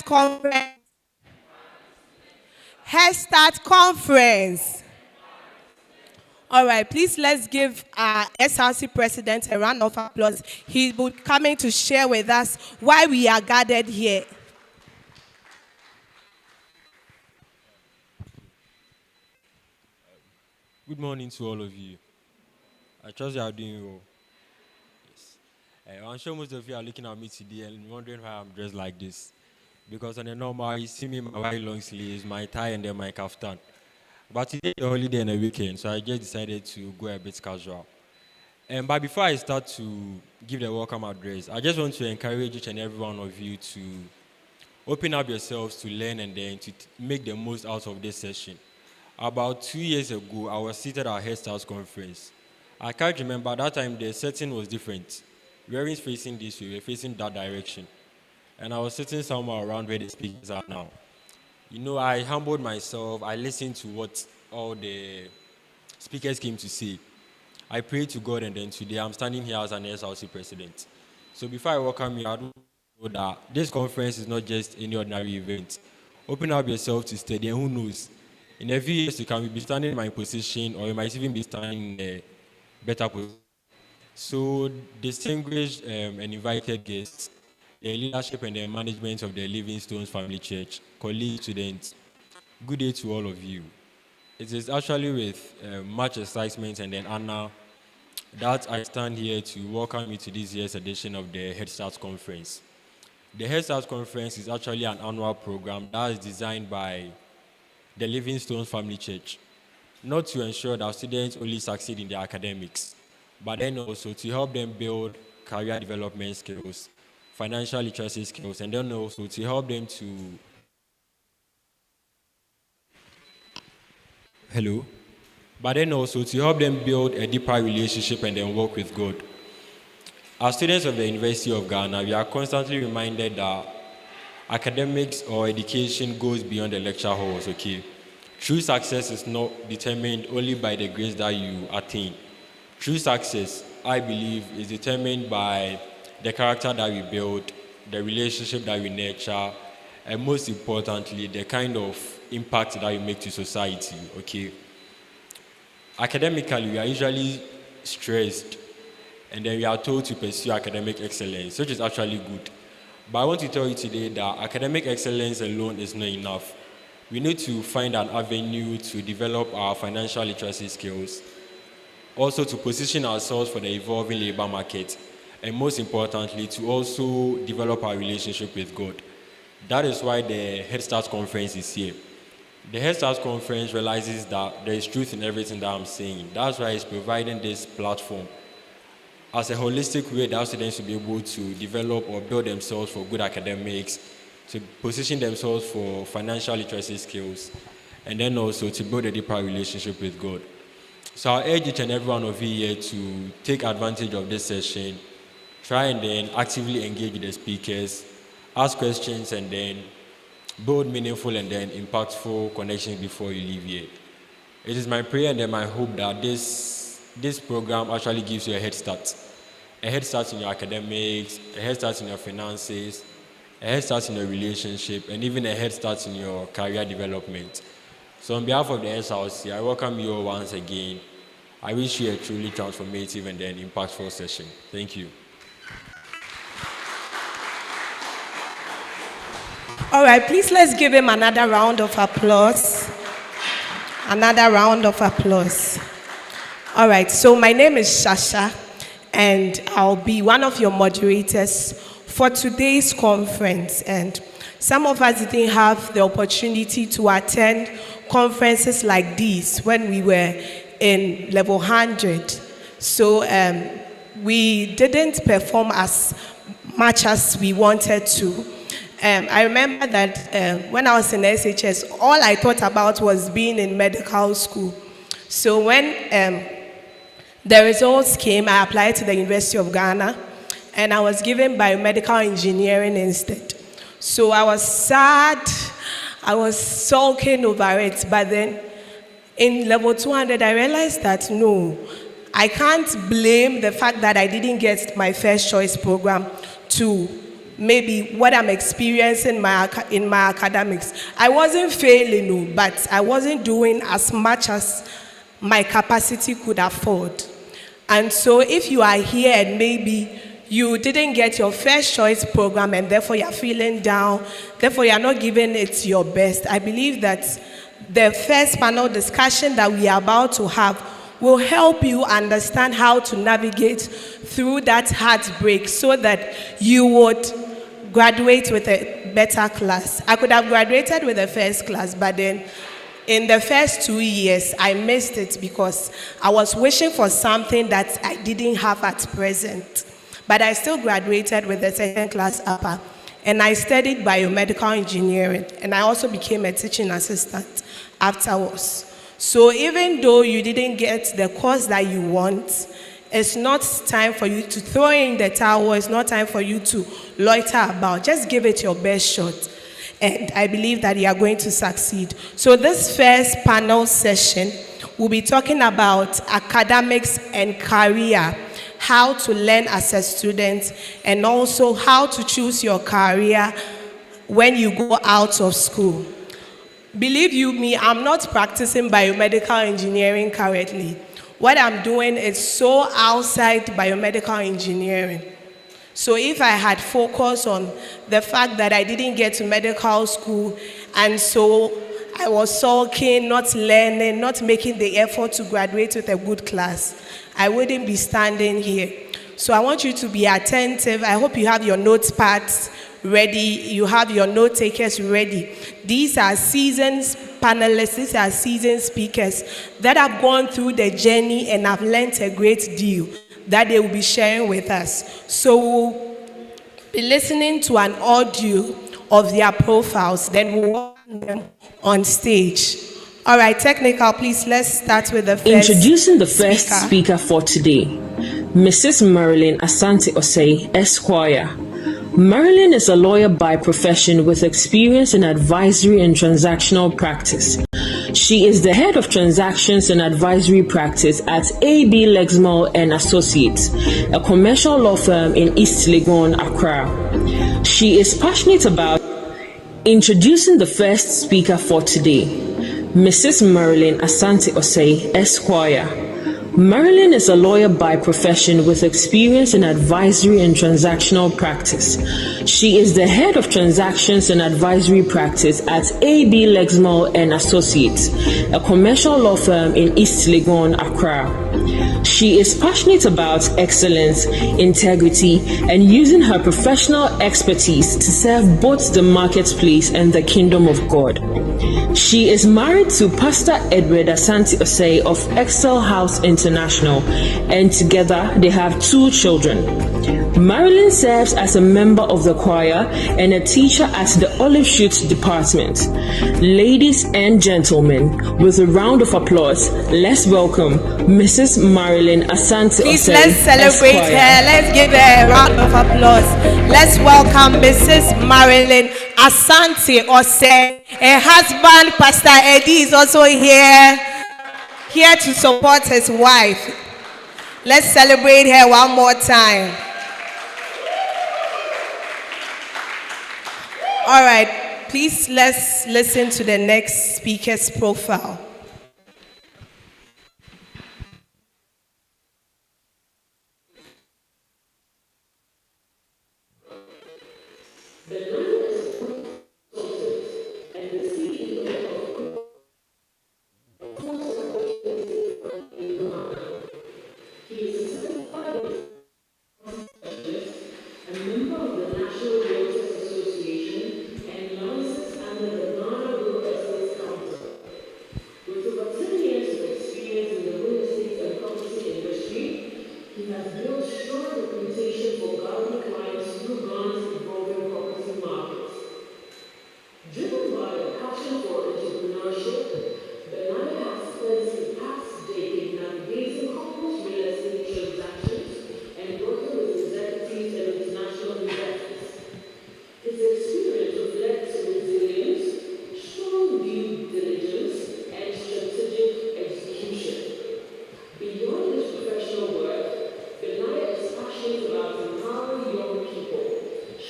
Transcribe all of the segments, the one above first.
Conference. Headstart Conference. All right, please let's give our SRC president a round of applause. He will be coming to share with us why we are gathered here. Good morning to all of you. I trust you are doing well. Yes. I'm sure most of you are looking at me today and wondering why I'm dressed like this. Because on a normal, you see me in my white long sleeves, my tie, and then my kaftan. But today is a holiday and a weekend, so I just decided to go a bit casual. But before I start to give the welcome address, I just want to encourage each and every one of you to open up yourselves to learn and then to make the most out of this session. About 2 years ago, I was seated at Headstart Conference. I can't remember, that time the setting was different. We weren't facing this way, we were facing that direction. And I was sitting somewhere around where the speakers are now. You know, I humbled myself, I listened to what all the speakers came to say. I prayed to God, and then today I'm standing here as an SRC president. So before I welcome you, I don't know that this conference is not just any ordinary event. Open up yourself to study, and who knows, in a few years to come, you'll be standing in my position, or you might even be standing in a better position. So, distinguished and invited guests, the leadership and the management of the Living Stones Family Church, colleagues, students, good day to all of you. It is actually with much excitement and an honor that I stand here to welcome you to this year's edition of the Headstart Conference. The Headstart Conference is actually an annual program that is designed by the Living Stones Family Church, not to ensure that students only succeed in their academics, but then also to help them build career development skills, financial literacy skills, and then also to help them to but then also to help them build a deeper relationship and then work with God. As students of the University of Ghana, we are constantly reminded that academics or education goes beyond the lecture halls, okay? True success is not determined only by the grades that you attain. True success, I believe, is determined by the character that we build, the relationship that we nurture, and most importantly, the kind of impact that we make to society, okay? Academically, we are usually stressed, and then we are told to pursue academic excellence, which is actually good. But I want to tell you today that academic excellence alone is not enough. We need to find an avenue to develop our financial literacy skills, also to position ourselves for the evolving labor market, and most importantly, to also develop our relationship with God. That is why the Headstart Conference is here. The Headstart Conference realizes that there is truth in everything that I'm saying. That's why it's providing this platform as a holistic way that students will be able to develop or build themselves for good academics, to position themselves for financial literacy skills, and then also to build a deeper relationship with God. So I urge each and every one of you here to take advantage of this session, try and then actively engage with the speakers, ask questions, and then build meaningful and then impactful connections before you leave here. It is my prayer and then my hope that this program actually gives you a head start. A head start in your academics, a head start in your finances, a head start in your relationship, and even a head start in your career development. So on behalf of the SRC, I welcome you all once again. I wish you a truly transformative and then impactful session. Thank you. All right, please let's give him another round of applause. Another round of applause. All right, so my name is Shasha, and I'll be one of your moderators for today's conference. And some of us didn't have the opportunity to attend conferences like these when we were in level 100. So we didn't perform as much as we wanted to. I remember that when I was in SHS, all I thought about was being in medical school. So when the results came, I applied to the University of Ghana, and I was given biomedical engineering instead. So I was sad, I was sulking over it, but then in level 200, I realized that no, I can't blame the fact that I didn't get my first choice program to maybe what I'm experiencing in my academics. I wasn't failing, no, but I wasn't doing as much as my capacity could afford. And so if you are here and maybe you didn't get your first choice program and therefore you're feeling down, therefore you're not giving it your best, I believe that the first panel discussion that we are about to have will help you understand how to navigate through that heartbreak so that you would graduate with a better class. I could have graduated with a first class, but then in the first 2 years, I missed it because I was wishing for something that I didn't have at present. But I still graduated with a second class upper. And I studied biomedical engineering. And I also became a teaching assistant afterwards. So even though you didn't get the course that you want, it's not time for you to throw in the towel. It's not time for you to loiter about. Just give it your best shot. And I believe that you are going to succeed. So this first panel session, we'll be talking about academics and career, how to learn as a student, and also how to choose your career when you go out of school. Believe you me, I'm not practicing biomedical engineering currently. What I'm doing is so outside biomedical engineering. So if I had focused on the fact that I didn't get to medical school, and so I was sulking, not learning, not making the effort to graduate with a good class, I wouldn't be standing here. So I want you to be attentive. I hope you have your notepads ready, you have your note takers ready. These are seasoned panelists, these are seasoned speakers that have gone through the journey and have learned a great deal that they will be sharing with us. So we'll be listening to an audio of their profiles, then we'll welcome them on stage. All right, technical, please, let's start with the first Introducing the first speaker for today, Mrs. Marilyn Asante Osei, Esquire. Marilyn is a lawyer by profession with experience in advisory and transactional practice. She is the head of transactions and advisory practice at AB Lexmal and Associates, a commercial law firm in East Legon, Accra. She is passionate about introducing the first speaker for today, Mrs. Marilyn Asante Osei, Esquire. Marilyn is a lawyer by profession with experience in advisory and transactional practice. She is the head of transactions and advisory practice at AB Lexmal and Associates, a commercial law firm in East Legon, Accra. She is passionate about excellence, integrity, and using her professional expertise to serve both the marketplace and the kingdom of God. She is married to Pastor Edward Asante Osei of Excel House International, and together they have 2 children. Marilyn serves as a member of the choir and a teacher at the Olive Shoot Department. Ladies and gentlemen, with a round of applause, let's welcome Mrs. Marilyn Asante Osei. Please, let's celebrate Esquire. her. Let's give her a round of applause. Let's welcome Mrs. Marilyn Asante Osei. Her husband, Pastor Eddie, is also here to support his wife. Let's celebrate her one more time. All right, please let's listen to the next speaker's profile.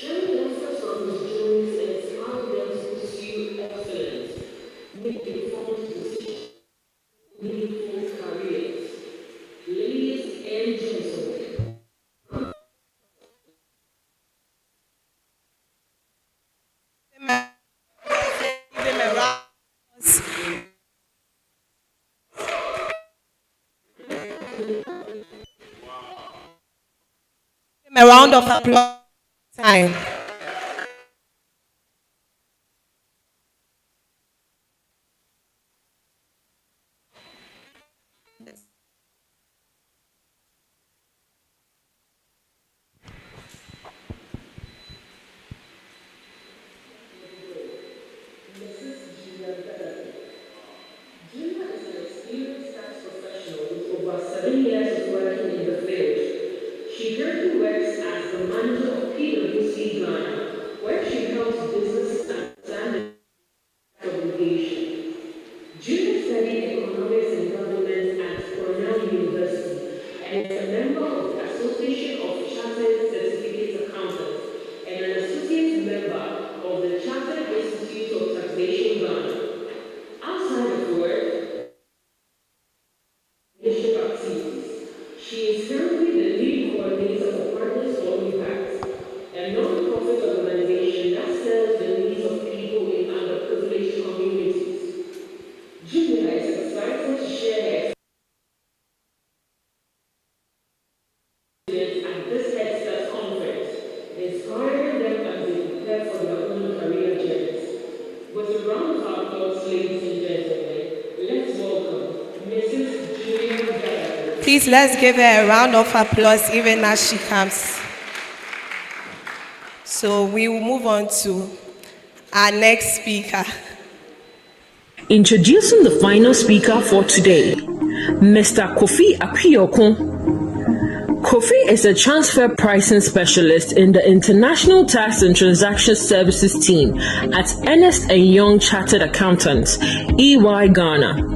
Sharing A round of applause. Time. Gina is an experienced tax professional with over 7 years of working in the field. She currently works as the manager of PwC Ghana, where she helps businesses understand their obligation. Gina studied economics and government at Cornell University and is a member of the Association of Chartered Certificate Accountants and an associate member of the Chartered Institute of Taxation Ghana. Outside of work, leadership activities, she is currently the lead coordinator for Partners for Impact, a non-profit organization that serves the needs of people in underprivileged communities. Julia is excited to share her experience at this Headstart Conference, inspiring them as they prepare for their own career journeys. With a round of applause, ladies and gentlemen, let's welcome Mrs. Julia Gallagher. Please let's give her a round of applause even as she comes. So we will move on to our next speaker. Introducing the final speaker for today, Mr. Kofi Apiokun. Kofi is a transfer pricing specialist in the International Tax and Transaction Services team at Ernst & Young Chartered Accountants, EY Ghana.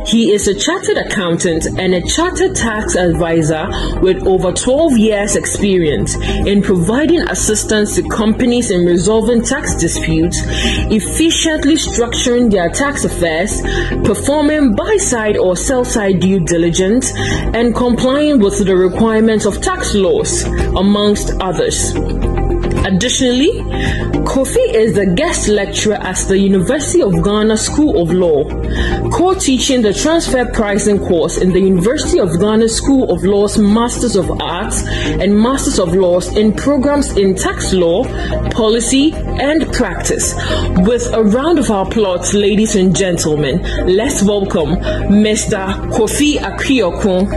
He is a chartered accountant and a chartered tax advisor with over 12 years experience in providing assistance to companies in resolving tax disputes, efficiently structuring their tax affairs, performing buy-side or sell-side due diligence, and complying with the requirements of tax laws, amongst others. Additionally, Kofi is the guest lecturer at the University of Ghana School of Law, co-teaching the transfer pricing course in the University of Ghana School of Law's Masters of Arts and Masters of Laws in programs in tax law, policy, and practice. With a round of applause, ladies and gentlemen, let's welcome Mr. Kofi Apiokun.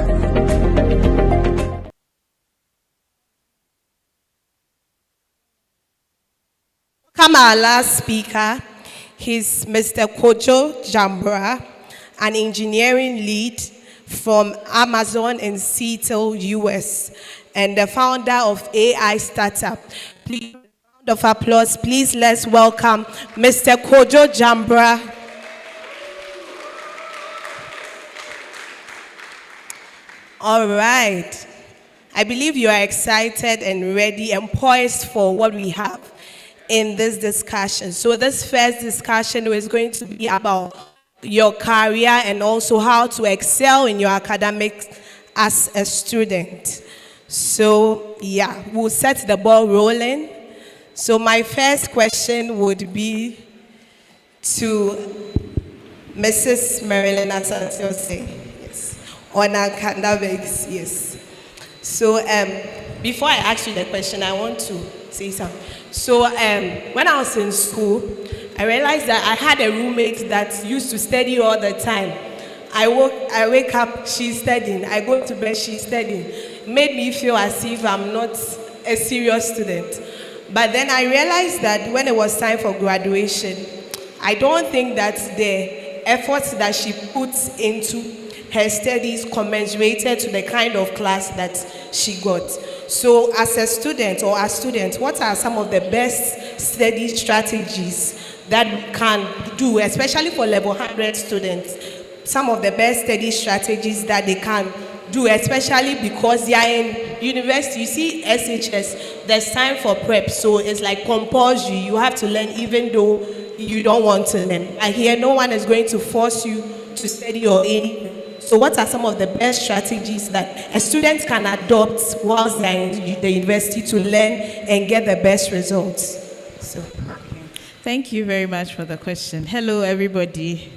Come our last speaker. He's Mr. Kojo Jambra, an engineering lead from Amazon in Seattle, US, and the founder of AI startup. Please, round of applause. Please let's welcome Mr. Kojo Jambra. All right. I believe you are excited and ready and poised for what we have in this discussion. So this first discussion is going to be about your career and also how to excel in your academics as a student. So yeah, we'll set the ball rolling. So my first question would be to Mrs. Marilyn Asante, yes, on academics, yes. So before I ask you the question, I want to say something. So when I was in school, I realized that I had a roommate that used to study all the time. I wake up, she's studying. I go to bed, she's studying. Made me feel as if I'm not a serious student. But then I realized that when it was time for graduation, I don't think that the efforts that she puts into her studies commensurated to the kind of class that she got. So as a student or as students, what are some of the best study strategies that we can do, especially for level 100 students? Some of the best study strategies that they can do, especially because they are in university. You see, SHS, there's time for prep, so it's like compulsory. You have to learn even though you don't want to learn. I hear no one is going to force you to study or anything. So what are some of the best strategies that a student can adopt whilst they're in the university to learn and get the best results? So. Thank you very much for the question. Hello, everybody.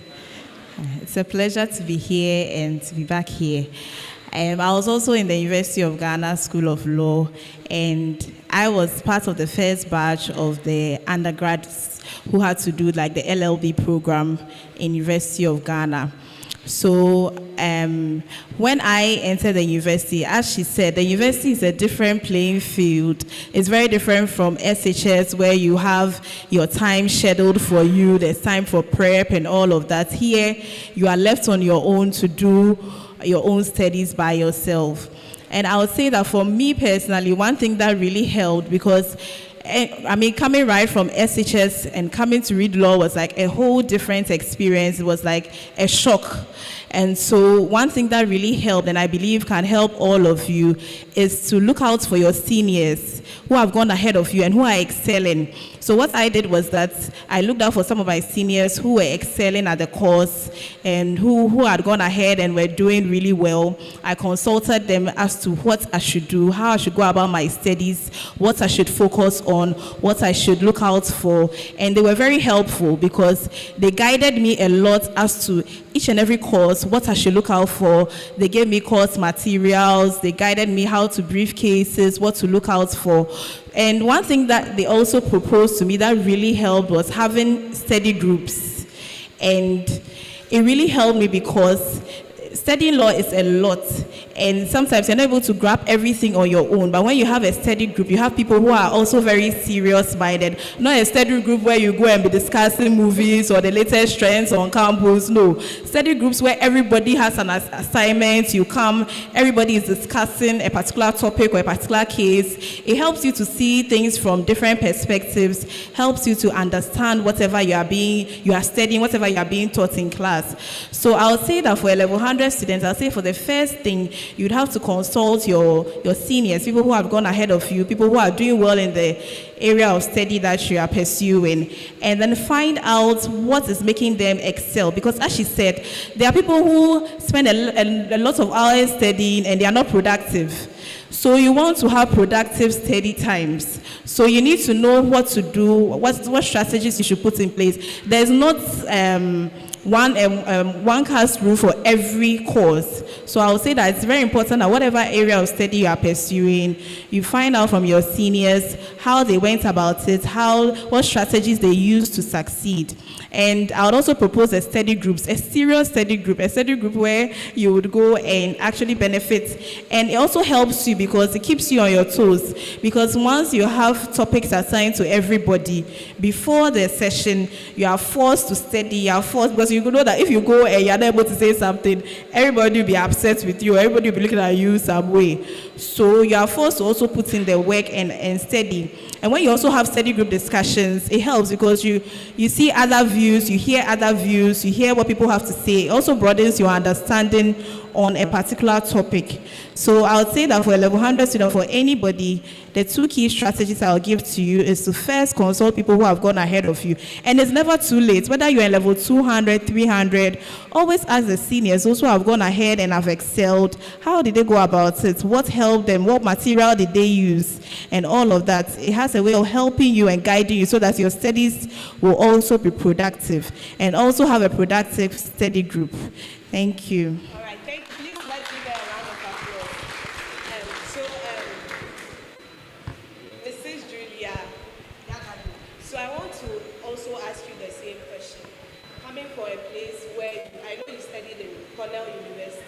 It's a pleasure to be here and to be back here. I was also in the University of Ghana School of Law, and I was part of the first batch of the undergrads who had to do like the LLB program in University of Ghana. So when I entered the university, as she said, the university is a different playing field. It's very different from SHS, where you have your time scheduled for you, there's time for prep and all of that. Here, you are left on your own to do your own studies by yourself. And I would say that for me personally, one thing that really helped, because I mean, coming right from SHS and coming to read law was like a whole different experience. It was like a shock. And so one thing that really helped, and I believe can help all of you, is to look out for your seniors who have gone ahead of you and who are excelling. So what I did was that I looked out for some of my seniors who were excelling at the course and who had gone ahead and were doing really well. I consulted them as to what I should do, how I should go about my studies, what I should focus on, what I should look out for. And they were very helpful because they guided me a lot as to each and every course, what I should look out for. They gave me course materials, they guided me how to brief cases, what to look out for. And one thing that they also proposed to me that really helped was having study groups. And it really helped me because studying law is a lot, and sometimes you're not able to grab everything on your own. But when you have a study group, you have people who are also very serious-minded. Not a study group where you go and be discussing movies or the latest trends on campus. No, study groups where everybody has an assignment. You come, everybody is discussing a particular topic or a particular case. It helps you to see things from different perspectives. Helps you to understand whatever you are studying, whatever you are being taught in class. So I'll say that for a level 100 students, I'll say for the first thing, you'd have to consult your seniors, people who have gone ahead of you, people who are doing well in the area of study that you are pursuing, and then find out what is making them excel. Because as she said, there are people who spend a lot of hours studying and they are not productive. So you want to have productive study times. So you need to know what to do, what strategies you should put in place. There's not one cast rule for every course. So I would say that it's very important that whatever area of study you are pursuing, you find out from your seniors how they went about it, what strategies they used to succeed. And I would also propose a study serious study group where you would go and actually benefit. And it also helps you because it keeps you on your toes. Because once you have topics assigned to everybody, before the session, you are forced to study, because you know that if you go and you're not able to say something, everybody will be upset with you, everybody will be looking at you some way. So you are forced to also put in the work and study. And when you also have study group discussions, it helps because you see other views, you hear other views, you hear what people have to say. It also broadens your understanding on a particular topic. So I would say that for a level 100 student, for anybody, the two key strategies I'll give to you is to first consult people who have gone ahead of you. And it's never too late, whether you're in level 200, 300, always ask the seniors, those who have gone ahead and have excelled, how did they go about it? What helped them? What material did they use? And all of that. It has a way of helping you and guiding you so that your studies will also be productive and also have a productive study group. Thank you. All right, thank you. Please let's give her a round of applause. Mrs. Julia, so I want to also ask you the same question. Coming from a place where I know you studied in Cornell University,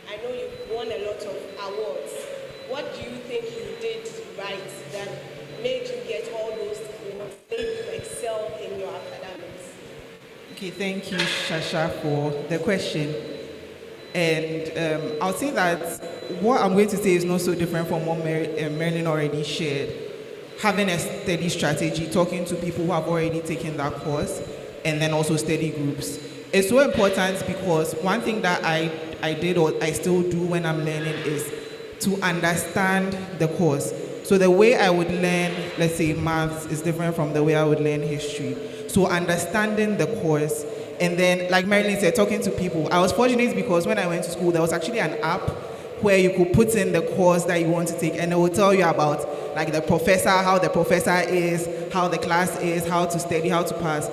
I know you've won a lot of awards. What do you think you did right that made you get all those awards, made you excel in your academics? Okay, thank you, Shasha, for the question. And I'll say that what I'm going to say is not so different from what Marilyn already shared. Having a study strategy, talking to people who have already taken that course, and then also study groups. It's so important because one thing that I did or I still do when I'm learning is to understand the course. So the way I would learn, let's say, maths is different from the way I would learn history. So understanding the course, and then, like Marilyn said, talking to people. I was fortunate because when I went to school, there was actually an app where you could put in the course that you want to take, and it will tell you about, like, the professor, how the professor is, how the class is, how to study, how to pass.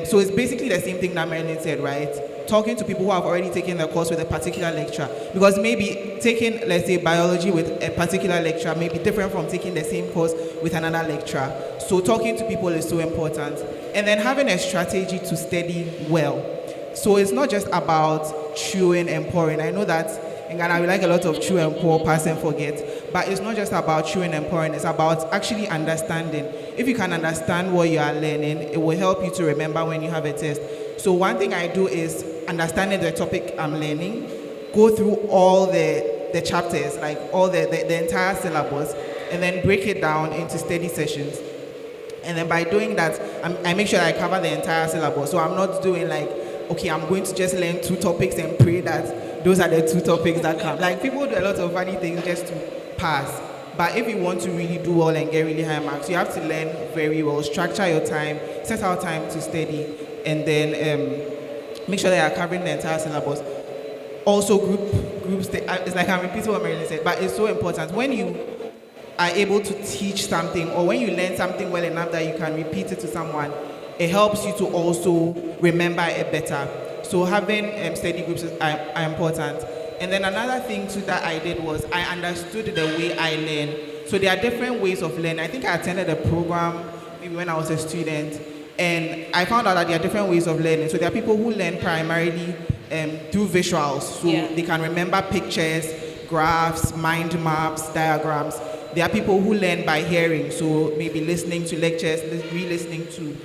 So it's basically the same thing that Marilyn said, right? talking to people who have already taken the course with a particular lecturer, because maybe taking, let's say, biology with a particular lecturer may be different from taking the same course with another lecturer. So talking to people is so important. And then having a strategy to study well. So it's not just about chewing and pouring. I know that in Ghana we like a lot of chew and pour, pass and forget, but it's not just about chewing and pouring, it's about actually understanding. If you can understand what you are learning, it will help you to remember when you have a test. So one thing I do is understanding the topic I'm learning, go through all the chapters, like all the entire syllabus, and then break it down into study sessions. And then by doing that, I make sure that I cover the entire syllabus. So I'm not doing like, okay, I'm going to just learn 2 topics and pray that those are the 2 topics that come. Like, people do a lot of funny things just to pass. But if you want to really do well and get really high marks, you have to learn very well, structure your time, set out time to study, and then make sure that you're covering the entire syllabus. Also, groups, it's like I'm repeating what Marilyn said, but it's so important. When you are able to teach something, or when you learn something well enough that you can repeat it to someone, it helps you to also remember it better. So having study groups are important. And then another thing too that I did was I understood the way I learn. So there are different ways of learning. I think I attended a program maybe when I was a student, and I found out that there are different ways of learning. So there are people who learn primarily through visuals, so they can remember pictures, graphs, mind maps, diagrams. There are people who learn by hearing, so maybe listening to lectures, re-listening to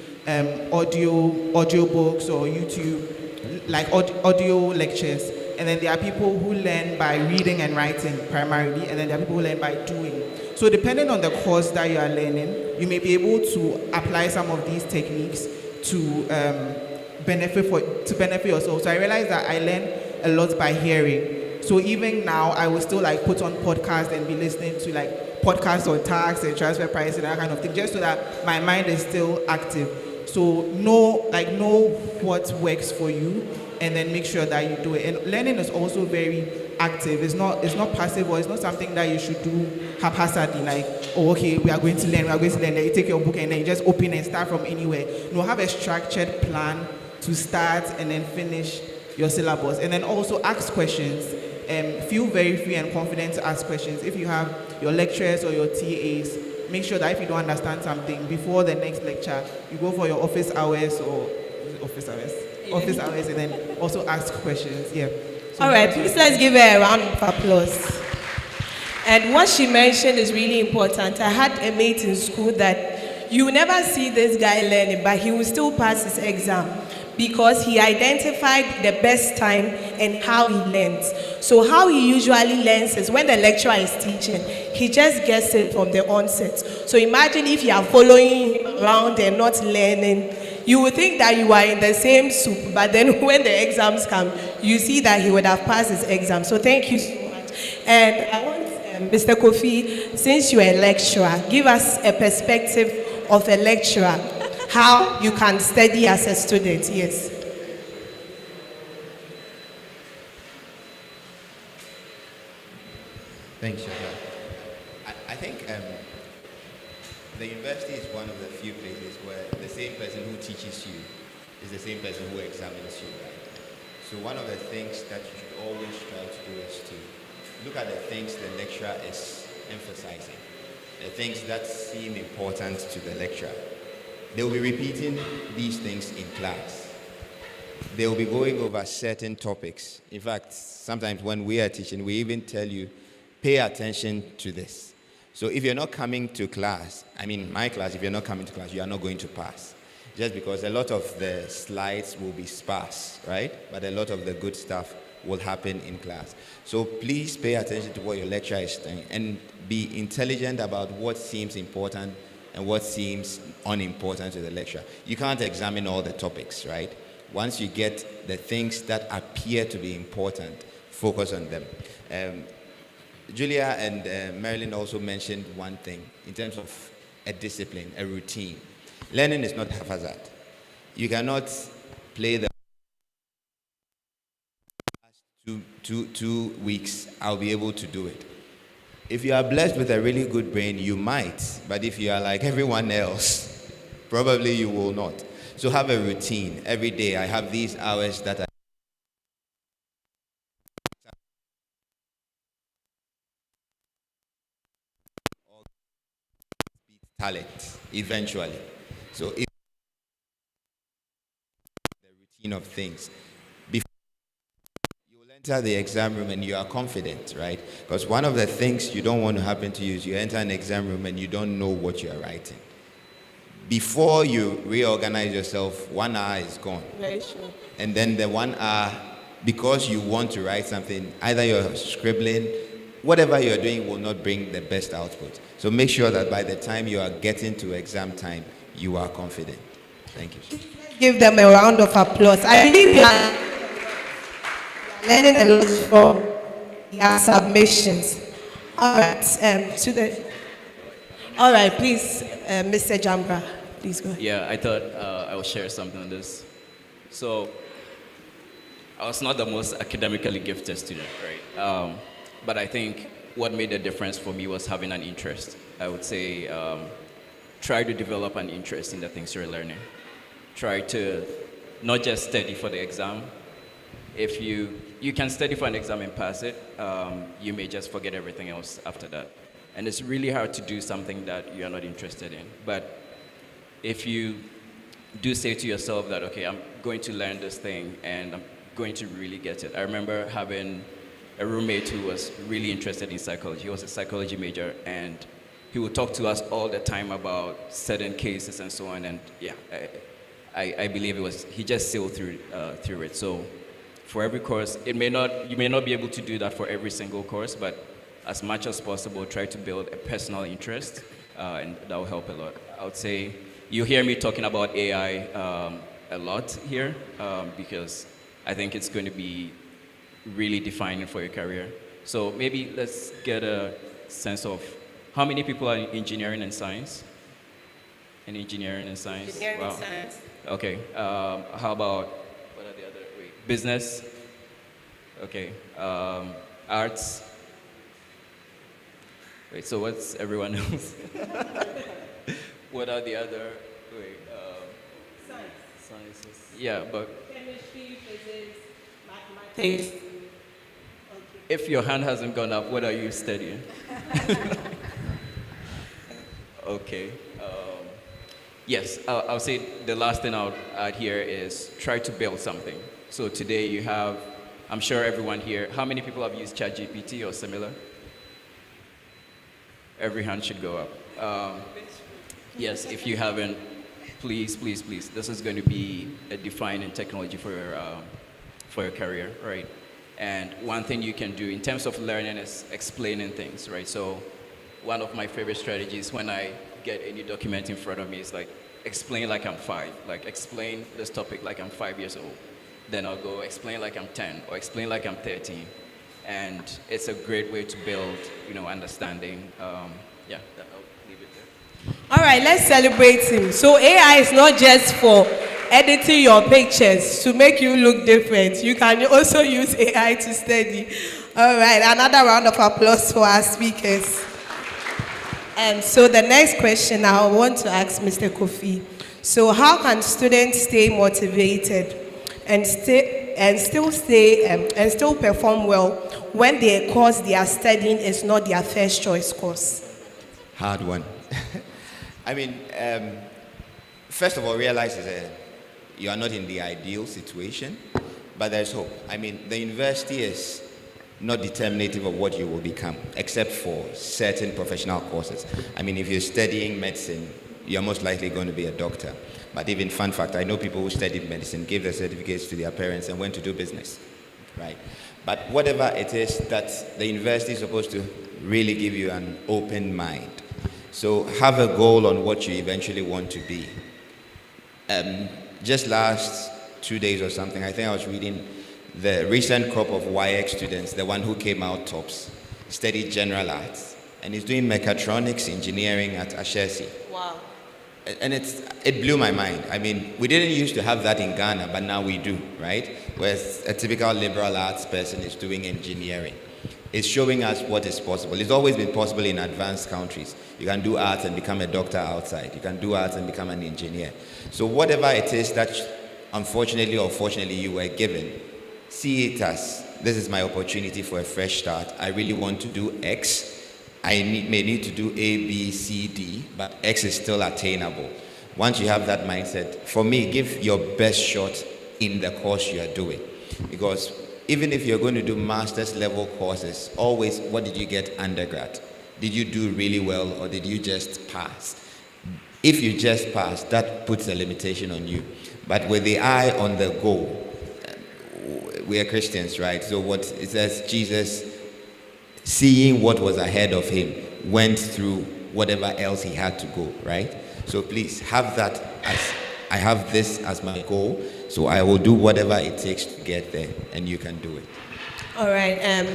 audio books or YouTube, like audio lectures. And then there are people who learn by reading and writing primarily, and then there are people who learn by doing. So depending on the course that you are learning, you may be able to apply some of these techniques to benefit yourself. So I realized that I learn a lot by hearing. So even now, I will still like put on podcasts and be listening to like podcasts on tax and transfer pricing and that kind of thing, just so that my mind is still active. So know what works for you, and then make sure that you do it. And learning is also very active. It's not passive, or it's not something that you should do haphazardly, like, oh, okay, we are going to learn, then you take your book and then you just open and start from anywhere. No, have a structured plan to start and then finish your syllabus. And then also ask questions. Feel very free and confident to ask questions. If you have your lecturers or your TAs, make sure that if you don't understand something before the next lecture, you go for your office hours, and then also ask questions. So all right, please let's give her a round of applause. And what she mentioned is really important. I had a mate in school that you will never see this guy learning, but he will still pass his exam because he identified the best time and how he learns. So how he usually learns is when the lecturer is teaching, he just gets it from the onset. So imagine if you are following him around and not learning, you would think that you are in the same soup, but then when the exams come, you see that he would have passed his exam. So thank you so much. And I want Mr. Kofi, since you are a lecturer, give us a perspective of a lecturer, how you can study as a student. Yes. Thanks, Shaka. I think the university is one of the few places where the same person who teaches you is the same person who examines you. So one of the things that you should always try to do is to look at the things the lecturer is emphasizing, the things that seem important to the lecturer. They will be repeating these things in class. They will be going over certain topics. In fact, sometimes when we are teaching, we even tell you, pay attention to this. So if you're not coming to class, my class, if you're not coming to class, you are not going to pass. Just because a lot of the slides will be sparse, right? But a lot of the good stuff will happen in class. So please pay attention to what your lecturer is saying and be intelligent about what seems important and what seems unimportant to the lecturer. You can't examine all the topics, right? Once you get the things that appear to be important, focus on them. Julia and Marilyn also mentioned one thing in terms of a discipline, a routine. Learning is not haphazard. You cannot play the 2 weeks, I'll be able to do it. If you are blessed with a really good brain, you might. But if you are like everyone else, probably you will not. So have a routine. Every day I have these hours that I talent eventually. So if the routine of things, before you will enter the exam room and you are confident, right? Because one of the things you don't want to happen to you is you enter an exam room and you don't know what you are writing. Before you reorganize yourself, 1 hour is gone. Very sure. And then the 1 hour, because you want to write something, either you're scribbling, whatever you're doing will not bring the best output. So make sure that by the time you are getting to exam time, you are confident. Thank you. Give them a round of applause. I believe you are learning a lot from your submissions. All right, all right, please, Mr. Jambra, please go ahead. Yeah, I thought I would share something on this. So, I was not the most academically gifted student, right? But I think what made the difference for me was having an interest. I would say try to develop an interest in the things you're learning. Try to not just study for the exam. If you can study for an exam and pass it, you may just forget everything else after that. And it's really hard to do something that you're not interested in. But if you do say to yourself that, okay, I'm going to learn this thing and I'm going to really get it. I remember having a roommate who was really interested in psychology. He was a psychology major, and he would talk to us all the time about certain cases and so on. And yeah, I believe he just sailed through it. So for every course, you may not be able to do that for every single course, but as much as possible, try to build a personal interest, and that will help a lot. I would say you hear me talking about AI a lot here, because I think it's going to be really defining for your career. So maybe let's get a sense of how many people are in engineering and science? In engineering and science? Engineering and science. Okay. How about, what are the other, business? Okay. Arts? Wait, so what's everyone else? What are the other, sciences? Yeah, but Chemistry, physics, mathematics. if your hand hasn't gone up, what are you studying? Okay. Yes, I'll say the last thing I'll add here is try to build something. So today you have, I'm sure everyone here, how many people have used ChatGPT or similar? Every hand should go up. Yes, if you haven't, please, please, please. This is going to be a defining technology for your career, right? And one thing you can do in terms of learning is explaining things, right? So one of my favorite strategies when I get any document in front of me is like, explain like I'm 5. Like, explain this topic like I'm 5 years old. Then I'll go explain like I'm 10 or explain like I'm 13. And it's a great way to build, understanding. I'll leave it there. All right, let's celebrate him. So AI is not just for editing your pictures to make you look different. You can also use AI to study. All right, another round of applause for our speakers. And so the next question I want to ask Mr. Kofi. So how can students stay motivated and still perform well when the course they are studying is not their first choice course? Hard one. I mean, first of all, realize that you are not in the ideal situation, but there's hope. I mean, the university is not determinative of what you will become, except for certain professional courses. I mean, if you're studying medicine, you're most likely going to be a doctor. But even fun fact, I know people who studied medicine, gave their certificates to their parents and went to do business, right? But whatever it is that the university is supposed to really give you an open mind. So have a goal on what you eventually want to be. Just last 2 days or something, I think I was reading the recent crop of YX students, the one who came out tops, studied general arts, and is doing mechatronics engineering at Ashesi. Wow. And it blew my mind. I mean, we didn't used to have that in Ghana, but now we do, right? Where a typical liberal arts person is doing engineering. It's showing us what is possible. It's always been possible in advanced countries. You can do arts and become a doctor outside. You can do arts and become an engineer. So whatever it is that, unfortunately or fortunately, you were given, see it as, this is my opportunity for a fresh start. I really want to do X. may need to do A, B, C, D, but X is still attainable. Once you have that mindset, for me, give your best shot in the course you are doing. Because even if you're going to do master's level courses, always, what did you get undergrad? Did you do really well, or did you just pass? If you just pass, that puts a limitation on you. But with the eye on the goal, we are Christians, right? So what it says, Jesus, seeing what was ahead of him, went through whatever else he had to go, right? So please have that as, I have this as my goal, so I will do whatever it takes to get there, and you can do it. All right.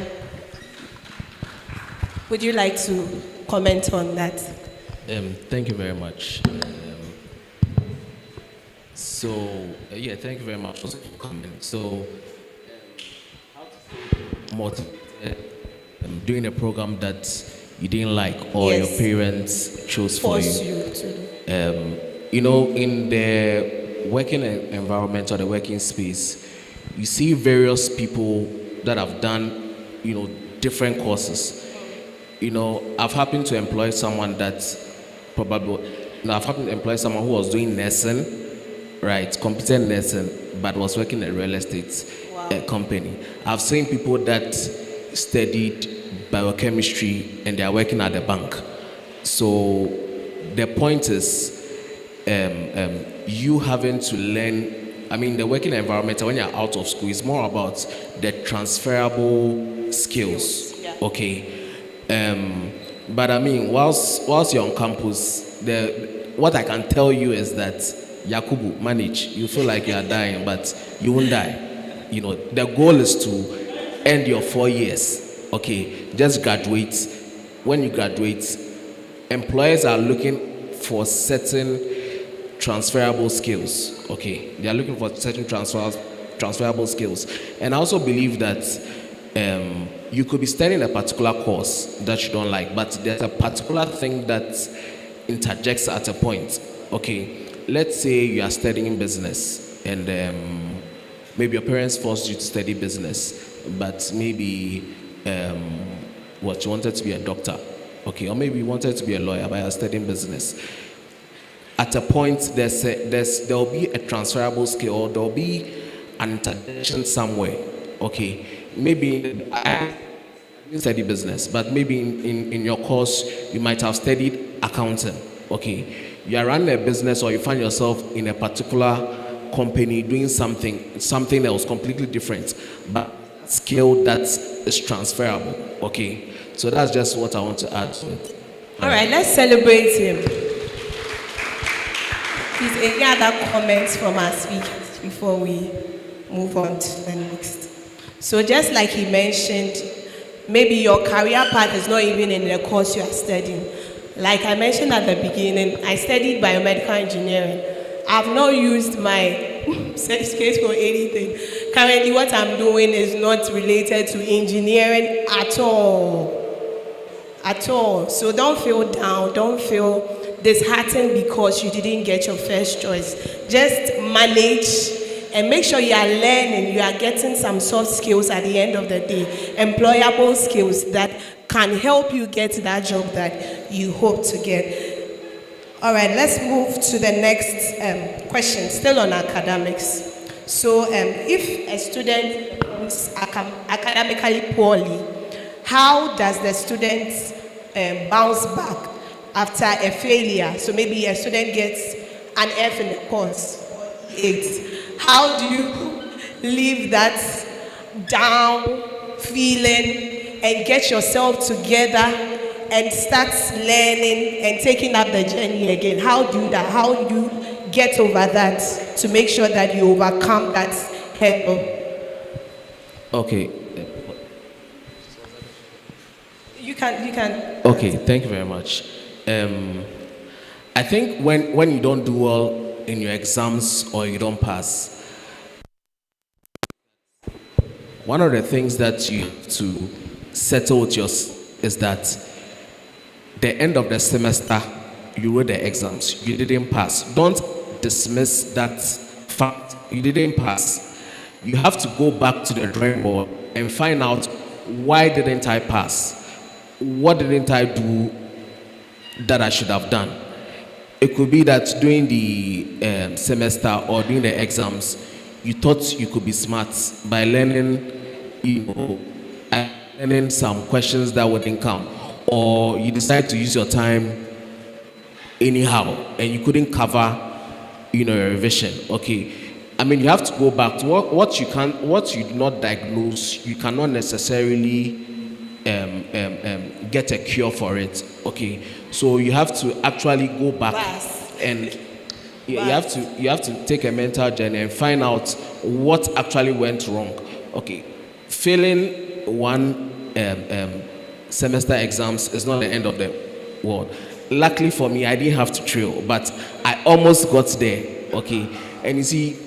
Would you like to comment on that? Thank you very much. Thank you very much for coming. So, doing a program that you didn't like, or Yes. your parents chose for Force you. you to. In the working environment or the working space, you see various people that have done, different courses. I've happened to employ someone who was doing nursing, right, computer nursing, but was working in a real estate company. I've seen people that studied biochemistry and they are working at the bank. So the point is, you having to learn. The working environment when you're out of school is more about the transferable skills. Yeah. Okay. But whilst you're on campus, what I can tell you is that Yakubu, manage. You feel like you are dying, but you won't die. The goal is to end your 4 years. Okay, just graduate. When you graduate, employers are looking for certain transferable skills. Okay, they are looking for certain transferable skills. And I also believe that you could be studying a particular course that you don't like, but there's a particular thing that interjects at a point. Okay, let's say you are studying business, and maybe your parents forced you to study business, but maybe you wanted to be a doctor, okay, or maybe you wanted to be a lawyer, but you're studying business. At a point, there will be a transferable skill, or there will be an interjection somewhere. Okay, maybe I didn't study business, but maybe in your course you might have studied accounting. Okay, you are running a business, or you find yourself in a particular company doing something else completely different, but skill that is transferable. Okay, so that's just what I want to add to it. All right, let's celebrate him. Is any other comments from our speakers before we move on to the next? So just like he mentioned, maybe your career path is not even in the course you are studying. Like I mentioned at the beginning, I studied biomedical engineering. I've not used my certificate for anything. Currently, what I'm doing is not related to engineering at all. At all. So don't feel down, don't feel disheartened because you didn't get your first choice. Just manage and make sure you are learning, you are getting some soft skills at the end of the day, employable skills that can help you get that job that you hope to get. All right, let's move to the next question, still on academics. So if a student performs academically poorly, how does the student bounce back after a failure? So maybe a student gets an F in the course, 8. How do you leave that down feeling and get yourself together and start learning and taking up the journey again? How do you do that? How do you get over that to make sure that you overcome that hurdle? Okay. You can. Okay, thank you very much. I think when you don't do well in your exams or you don't pass, one of the things that you have to settle with is that the end of the semester, you wrote the exams, you didn't pass. Don't dismiss that fact. You didn't pass. You have to go back to the drawing board and find out, why didn't I pass? what didn't I do that I should have done? It could be that during the semester or during the exams, you thought you could be smart by learning, learning some questions that wouldn't come, or you decide to use your time anyhow, and you couldn't cover, your revision. Okay, I mean, you have to go back to what you do not diagnose. You cannot necessarily get a cure for it. Okay, so you have to actually go back and you have to take a mental journey and find out what actually went wrong. Okay, failing one semester exams is not the end of the world. Luckily for me, I didn't have to trail, but I almost got there. Okay, and you see,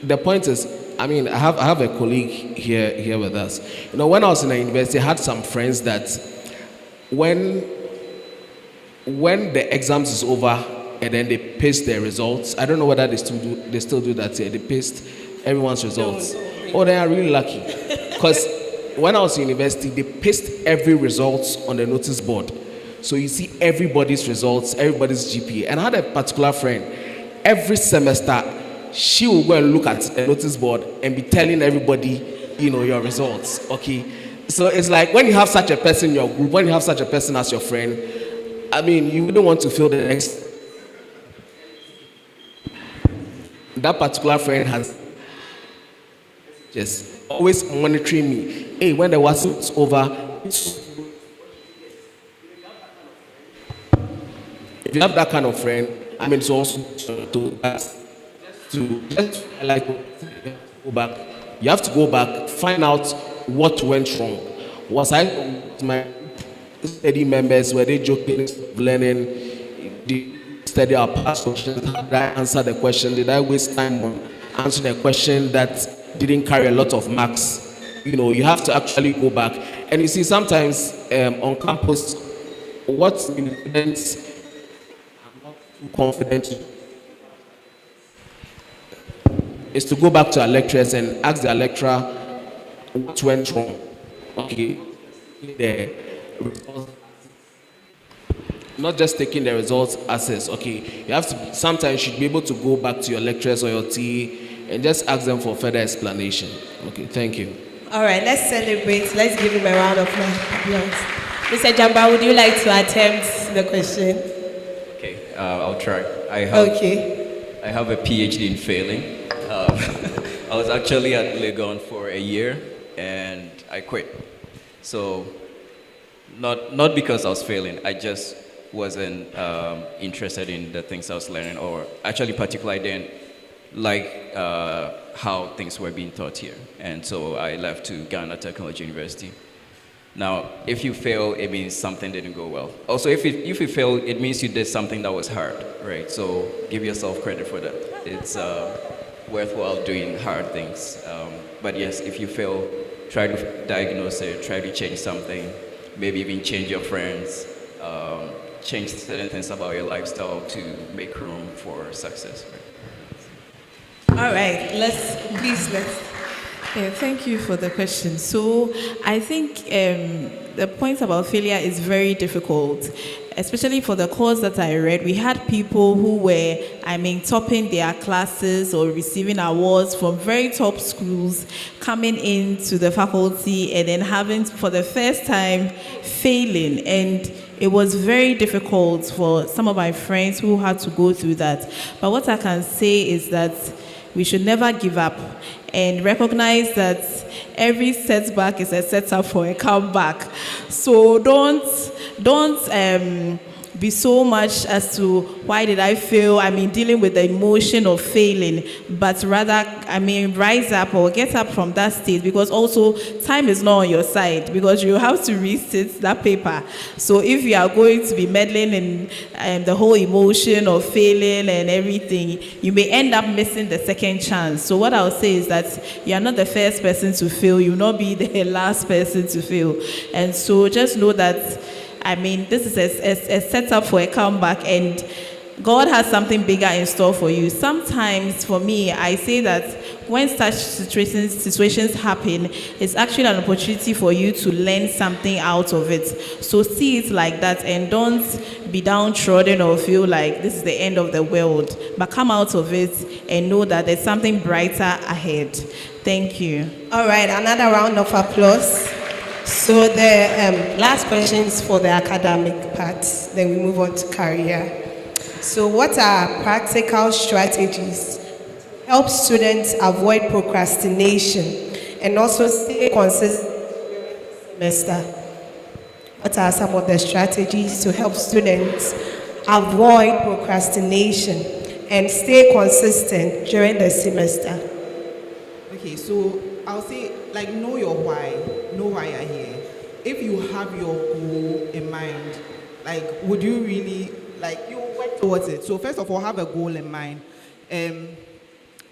the point is, I mean, I have a colleague here with us. When I was in the university, I had some friends that when the exams is over and then they paste their results. I don't know whether they still do that here. They paste everyone's results. Oh, they are really lucky. Because when I was in university, they paste every results on the notice board. So you see everybody's results, everybody's GPA. And I had a particular friend, every semester, she will go and look at the notice board and be telling everybody, your results. Okay. So it's like when you have such a person in your group, when you have such a person as your friend, I mean, you wouldn't want to feel the next. That particular friend has just always monitoring me. Hey, when the was over, if you have that kind of friend, I mean, it's also to just like go back. You have to go back, find out what went wrong. Was I my study members, were they joking, learning? Did study our past questions? Did I answer the question? Did I waste time on answering a question that didn't carry a lot of marks? You have to actually go back. And you see, sometimes on campus, what students are not too confident is to go back to our lecturers and ask their lecturer what went wrong. Okay, the results, not just taking the results as is. Okay, you have to. Sometimes you should be able to go back to your lecturers or your TA and just ask them for further explanation. Okay, thank you. All right, let's celebrate. Let's give him a round of applause. Mr. Jamba, would you like to attempt the question? Okay, I'll try. I have a PhD in failing. I was actually at Legon for a year and I quit. So, not because I was failing, I just wasn't interested in the things I was learning, or actually particularly I didn't like how things were being taught here. And so I left to Ghana Technology University. Now, if you fail, it means something didn't go well. Also, if you fail, it means you did something that was hard, right? So give yourself credit for that. It's worthwhile doing hard things. But yes, if you fail, try to diagnose it, try to change something, maybe even change your friends, change certain things about your lifestyle to make room for success. Right? All right, let's. Yeah, thank you for the question. So I think the point about failure is very difficult, especially for the course that I read. We had people who were, topping their classes or receiving awards from very top schools, coming into the faculty and then having, for the first time, failing. And it was very difficult for some of my friends who had to go through that. But what I can say is that we should never give up and recognize that every setback is a setup for a comeback. So don't be so much as to why did I fail, dealing with the emotion of failing, but rather, rise up or get up from that state, because also time is not on your side, because you have to resit that paper. So if you are going to be meddling in the whole emotion of failing and everything, you may end up missing the second chance. So what I'll say is that you are not the first person to fail, you will not be the last person to fail. And so just know that this is a setup for a comeback, and God has something bigger in store for you. Sometimes, for me, I say that when such situations happen, it's actually an opportunity for you to learn something out of it. So see it like that, and don't be downtrodden or feel like this is the end of the world. But come out of it and know that there's something brighter ahead. Thank you. All right, another round of applause. So the last questions for the academic part, then we move on to career. So what are practical strategies to help students avoid procrastination and also stay consistent during the semester? What are some of the strategies to help students avoid procrastination and stay consistent during the semester? Okay, so I'll say, like, know your why. Know why you're here. If you have your goal in mind, like, would you really, like, you work towards it? So first of all, have a goal in mind.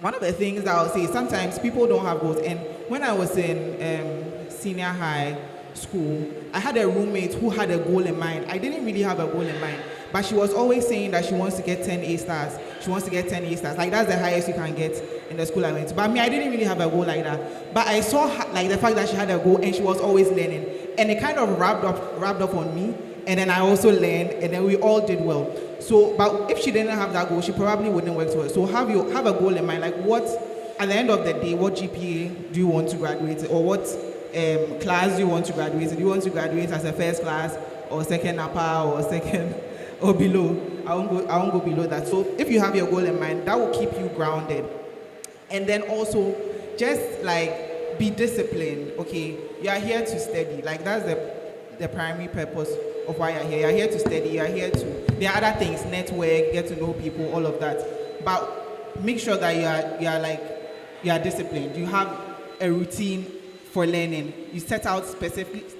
One of the things that I'll say is sometimes people don't have goals. And when I was in senior high school, I had a roommate who had a goal in mind. I didn't really have a goal in mind, but she was always saying that she wants to get 10 A stars. She wants to get 10 A stars. Like, that's the highest you can get in the school I went to. But me, I didn't really have a goal like that. But I saw her, like, the fact that she had a goal and she was always learning. And it kind of rubbed off on me. And then I also learned, and then we all did well. So, but if she didn't have that goal, she probably wouldn't work towards it. So have a goal in mind. Like, what, at the end of the day, what GPA do you want to graduate, or what class do you want to graduate? Do you want to graduate as a first class, or second upper, or second, or below? I won't go below that. So if you have your goal in mind, that will keep you grounded. And then also, just like, be disciplined. Okay, you are here to study. Like, that's the primary purpose of why you're here. You're here to study. You're here to. There are other things, network, get to know people, all of that. But make sure that you are disciplined. You have a routine for learning. You set out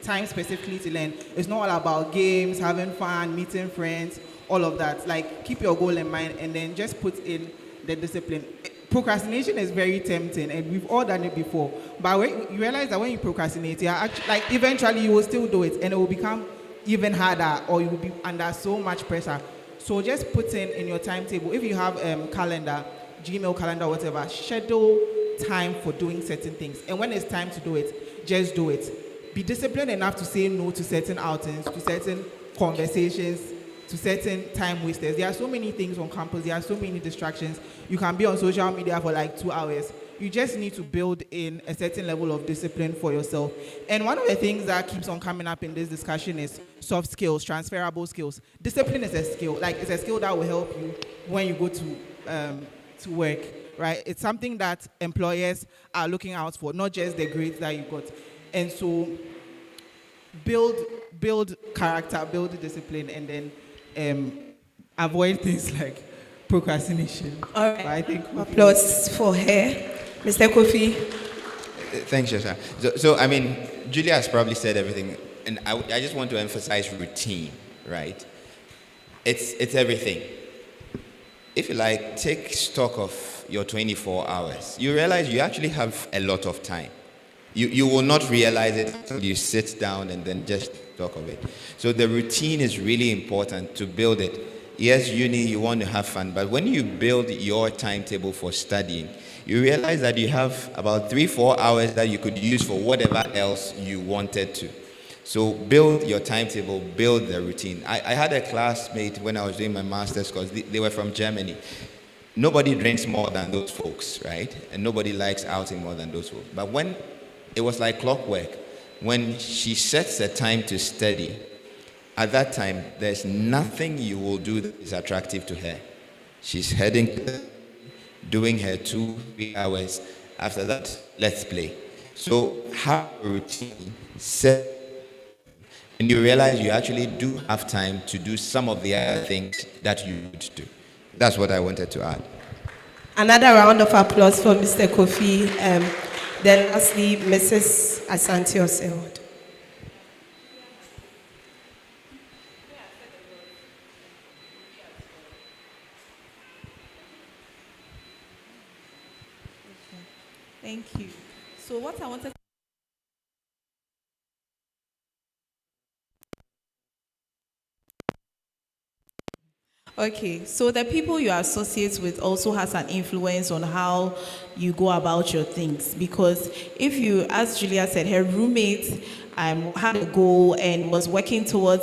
time specifically to learn. It's not all about games, having fun, meeting friends, all of that. Like, keep your goal in mind and then just put in the discipline. Procrastination is very tempting, and we've all done it before. But when you realize that when you procrastinate, you are actually, like, eventually you will still do it, and it will become even harder, or you will be under so much pressure. So just put in your timetable. If you have calendar, Gmail calendar, whatever, schedule time for doing certain things. And when it's time to do it, just do it. Be disciplined enough to say no to certain outings, to certain conversations, to certain time wasters. There are so many things on campus. There are so many distractions. You can be on social media for like 2 hours. You just need to build in a certain level of discipline for yourself. And one of the things that keeps on coming up in this discussion is soft skills, transferable skills. Discipline is a skill. Like, it's a skill that will help you when you go to work, right? It's something that employers are looking out for, not just the grades that you got. And so build character, build discipline, and then avoid things like procrastination. All right. I think applause for her. Mr. Kofi. Thanks, Shasha. So, I mean, Julia has probably said everything, and I just want to emphasize routine, right? It's everything. If you like, take stock of your 24 hours. You realize you actually have a lot of time. You will not realize it until you sit down and then just talk of it. So the routine is really important to build it. Yes, uni, you want to have fun, but when you build your timetable for studying, you realize that you have about 3-4 hours that you could use for whatever else you wanted to. So build your timetable, build the routine. I had a classmate when I was doing my master's course. They were from Germany. Nobody drinks more than those folks, right? And nobody likes outing more than those folks. But when it was like clockwork, when she sets a time to study, at that time, there's nothing you will do that is attractive to her. She's heading, doing her 2-3 hours. After that, let's play. So have a routine, set, and you realize you actually do have time to do some of the other things that you would do. That's what I wanted to add. Another round of applause for Mr. Kofi. Then lastly, Mrs. Asante Oseld. Thank you. So what I wanted Okay, so the people you associate with also has an influence on how you go about your things. Because if you, as Julia said, her roommate had a goal and was working towards,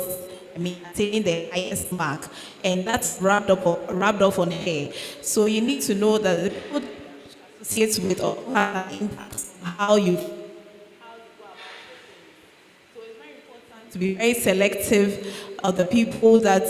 attaining the highest mark, and that's rubbed off on her. So you need to know that the people that you associate with also have an impact on how you. To be very selective of the people that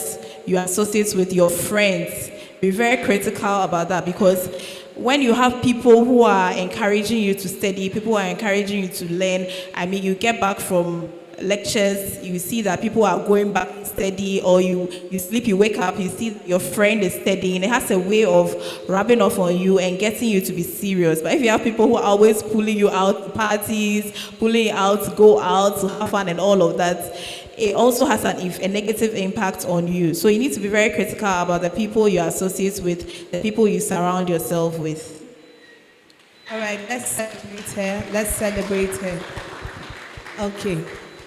you associate with, your friends. Be very critical about that, because when you have people who are encouraging you to study, people who are encouraging you to learn, you get back from lectures, you see that people are going back to study, or you sleep, you wake up, you see that your friend is studying. It has a way of rubbing off on you and getting you to be serious. But if you have people who are always pulling you out to parties, pulling you out to go out to have fun and all of that, it also has a negative impact on you. So you need to be very critical about the people you associate with, the people you surround yourself with. All right, let's celebrate her. Let's celebrate her. Okay,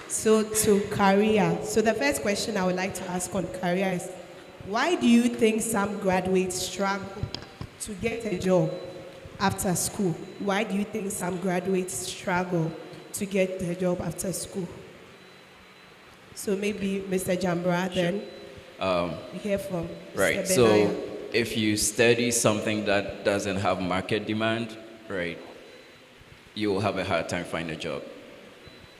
so to career. So the first question I would like to ask on career is, why do you think some graduates struggle to get a job after school? Why do you think some graduates struggle to get a job after school? So maybe Mr. Jambra, then we hear from Mr. Right. Benaya. So if you study something that doesn't have market demand, right, you will have a hard time finding a job.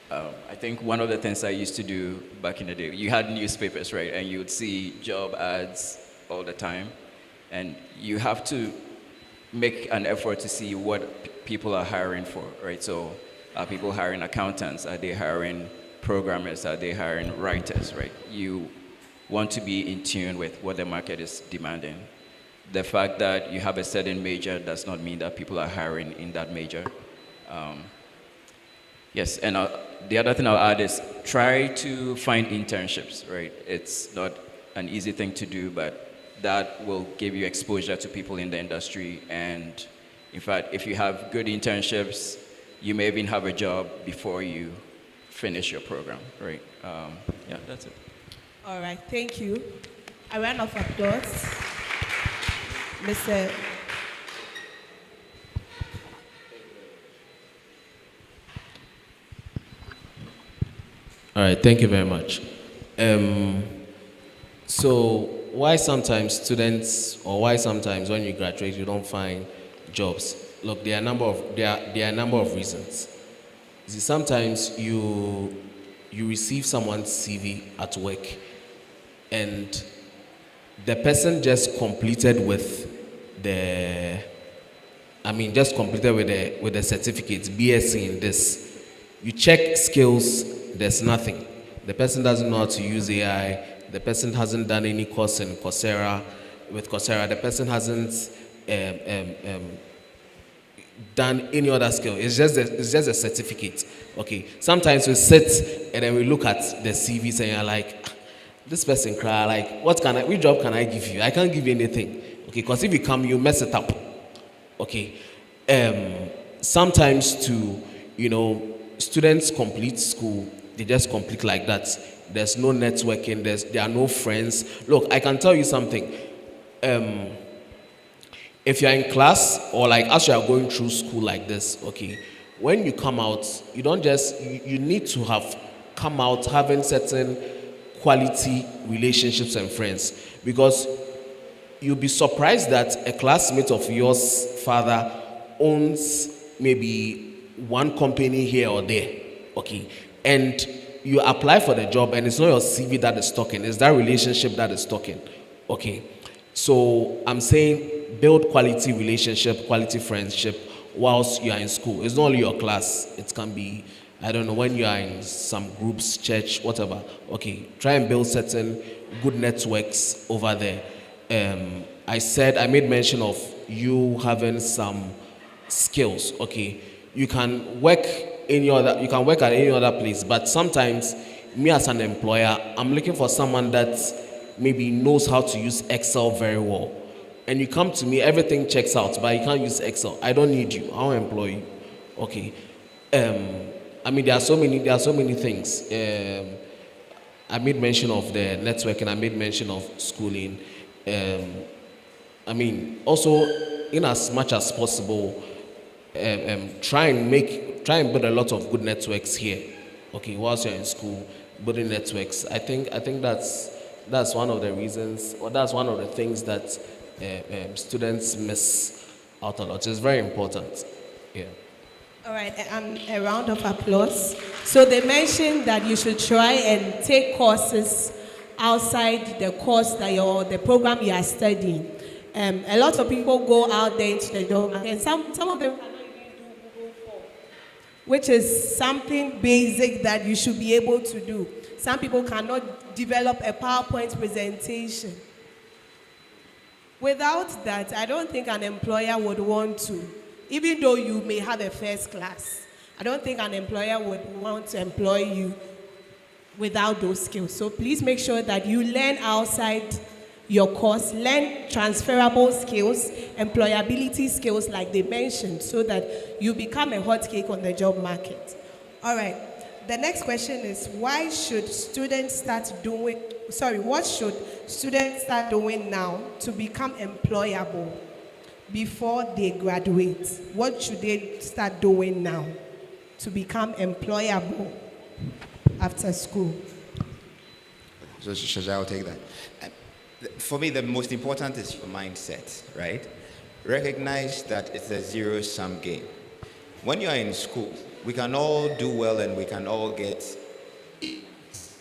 I think one of the things I used to do back in the day, you had newspapers, right, and you would see job ads all the time, and you have to make an effort to see what people are hiring for, right? So are people hiring accountants? Are they hiring programmers? Are they hiring writers, right? You want to be in tune with what the market is demanding. The fact that you have a certain major does not mean that people are hiring in that major. Yes, and the other thing I'll add is try to find internships, right? It's not an easy thing to do, but that will give you exposure to people in the industry. And in fact, if you have good internships, you may even have a job before you finish your program, right? Yeah, that's it. All right, thank you. A round of applause. Mr. All right, thank you very much. So why sometimes students, or why sometimes when you graduate you don't find jobs? Look, there are a number of reasons. You see, sometimes you receive someone's CV at work, and the person just completed with the certificate, BSc in this. You check skills, there's nothing. The person doesn't know how to use AI. The person hasn't done any course in Coursera. With Coursera, the person hasn't done any other skill. It's just a certificate. Okay. Sometimes we sit and then we look at the CVs and you're like, this person cry, like, which job can I give you? I can't give you anything. Okay, because if you come, you mess it up. Okay. Sometimes students complete school, they just complete like that. There's no networking, there are no friends. Look, I can tell you something. If you're in class, or like as you are going through school like this, okay, when you come out, you don't just, you need to have come out having certain quality relationships and friends, because you'll be surprised that a classmate of yours father owns maybe one company here or there, okay, and you apply for the job and it's not your CV that is talking, it's that relationship that is talking, okay. So I'm saying build quality relationship, quality friendship whilst you are in school. It's not only your class, it can be, I don't know, when you are in some groups, church, whatever. Okay, try and build certain good networks over there. I made mention of you having some skills. Okay, you can work at any other place, but sometimes me as an employer, I'm looking for someone that maybe knows how to use Excel very well. And you come to me, everything checks out, but you can't use Excel. I don't need you. I won't employ you. Okay. There are so many things. I made mention of the networking. I made mention of schooling. I mean, also, in as much as possible, try and build a lot of good networks here. Okay, whilst you're in school, building networks. I think that's one of the reasons, or that's one of the things that students miss out a lot. It's very important. Yeah. All right, a round of applause. So they mentioned that you should try and take courses outside the course that the program you are studying. A lot of people go out there into the job, and some of them cannot even do Google Form, which is something basic that you should be able to do. Some people cannot develop a PowerPoint presentation. Without that, I don't think an employer would want to. Even though you may have a first class, I don't think an employer would want to employ you without those skills. So please make sure that you learn outside your course, learn transferable skills, employability skills like they mentioned, so that you become a hot cake on the job market. All right. The next question is, what should students start doing now to become employable before they graduate? What should they start doing now to become employable after school? So Shasha, I'll take that. For me, the most important is your mindset, right? Recognize that it's a zero-sum game. When you are in school, we can all do well and we can all get it's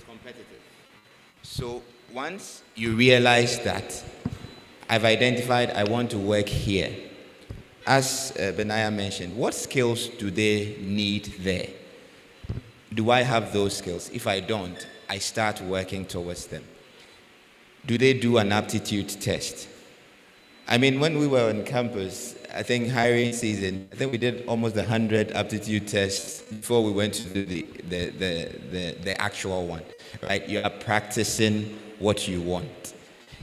competitive. So once you realize that I've identified I want to work here, as Benaya mentioned, what skills do they need there? Do I have those skills? If I don't, I start working towards them. Do they do an aptitude test? I mean, when we were on campus, I think hiring season, I think we did almost 100 aptitude tests before we went to do the actual one, right? You are practicing what you want.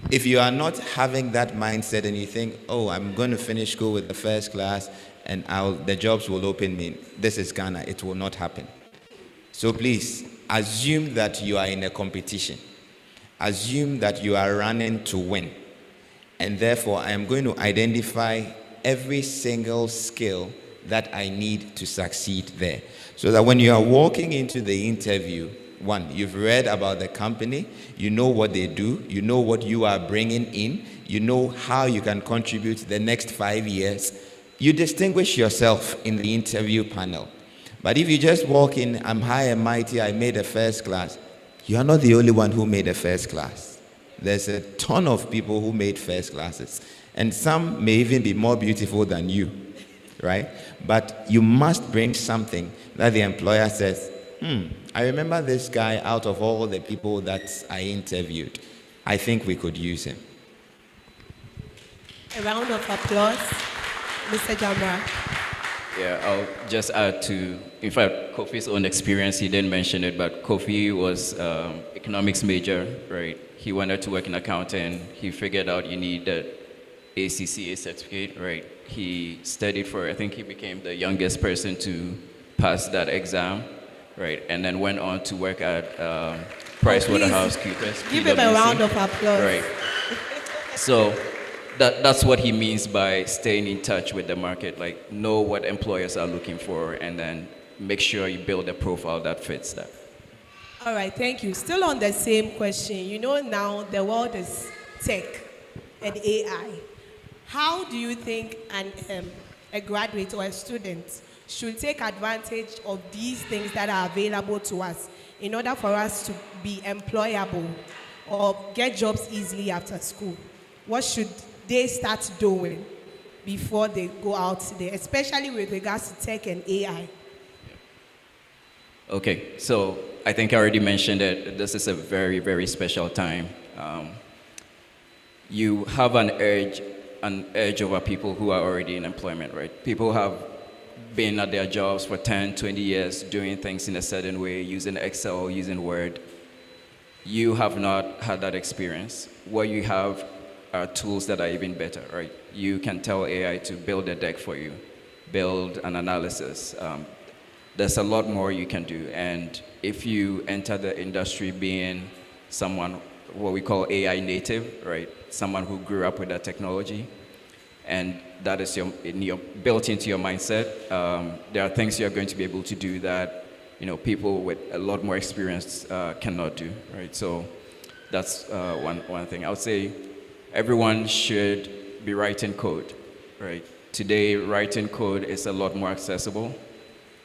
If you are not having that mindset and you think, oh, I'm going to finish school with the first class and the jobs will open me, this is Ghana, it will not happen. So please, assume that you are in a competition. Assume that you are running to win. And therefore, I am going to identify every single skill that I need to succeed there. So that when you are walking into the interview, one, you've read about the company, you know what they do, you know what you are bringing in, you know how you can contribute the next 5 years. You distinguish yourself in the interview panel. But if you just walk in, I'm high and mighty, I made a first class, you are not the only one who made a first class. There's a ton of people who made first classes. And some may even be more beautiful than you, right? But you must bring something that the employer says, I remember this guy out of all the people that I interviewed. I think we could use him. A round of applause, Mr. Jamra. Yeah, I'll just add to, in fact, Kofi's own experience. He didn't mention it, but Kofi was economics major, right? He wanted to work in accounting. He figured out you need the ACCA certificate, right? He studied for, I think he became the youngest person to pass that exam, right? And then went on to work at PricewaterhouseCoopers. Give him a round of applause. Right. So that's what he means by staying in touch with the market. Like, know what employers are looking for, and then make sure you build a profile that fits that. All right, thank you. Still on the same question. You know, now the world is tech and AI. How do you think a graduate or a student should take advantage of these things that are available to us in order for us to be employable or get jobs easily after school? What should they start doing before they go out there, especially with regards to tech and AI? Okay, so I think I already mentioned that this is a very, very special time. You have an edge over people who are already in employment, right? People have been at their jobs for 10, 20 years, doing things in a certain way, using Excel, using Word. You have not had that experience. What you have are tools that are even better, right? You can tell AI to build a deck for you, build an analysis, there's a lot more you can do. And if you enter the industry being someone, what we call AI native, right? Someone who grew up with that technology, and that is built into your mindset. There are things you're going to be able to do that, people with a lot more experience cannot do, right? So that's one thing. I would say everyone should be writing code, right? Today, writing code is a lot more accessible.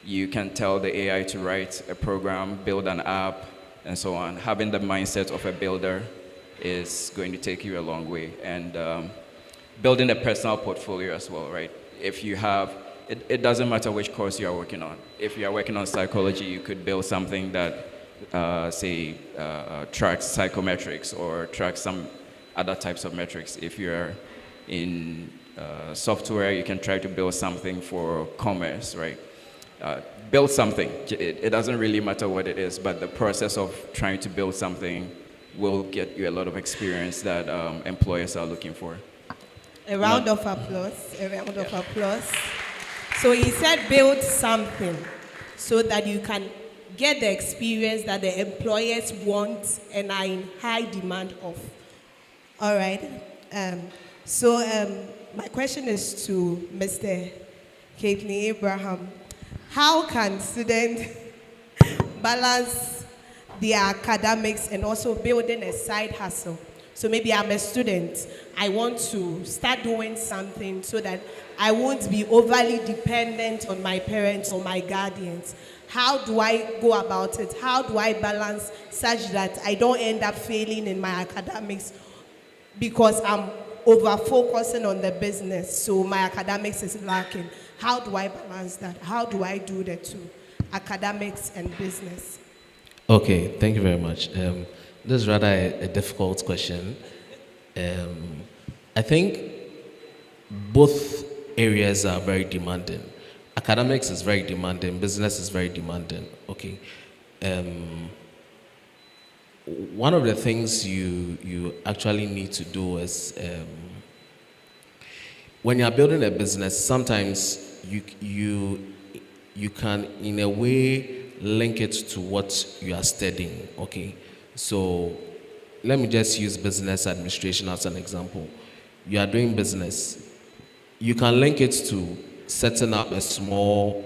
You can tell the AI to write a program, build an app, and so on. Having the mindset of a builder is going to take you a long way. And building a personal portfolio as well, right? If you have, it doesn't matter which course you are working on. If you are working on psychology, you could build something that, tracks psychometrics or tracks some other types of metrics. If you're in software, you can try to build something for commerce, right? Build something. It doesn't really matter what it is, but the process of trying to build something will get you a lot of experience that employers are looking for. A round of applause. A round of applause. So he said build something so that you can get the experience that the employers want and are in high demand of. All right. So my question is to Mr. Caitlin Abraham. How can students balance their academics and also building a side hustle? So maybe I'm a student. I want to start doing something so that I won't be overly dependent on my parents or my guardians. How do I go about it? How do I balance such that I don't end up failing in my academics because I'm over-focusing on the business, so my academics is lacking? How do I balance that? How do I do the two, academics and business? Okay, thank you very much. This is rather a difficult question. I think both areas are very demanding. Academics is very demanding, business is very demanding. Okay. One of the things you actually need to do is when you're building a business, sometimes you can in a way link it to what you are studying. Okay. So let me just use business administration as an example. You are doing business. You can link it to setting up a small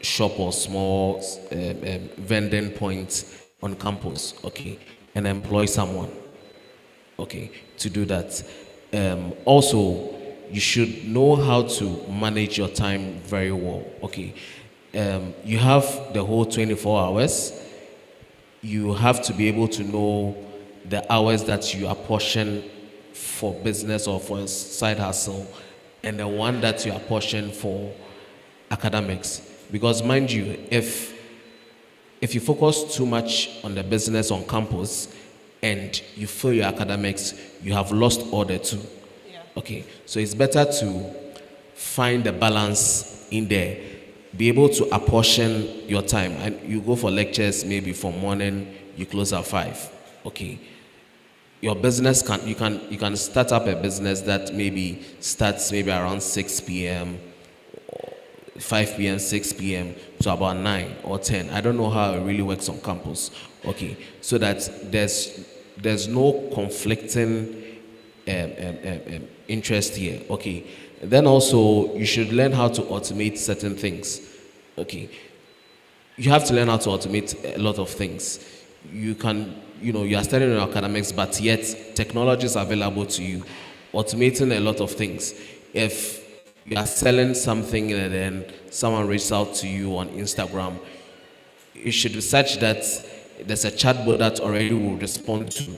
shop or small vending point on campus, okay, and employ someone, okay, to do that. Also, you should know how to manage your time very well, okay. You have the whole 24 hours. You have to be able to know the hours that you apportion for business or for a side hustle and the one that you apportion for academics. Because mind you, if you focus too much on the business on campus and you fail your academics, you have lost all the two. Yeah. Okay, so it's better to find the balance in there. Be able to apportion your time, and you go for lectures maybe from morning, you close at 5. Okay, your business you can start up a business that maybe starts maybe around 6 p.m. 5 p.m., 6 p.m. to about 9 or 10. I don't know how it really works on campus. Okay, so that there's no conflicting interest here. Okay, then also you should learn how to automate certain things. Okay, you have to learn how to automate a lot of things. You can, you are studying in academics, but yet technology is available to you, automating a lot of things. If you are selling something and then someone reaches out to you on Instagram, it should be such that there's a chatbot that already will respond to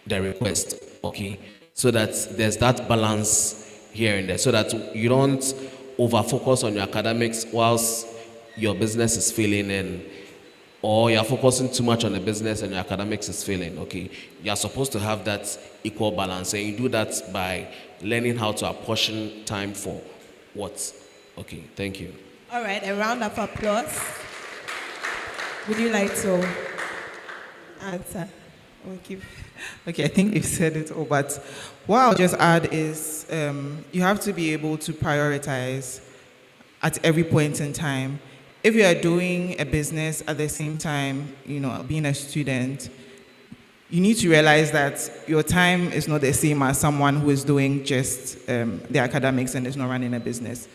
the request, okay? So that there's that balance here and there, so that you don't over-focus on your academics whilst your business is failing, or you're focusing too much on the business and your academics is failing, okay? You're supposed to have that equal balance, and you do that by learning how to apportion time for what. Okay, thank you. All right, a round of applause. Would you like to answer? Okay, I think you've said it all, but what I'll just add is you have to be able to prioritize at every point in time if you are doing a business at the same time, being a student, you need to realize that your time is not the same as someone who is doing just the academics and is not running a business.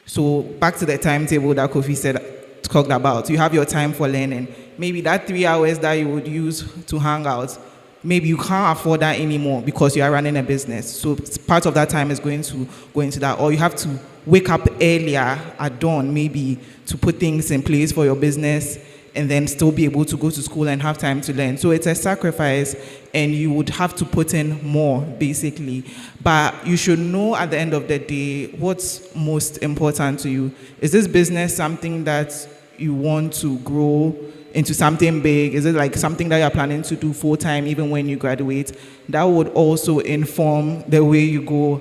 So back to the timetable that Kofi talked about, you have your time for learning. Maybe that 3 hours that you would use to hang out, maybe you can't afford that anymore because you are running a business. So part of that time is going to go into that. Or you have to wake up earlier at dawn, maybe, to put things in place for your business and then still be able to go to school and have time to learn. So it's a sacrifice, and you would have to put in more, basically. But you should know at the end of the day what's most important to you. Is this business something that you want to grow into something big? Is it like something that you're planning to do full-time even when you graduate? That would also inform the way you go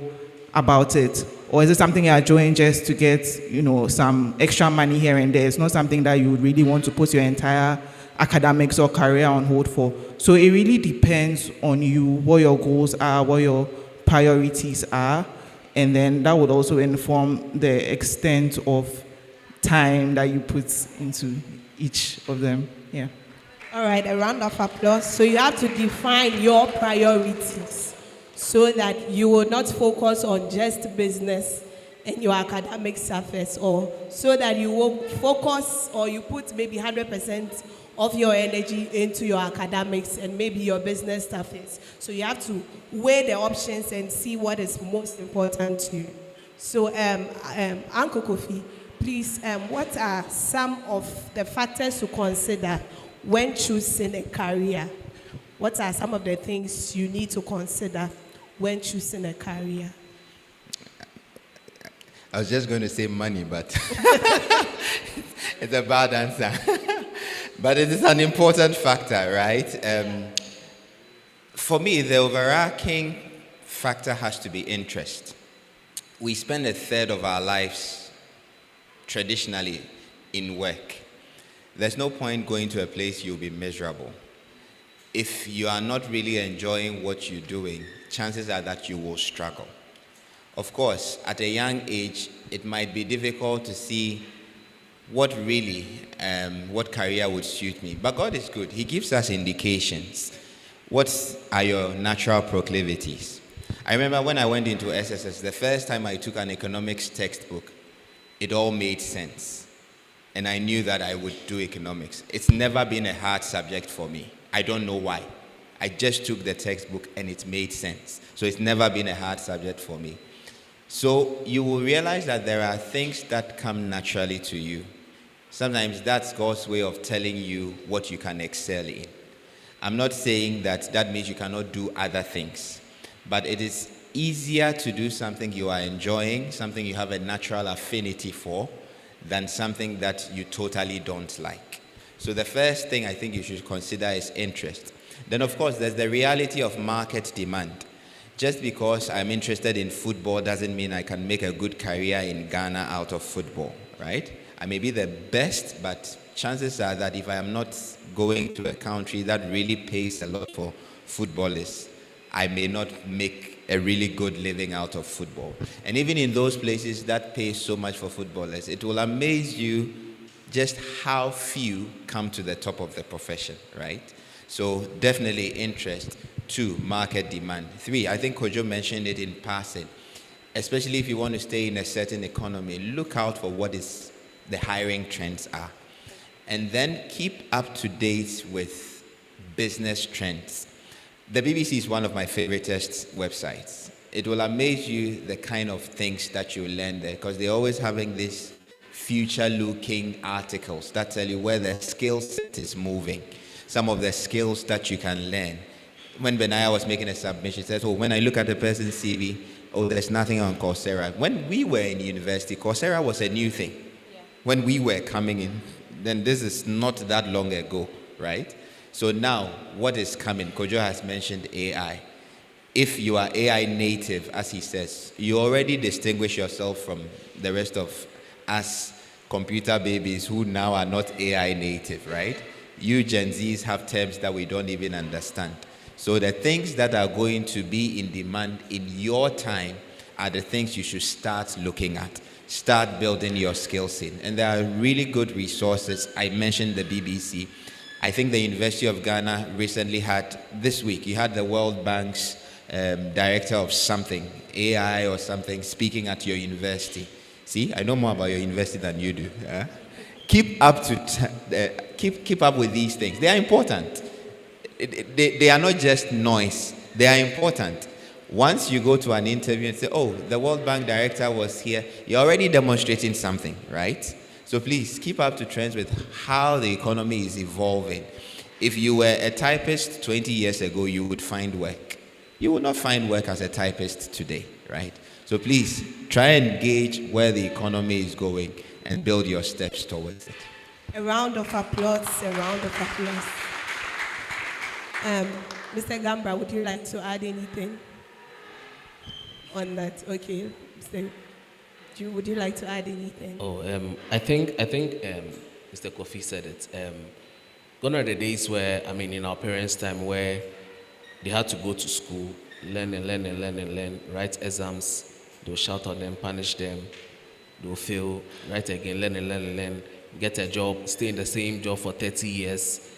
about it. Or is it something you're doing just to get, some extra money here and there? It's not something that you would really want to put your entire academics or career on hold for. So it really depends on you, what your goals are, what your priorities are, and then that would also inform the extent of time that you put into each of them. Yeah. All right, a round of applause. So you have to define your priorities so that you will not focus on just business and your academic surface, or so that you will focus, or you put maybe 100% of your energy into your academics and maybe your business surface. So you have to weigh the options and see what is most important to you. So Uncle Kofi, please, what are some of the factors to consider when choosing a career? What are some of the things you need to consider when choosing a career? I was just going to say money, but it's a bad answer. But it is an important factor, right? For me, the overarching factor has to be interest. We spend a third of our lives traditionally in work. There's no point going to a place you'll be miserable. If you are not really enjoying what you're doing, chances are that you will struggle. Of course, at a young age, it might be difficult to see what career would suit me. But God is good. He gives us indications. What are your natural proclivities? I remember when I went into SSS, the first time I took an economics textbook, it all made sense. And I knew that I would do economics. It's never been a hard subject for me. I don't know why. I just took the textbook and it made sense. So it's never been a hard subject for me. So you will realize that there are things that come naturally to you. Sometimes that's God's way of telling you what you can excel in. I'm not saying that means you cannot do other things, but it is easier to do something you are enjoying, something you have a natural affinity for, than something that you totally don't like. So the first thing I think you should consider is interest. Then, of course, there's the reality of market demand. Just because I'm interested in football doesn't mean I can make a good career in Ghana out of football, right? I may be the best, but chances are that if I am not going to a country that really pays a lot for footballers, I may not make a really good living out of football. And even in those places that pay so much for footballers, it will amaze you just how few come to the top of the profession, right? So definitely interest. 2, market demand. 3, I think Kojo mentioned it in passing. Especially if you want to stay in a certain economy, look out for what is the hiring trends are. And then keep up to date with business trends. The BBC is one of my favoriteest websites. It will amaze you the kind of things that you learn there, because they're always having these future-looking articles that tell you where the skill set is moving, some of the skills that you can learn. When Benaya was making a submission, she says, when I look at a person's CV, there's nothing on Coursera. When we were in university, Coursera was a new thing. Yeah. When we were coming in, then this is not that long ago, right? So now, what is coming? Kojo has mentioned AI. If you are AI native, as he says, you already distinguish yourself from the rest of us computer babies who now are not AI native, right? You Gen Zs have terms that we don't even understand. So the things that are going to be in demand in your time are the things you should start looking at. start building your skills in. And there are really good resources. I mentioned the BBC. I think the University of Ghana recently had, this week, you had the World Bank's director of something, AI or something, speaking at your university. See, I know more about your university than you do. Keep up keep up with these things. They are important. They are not just noise. They are important. Once you go to an interview and say, oh, the World Bank director was here, you're already demonstrating something, right? So please keep up to trends with how the economy is evolving. If you were a typist 20 years ago, you would find work. You will not find work as a typist today, right? So please try and gauge where the economy is going and build your steps towards it. A round of applause, a round of applause. Mr. Gambra, would you like to add anything on that? Okay, would you like to add anything? I think Mr. Kofi said it. Gone are the days where, in our parents' time, where they had to go to school, learn, write exams. They'll shout at them, punish them. They'll fail, write again, learn, get a job, stay in the same job for 30 years,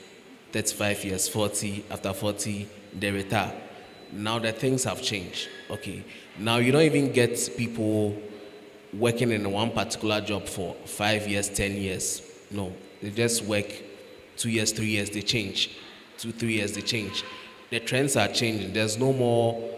35 years, 40. After 40, they retire. Now that things have changed. Okay. Now you don't even get people working in one particular job for 5 years, 10 years. No, they just work 2 years, 3 years, they change. 2, 3 years, they change. The trends are changing. There's no more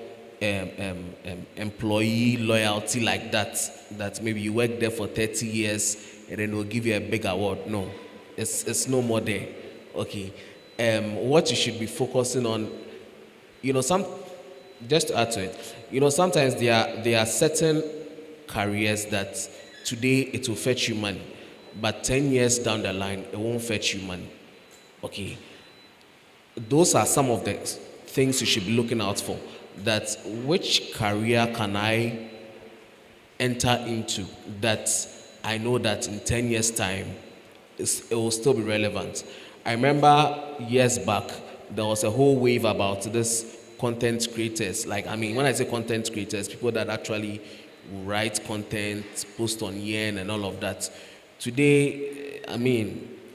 employee loyalty like that. That maybe you work there for 30 years and then they'll give you a big award. No, it's no more there. Okay. What you should be focusing on, just to add to it, sometimes there are certain careers that today it will fetch you money, but 10 years down the line, it won't fetch you money. Okay. Those are some of the things you should be looking out for. That which career can I enter into that I know that in 10 years' time, it will still be relevant. I remember years back, there was a whole wave about this content creators. When I say content creators, people that actually write content, post on Yen and all of that. Today,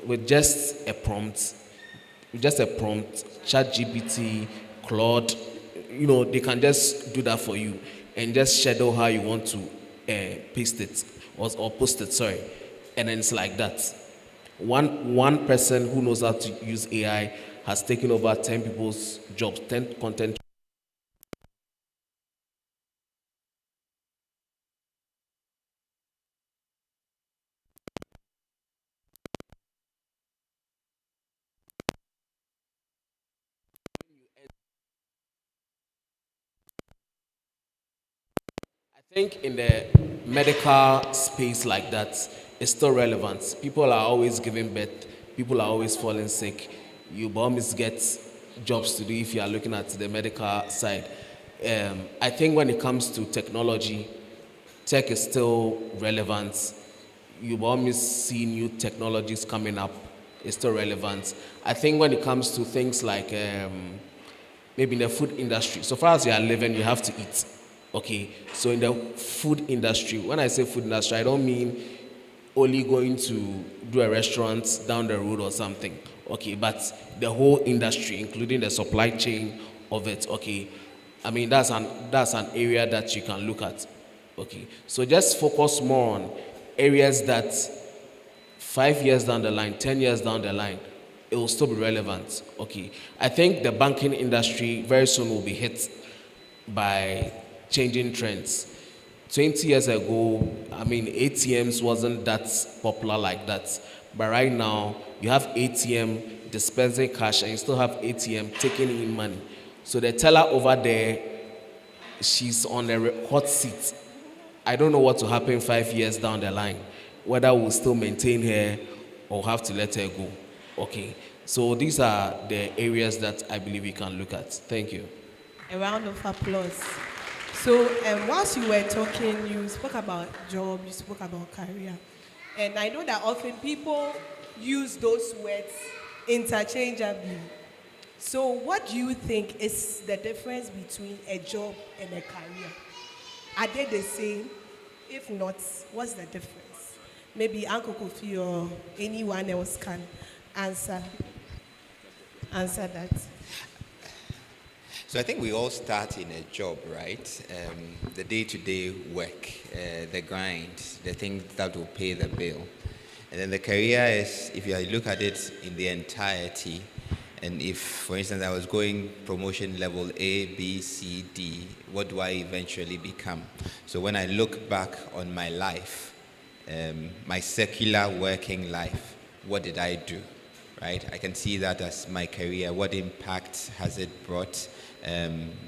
with just a prompt, ChatGPT, Claude, they can just do that for you and just schedule how you want to paste it or post it, and then it's like that. One person who knows how to use AI has taken over 10 people's jobs, 10 content. I think in the medical space like that, it's still relevant. People are always giving birth. People are always falling sick. You always get jobs to do if you are looking at the medical side. I think when it comes to technology, tech is still relevant. You always see new technologies coming up. It's still relevant. I think when it comes to things like maybe in the food industry, so far as you are living, you have to eat. Okay, so in the food industry, when I say food industry, I don't mean only going to do a restaurant down the road or something. Okay, but the whole industry, including the supply chain of it. Okay, that's an area that you can look at. Okay, so just focus more on areas that 5 years down the line, 10 years down the line, it will still be relevant. Okay, I think the banking industry very soon will be hit by changing trends. 20 years ago, ATMs wasn't that popular like that. But right now, you have ATM dispensing cash and you still have ATM taking in money. So the teller over there, she's on a hot seat. I don't know what will happen 5 years down the line, whether we'll still maintain her or have to let her go. Okay, so these are the areas that I believe we can look at. Thank you. A round of applause. So whilst you were talking, you spoke about job, you spoke about career. And I know that often people use those words interchangeably. So what do you think is the difference between a job and a career? Are they the same? If not, what's the difference? Maybe Uncle Kofi or anyone else can answer that. So I think we all start in a job, right? The day-to-day work, the grind, the things that will pay the bill. And then the career is, if you look at it in the entirety, and if, for instance, I was going promotion level A, B, C, D, what do I eventually become? So when I look back on my life, my secular working life, what did I do, right? I can see that as my career. What impact has it brought?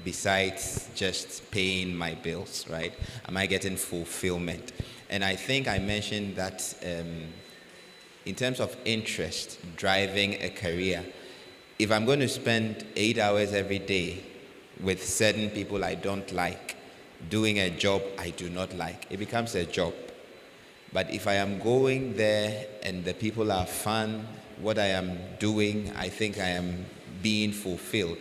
Besides just paying my bills, right? Am I getting fulfillment? And I think I mentioned that in terms of interest, driving a career, if I'm going to spend 8 hours every day with certain people I don't like, doing a job I do not like, it becomes a job. But if I am going there and the people are fun, what I am doing, I think I am being fulfilled.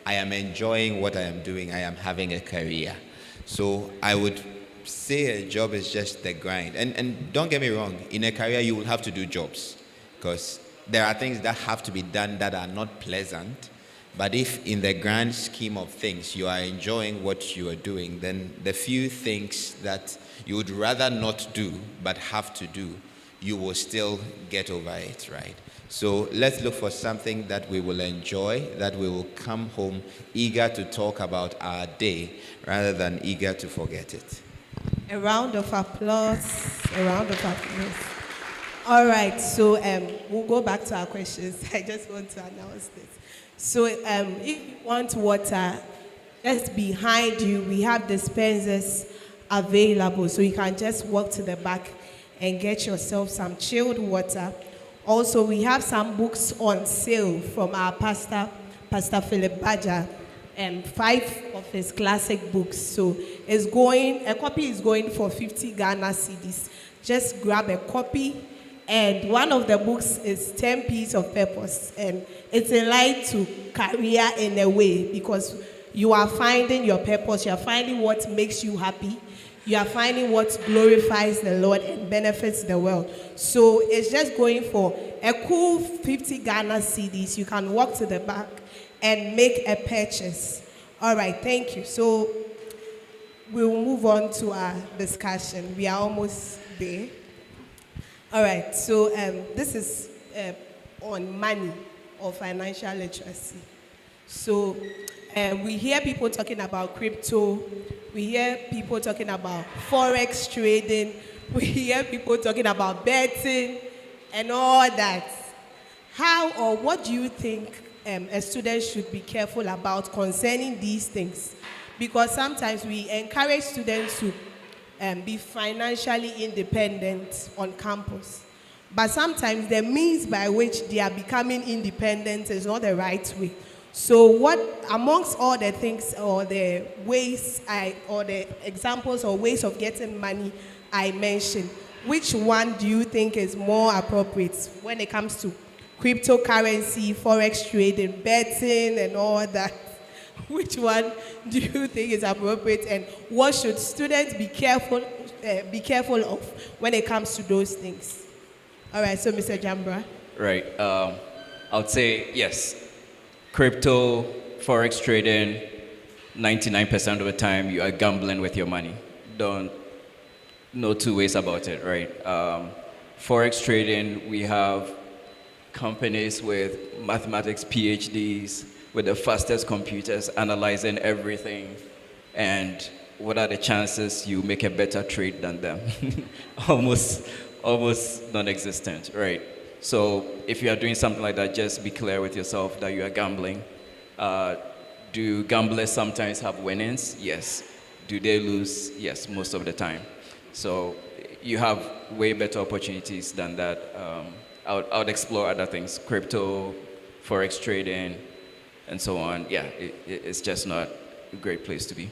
I am enjoying what I am doing. I am having a career. So I would say a job is just the grind. And don't get me wrong, in a career you will have to do jobs because there are things that have to be done that are not pleasant. But if in the grand scheme of things you are enjoying what you are doing, then the few things that you would rather not do but have to do, you will still get over it, right? So let's look for something that we will enjoy, that we will come home eager to talk about our day rather than eager to forget it. A round of applause. A round of applause. All right, so we'll go back to our questions. I just want to announce this. So if you want water, just behind you, we have dispensers available. So you can just walk to the back and get yourself some chilled water. Also, we have some books on sale from our pastor, Pastor Philip Badger, and 5 of his classic books. So a copy is going for 50 Ghana cedis. Just grab a copy. And one of the books is 10 P's of Purpose. And it's a light to career in a way because you are finding your purpose. You are finding what makes you happy. You are finding what glorifies the Lord and benefits the world. So it's just going for a cool 50 Ghana cedis. You can walk to the back and make a purchase. All right, thank you. So we'll move on to our discussion. We are almost there. All right, so this is on money or financial literacy. So we hear people talking about crypto. We hear people talking about forex trading. We hear people talking about betting and all that. How or what do you think a student should be careful about concerning these things? Because sometimes we encourage students to be financially independent on campus. But sometimes the means by which they are becoming independent is not the right way. So what, amongst all the things or the ways or the examples or ways of getting money I mentioned, which one do you think is more appropriate when it comes to cryptocurrency, forex trading, betting and all that? Which one do you think is appropriate and what should students be careful of when it comes to those things? All right, so Mr. Jambra. Right. I would say yes. Crypto, forex trading, 99% of the time you are gambling with your money. No two ways about it, right? Forex trading, we have companies with mathematics PhDs, with the fastest computers analyzing everything. And what are the chances you make a better trade than them? almost non-existent, right? So if you are doing something like that, just be clear with yourself that you are gambling. Do gamblers sometimes have winnings? Yes. Do they lose? Yes, most of the time. So you have way better opportunities than that. I would explore other things, crypto, forex trading, and so on. Yeah, it's just not a great place to be.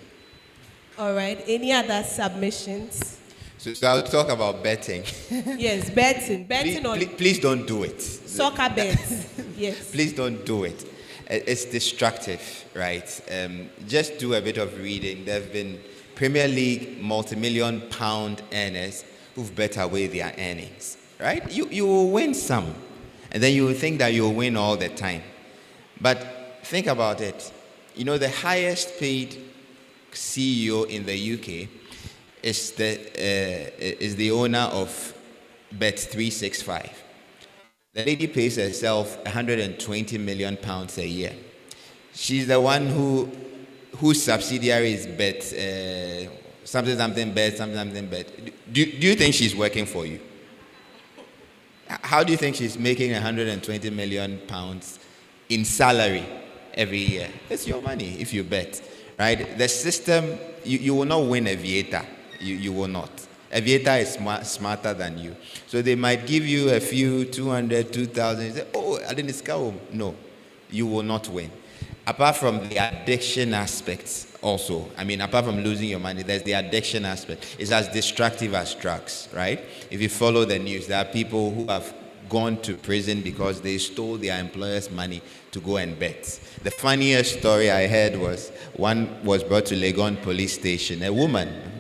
All right, any other submissions? So I'll talk about betting. Yes, betting. Please don't do it. Soccer bets. Yes. Please don't do it. It's destructive, right? Just do a bit of reading. There have been Premier League multi-million pound earners who've bet away their earnings, right? You will win some, and then you will think that you'll win all the time. But think about it. You know, the highest paid CEO in the UK is the owner of Bet365. The lady pays herself 120 million pounds a year. She's the one whose subsidiary is something bet. Do you think she's working for you? How do you think she's making 120 million pounds in salary every year? It's your money if you bet, right? The system, you will not win Aviator. You will not. Aviator is smarter than you. So they might give you a few, 200, 2,000. You say, oh, I didn't score. No, you will not win. Apart from the addiction aspects also, I mean, apart from losing your money, there's the addiction aspect. It's as destructive as drugs, right? If you follow the news, there are people who have gone to prison because they stole their employer's money to go and bet. The funniest story I heard was one was brought to Legon police station, a woman,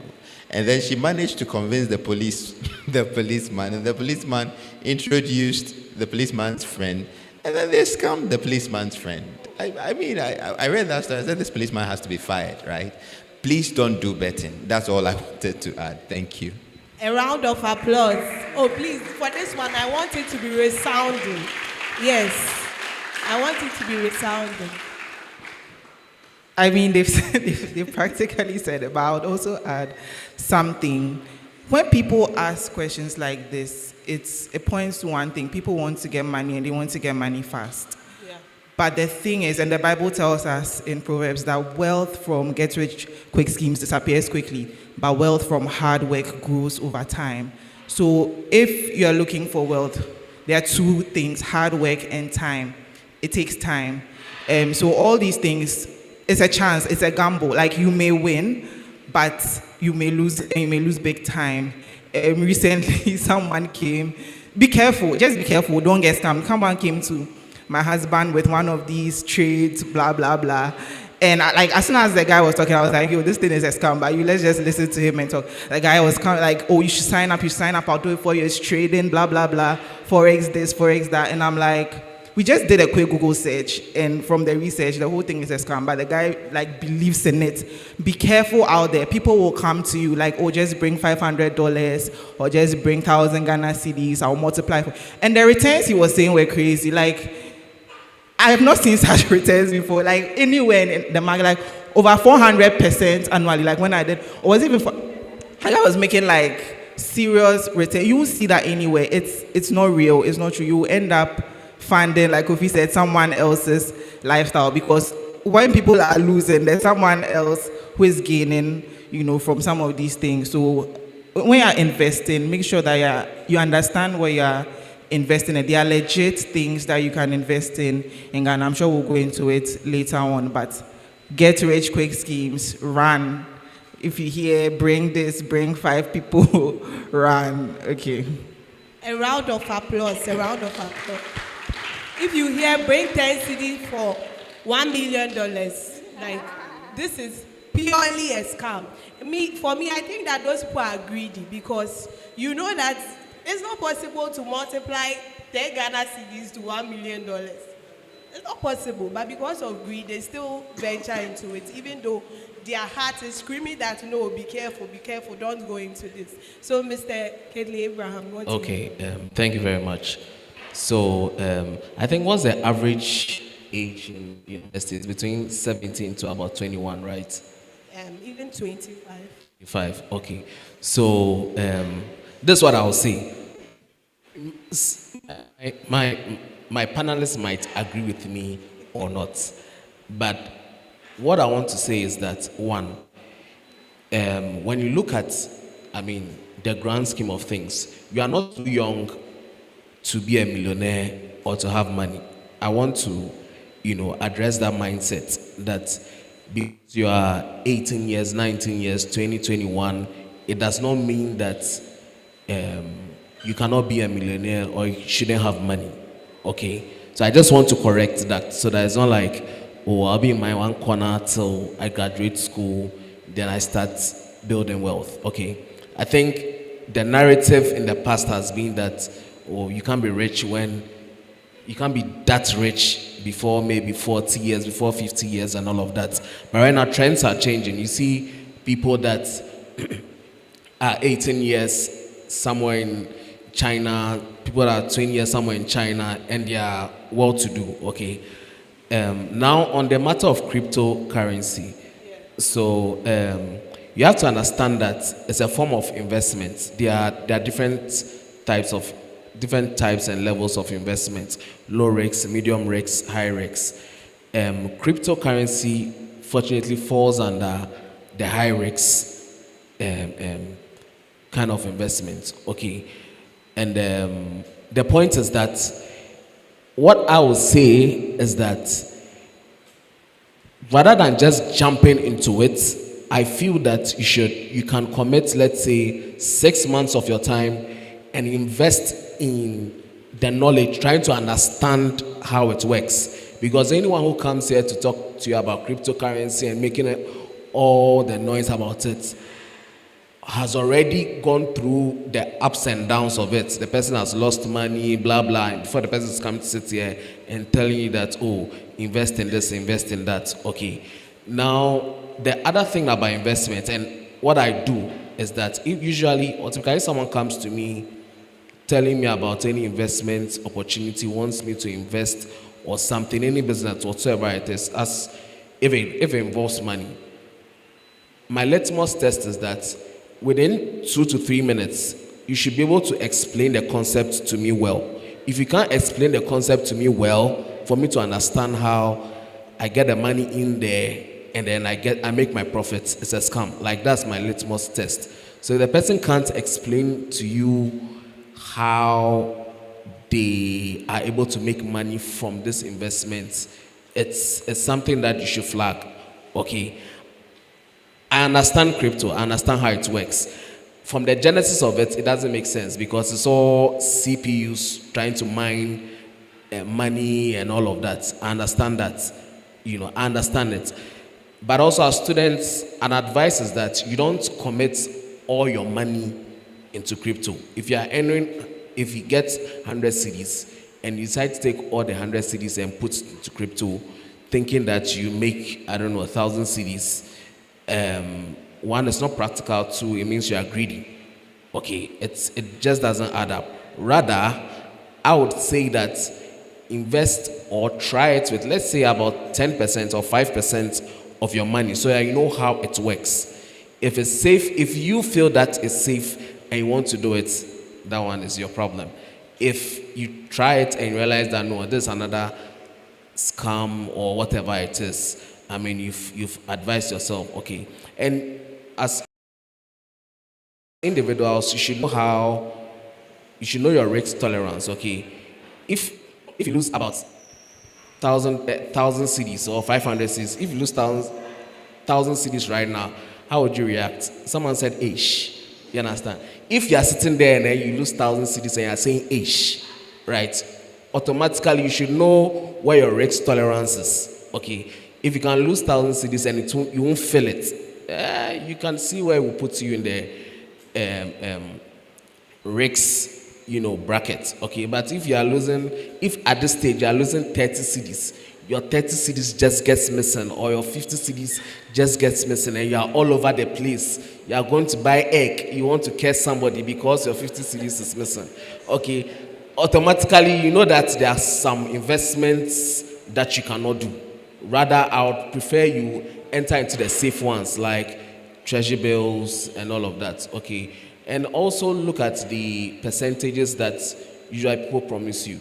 and then she managed to convince the policeman, and the policeman introduced the policeman's friend, and then they scammed the policeman's friend. I read that story. I said this policeman has to be fired, right? Please don't do betting. That's all I wanted to add. Thank you. A round of applause. Oh, please, for this one, I want it to be resounding. Yes, I want it to be resounding. I mean, they've practically said it, but I would also add something. When people ask questions like this, it points to one thing. People want to get money, and they want to get money fast. Yeah. But the thing is, and the Bible tells us in Proverbs, that wealth from get-rich-quick schemes disappears quickly, but wealth from hard work grows over time. So if you're looking for wealth, there are two things, hard work and time. It takes time. So all these things, it's a chance, it's a gamble. Like, you may win, but you may lose big time. Recently, someone came. Be careful, just be careful, don't get scammed. Someone came to my husband with one of these trades, blah, blah, blah. And as soon as the guy was talking, I was like, yo, this thing is a scam, but let's just listen to him and talk. The guy was kind of like, oh, you should sign up, I'll do it for you, it's trading, blah, blah, blah, Forex this, Forex that. And I'm like, we just did a quick Google search, and from the research, the whole thing is a scam, but the guy believes in it. Be careful out there. People will come to you like, oh, just bring $500 or just bring 1,000 Ghana cedis, I'll multiply. And the returns he was saying were crazy. I have not seen such returns before. Anywhere in the market, over 400% annually. When I did, or was even I was making serious return. You won't see that anywhere. It's not real. It's not true. You end up funding, like Kofi said, someone else's lifestyle, because when people are losing, there's someone else who is gaining, from some of these things. So when you're investing, make sure that you understand what you're investing in. They are legit things that you can invest in, and I'm sure we'll go into it later on, but get rich quick schemes, run. If you hear, bring this, bring 5 people, run. Okay. A round of applause, a round of applause. If you hear, bring 10 cedis for $1 million, this is purely a scam. For me, I think that those people are greedy, because you know that it's not possible to multiply 10 Ghana cedis to $1 million. It's not possible, but because of greed, they still venture into it, even though their heart is screaming that, no, be careful, don't go into this. So, Mr. Kedley Abraham, what thank you very much. So, I think what's the average age in university? It's between 17 to about 21, right? Even 25. 25, okay. So, this is what I'll say. My panelists might agree with me or not, but what I want to say is that, one, when you look at, the grand scheme of things, you are not too young to be a millionaire or to have money. I want to, address that mindset that because you are 18 years, 19 years, 20, 21, it does not mean that you cannot be a millionaire or you shouldn't have money. Okay? So I just want to correct that, so that it's not like, oh, I'll be in my one corner till I graduate school, then I start building wealth. Okay, I think the narrative in the past has been that, oh, you can't be rich when you can't be that rich before maybe 40 years, before 50 years, and all of that. But right now, trends are changing. You see people that are 18 years somewhere in China, people that are 20 years somewhere in China, and they are well to do. Okay. Now, on the matter of cryptocurrency, so you have to understand that it's a form of investment. There are different types and levels of investment: low risks, medium risks, high risks. Cryptocurrency, fortunately, falls under the high risks kind of investment. Okay, and the point is that what I would say is that rather than just jumping into it, I feel that you can commit, let's say, 6 months of your time and invest in the knowledge, trying to understand how it works. Because anyone who comes here to talk to you about cryptocurrency and making all the noise about it has already gone through the ups and downs of it. The person has lost money, blah, blah. And before the person is coming to sit here and telling you that, oh, invest in this, invest in that. Okay. Now, the other thing about investment, and what I do is that usually, or typically, someone comes to me telling me about any investment opportunity, wants me to invest or something, any business, whatsoever it is, as if it involves money. My litmus test is that within 2 to 3 minutes, you should be able to explain the concept to me well. If you can't explain the concept to me well, for me to understand how I get the money in there and then I make my profits, it's a scam. Like, that's my litmus test. So if the person can't explain to you how they are able to make money from this investment, it's something that you should flag. Okay. I understand crypto. I understand how it works. From the genesis of it, it doesn't make sense because it's all CPUs trying to mine money and all of that. I understand that. I understand it. But also, as students, an advice is that you don't commit all your money into crypto. If you get 100 cedis and you decide to take all the 100 cedis and put it into crypto, thinking that you make, 1,000 cedis, one, it's not practical. Two, it means you are greedy. Okay, it just doesn't add up. Rather, I would say that invest or try it with, let's say, about 10% or 5% of your money, so that you know how it works. If it's safe, if you feel that it's safe and you want to do it, that one is your problem. If you try it and realize that no, this is another scam or whatever it is, you've advised yourself, okay. And as individuals, you should know your risk tolerance, okay. If you lose about 1,000 cedis or 500 cedis, if you lose 1,000 cedis right now, how would you react? Someone said, ish. You understand? If you are sitting there and then you lose 1,000 cedis and you are saying ish, right? Automatically, you should know where your risk tolerance is, okay. If you can lose 1,000 cedis and you won't feel it, you can see where it will put you in the risks, bracket. Okay, but if at this stage you are losing 30 cedis, your 30 cedis just gets missing, or your 50 cedis just gets missing, and you are all over the place. You are going to buy egg, you want to curse somebody because your 50 cedis is missing. Okay, automatically you know that there are some investments that you cannot do. Rather, I would prefer you enter into the safe ones like treasury bills and all of that. Okay. And also look at the percentages that usually people promise you.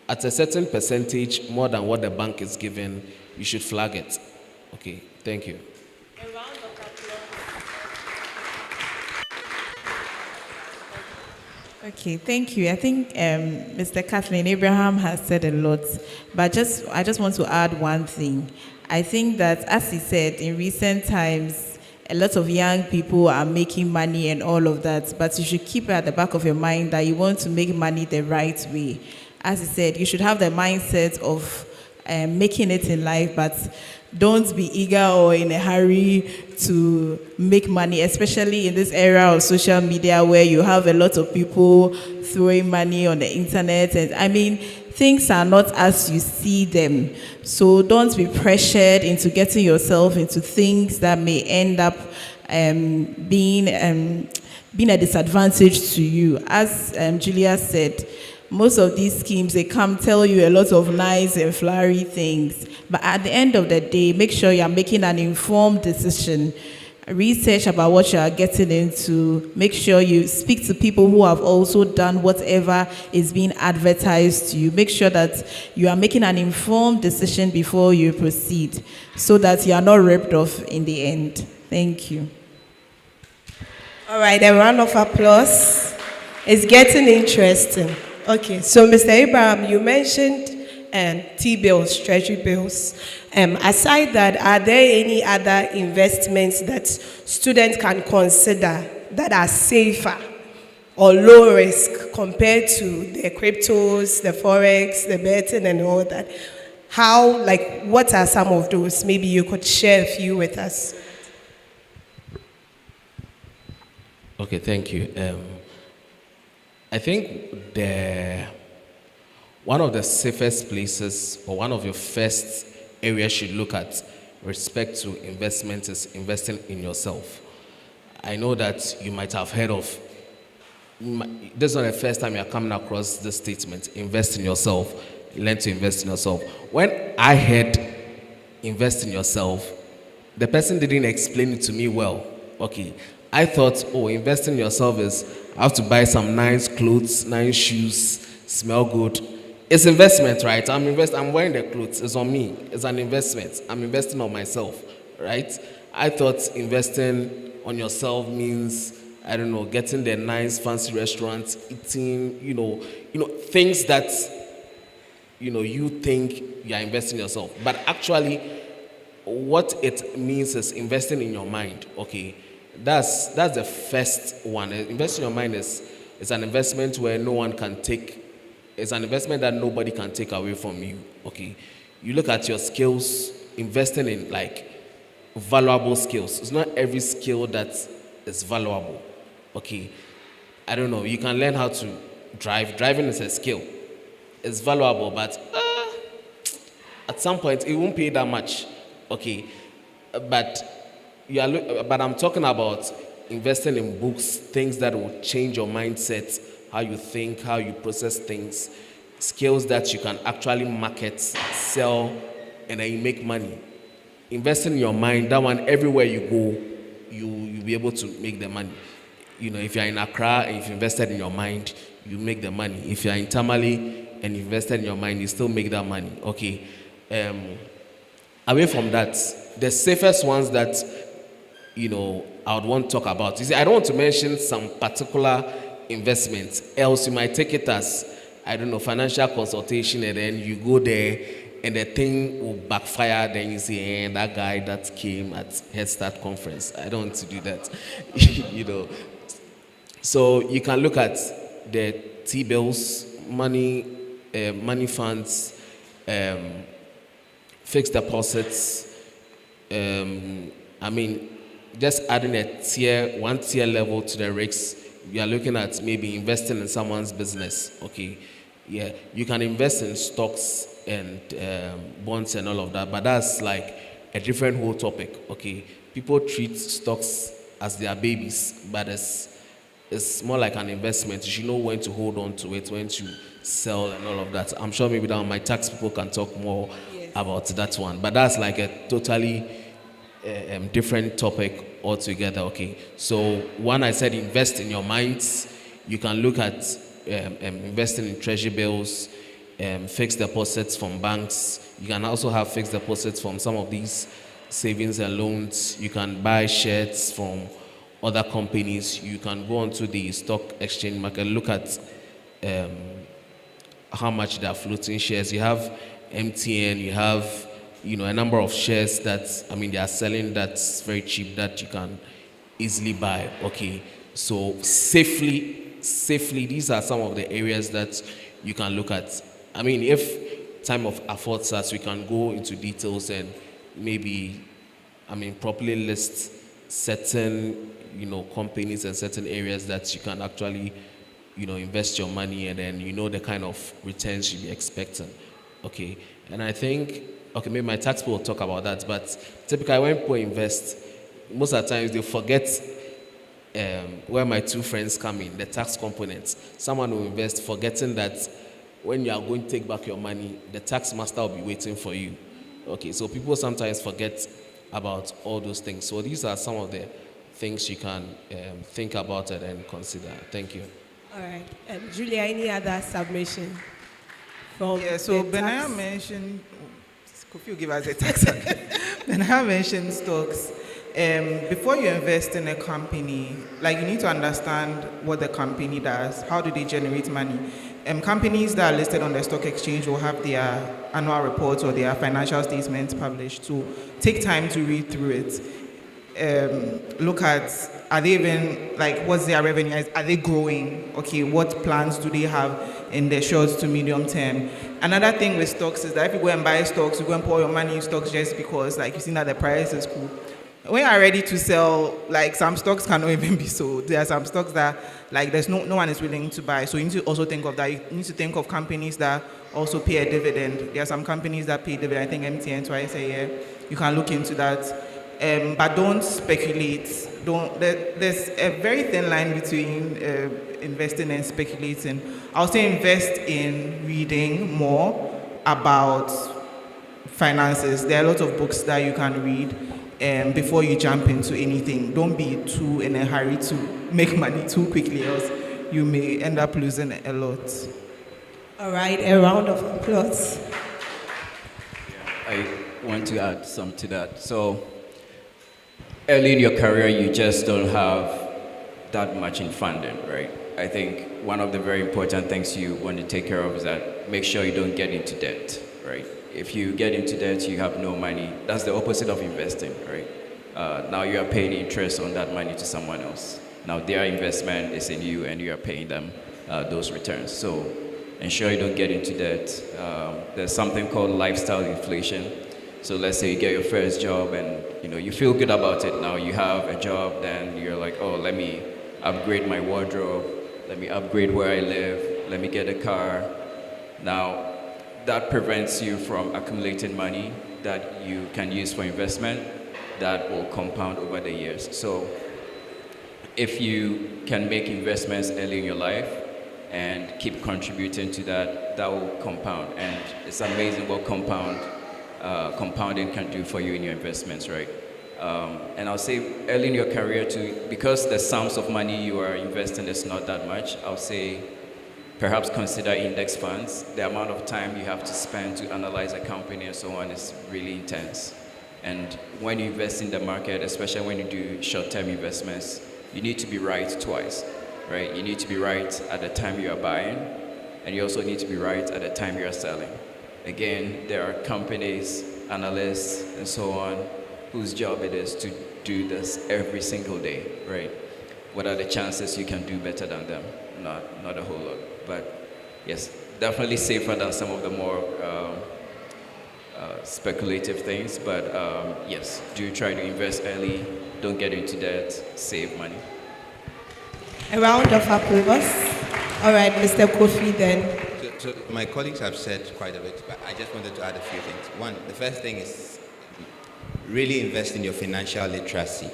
At a certain percentage, more than what the bank is giving, you should flag it. Okay, thank you. A round of applause. Okay, thank you. I think Mr. Kathleen Abraham has said a lot, but I just want to add one thing. I think that, as he said, in recent times, a lot of young people are making money and all of that, but you should keep it at the back of your mind that you want to make money the right way. As he said, you should have the mindset of making it in life, but don't be eager or in a hurry to make money, especially in this era of social media where you have a lot of people throwing money on the internet. And I mean, things are not as you see them. So don't be pressured into getting yourself into things that may end up being a disadvantage to you. As Julia said, most of these schemes, they come tell you a lot of nice and flowery things. But at the end of the day, make sure you're making an informed decision. Research about what you are getting into. Make sure you speak to people who have also done whatever is being advertised to you. Make sure that you are making an informed decision before you proceed so that you are not ripped off in the end. Thank you. All right, a round of applause. It's getting interesting. Okay, so Mr. Abraham, you mentioned T-bills, treasury bills. Aside that, are there any other investments that students can consider that are safer or low risk compared to the cryptos, the forex, the betting, and all that? What are some of those? Maybe you could share a few with us. Okay, thank you. I think one of the safest places or one of your first areas you should look at respect to investment is investing in yourself. I know that you might have heard of, this is not the first time you're coming across this statement, invest in yourself, learn to invest in yourself. When I heard invest in yourself, the person didn't explain it to me well. Okay, I thought, investing in yourself is I have to buy some nice clothes, nice shoes, smell good. It's investment, right? I'm wearing the clothes. It's on me. It's an investment. I'm investing on myself, right? I thought investing on yourself means, I don't know, getting the nice fancy restaurants, eating, things that, you think you're investing in yourself. But actually, what it means is investing in your mind, okay? That's the first one. Investing in your mind is an investment where no one can take. It's an investment that nobody can take away from you. Okay, you look at your skills. Investing in valuable skills. It's not every skill that is valuable. Okay, I don't know. You can learn how to drive. Driving is a skill. It's valuable, but at some point it won't pay that much. Okay, but I'm talking about investing in books, things that will change your mindset, how you think, how you process things, skills that you can actually market, sell, and then you make money. Investing in your mind, that one, everywhere you go, you'll be able to make the money. If you're in Accra and if you invested in your mind, you make the money. If you're in Tamale and you invested in your mind, you still make that money. Okay. Away from that, the safest ones that I would want to talk about. You see, I don't want to mention some particular investments, else you might take it as, I don't know, financial consultation, and then you go there and the thing will backfire. Then you say, that guy that came at Headstart Conference. I don't want to do that. So you can look at the T-bills, money funds, fixed deposits. Just adding one tier level to the risks, you are looking at maybe investing in someone's business. Okay, yeah, you can invest in stocks and bonds and all of that, but that's like a different whole topic. Okay, people treat stocks as their babies, but it's more like an investment. You should know when to hold on to it, when to sell and all of that. I'm sure maybe down my tax people can talk more about that one, but that's like a totally different topic altogether. Okay, so when I said invest in your minds, you can look at investing in treasury bills, fixed deposits from banks. You can also have fixed deposits from some of these savings and loans. You can buy shares from other companies. You can go onto the stock exchange market, look at how much they are floating shares. You have MTN, you have a number of shares that they are selling that's very cheap that you can easily buy. Okay, so safely, these are some of the areas that you can look at. If time affords us, we can go into details and maybe, properly list certain, companies and certain areas that you can actually, invest your money, and then the kind of returns you'll be expecting. Okay, and I think, maybe my tax people will talk about that, but typically when people invest, most of the times they forget where my two friends come in, the tax components. Someone will invest forgetting that when you are going to take back your money, the tax master will be waiting for you. Okay, so people sometimes forget about all those things. So these are some of the things you can think about it and consider. Thank you. All right. Julia, any other submission? From Yeah, so the Benaya tax? mentioned, could you give us a tax? Benaya mentioned stocks. Before you invest in a company, like you need to understand what the company does. How do they generate money? Companies that are listed on the stock exchange will have their annual reports or their financial statements published. So take time to read through it. Look at, are they even, like, what's their revenue? Are they growing? Okay, what plans do they have in the short to medium term? Another thing with stocks is that if you go and buy stocks, you go and pour your money in stocks just because, like, you've seen that the price is cool. When you are ready to sell, like, some stocks cannot even be sold. There are some stocks that, like, there's no one is willing to buy. So you need to also think of that. You need to think of companies that also pay a dividend. There are some companies that pay dividend. I think MTN twice a year. You can look into that. But don't speculate. There's a very thin line between investing and speculating. I'll say invest in reading more about finances. There are a lot of books that you can read before you jump into anything. Don't be too in a hurry to make money too quickly, else you may end up losing a lot. All right, a round of applause. I want to add some to that. So early in your career, you just don't have that much in funding, right? I think one of the very important things you want to take care of is that make sure you don't get into debt, right? If you get into debt, you have no money. That's the opposite of investing, right? Now you are paying interest on that money to someone else. Now their investment is in you, and you are paying them those returns. So ensure you don't get into debt. There's something called lifestyle inflation. So let's say you get your first job, and you feel good about it. Now you have a job, then you're like, oh, let me upgrade my wardrobe. Let me upgrade where I live. Let me get a car. Now, that prevents you from accumulating money that you can use for investment that will compound over the years. So if you can make investments early in your life and keep contributing to that, that will compound. And it's amazing what compounding can do for you in your investments, right? And I'll say early in your career too, because the sums of money you are investing is not that much, I'll say perhaps consider index funds. The amount of time you have to spend to analyze a company and so on is really intense. And when you invest in the market, especially when you do short-term investments, you need to be right twice, right? You need to be right at the time you are buying, and you also need to be right at the time you are selling. Again, there are companies, analysts, and so on, whose job it is to do this every single day, right? What are the chances you can do better than them? Not a whole lot. But yes, definitely safer than some of the more speculative things. But yes, do try to invest early. Don't get into debt. Save money. A round of applause. All right, Mr. Kofi then. So my colleagues have said quite a bit, but I just wanted to add a few things. One, the first thing is really invest in your financial literacy.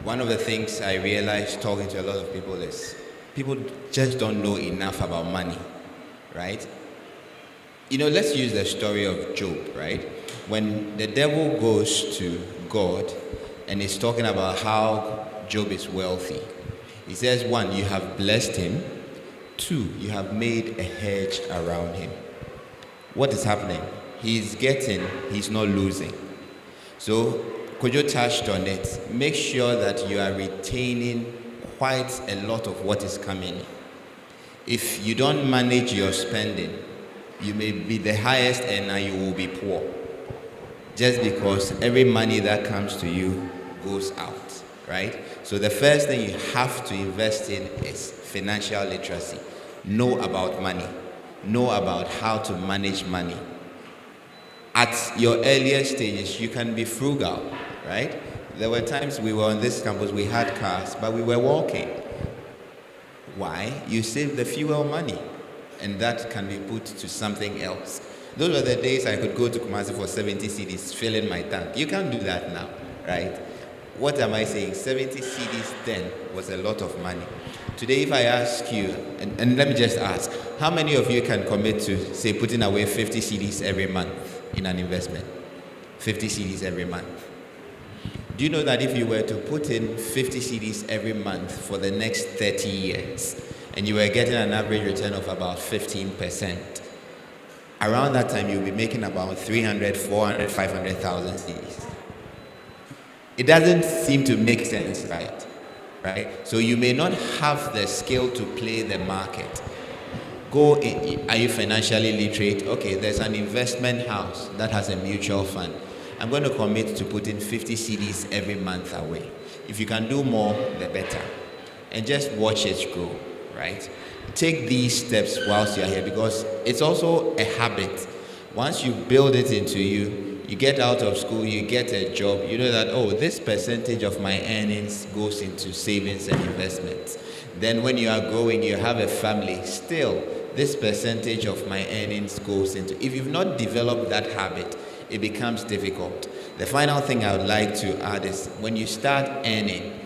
One of the things I realized talking to a lot of people is people just don't know enough about money, right? Let's use the story of Job, right? When the devil goes to God and is talking about how Job is wealthy, he says, one, you have blessed him. Two, you have made a hedge around him. What is happening? He's getting, he's not losing. So, Kojo touched on it. Make sure that you are retaining quite a lot of what is coming in. If you don't manage your spending, you may be the highest earner, you will be poor. Just because every money that comes to you goes out, right? So the first thing you have to invest in is financial literacy. Know about money. know about how to manage money. At your earlier stages, you can be frugal, right? There were times we were on this campus, we had cars, but we were walking. Why? You save the fuel money, and that can be put to something else. Those were the days I could go to Kumasi for 70 cedis, fill in my tank. You can't do that now, right? What am I saying? 70 cedis then was a lot of money. Today, if I ask you, and let me just ask, how many of you can commit to, say, putting away 50 cedis every month in an investment? 50 cedis every month. Do you know that if you were to put in 50 cedis every month for the next 30 years, and you were getting an average return of about 15%, around that time you'll be making about 300, 400, 500,000 cedis? It doesn't seem to make sense, right? So you may not have the skill to play the market. Are you financially literate? Okay, there's an investment house that has a mutual fund. I'm going to commit to putting 50 cedis every month away. If you can do more, the better. And just watch it grow, right? Take these steps whilst you're here, because it's also a habit. Once you build it into you, you get out of school, you get a job, you know that, oh, this percentage of my earnings goes into savings and investments. Then when you are growing, you have a family, still, this percentage of my earnings goes into. If you've not developed that habit, it becomes difficult. The final thing I would like to add is, when you start earning,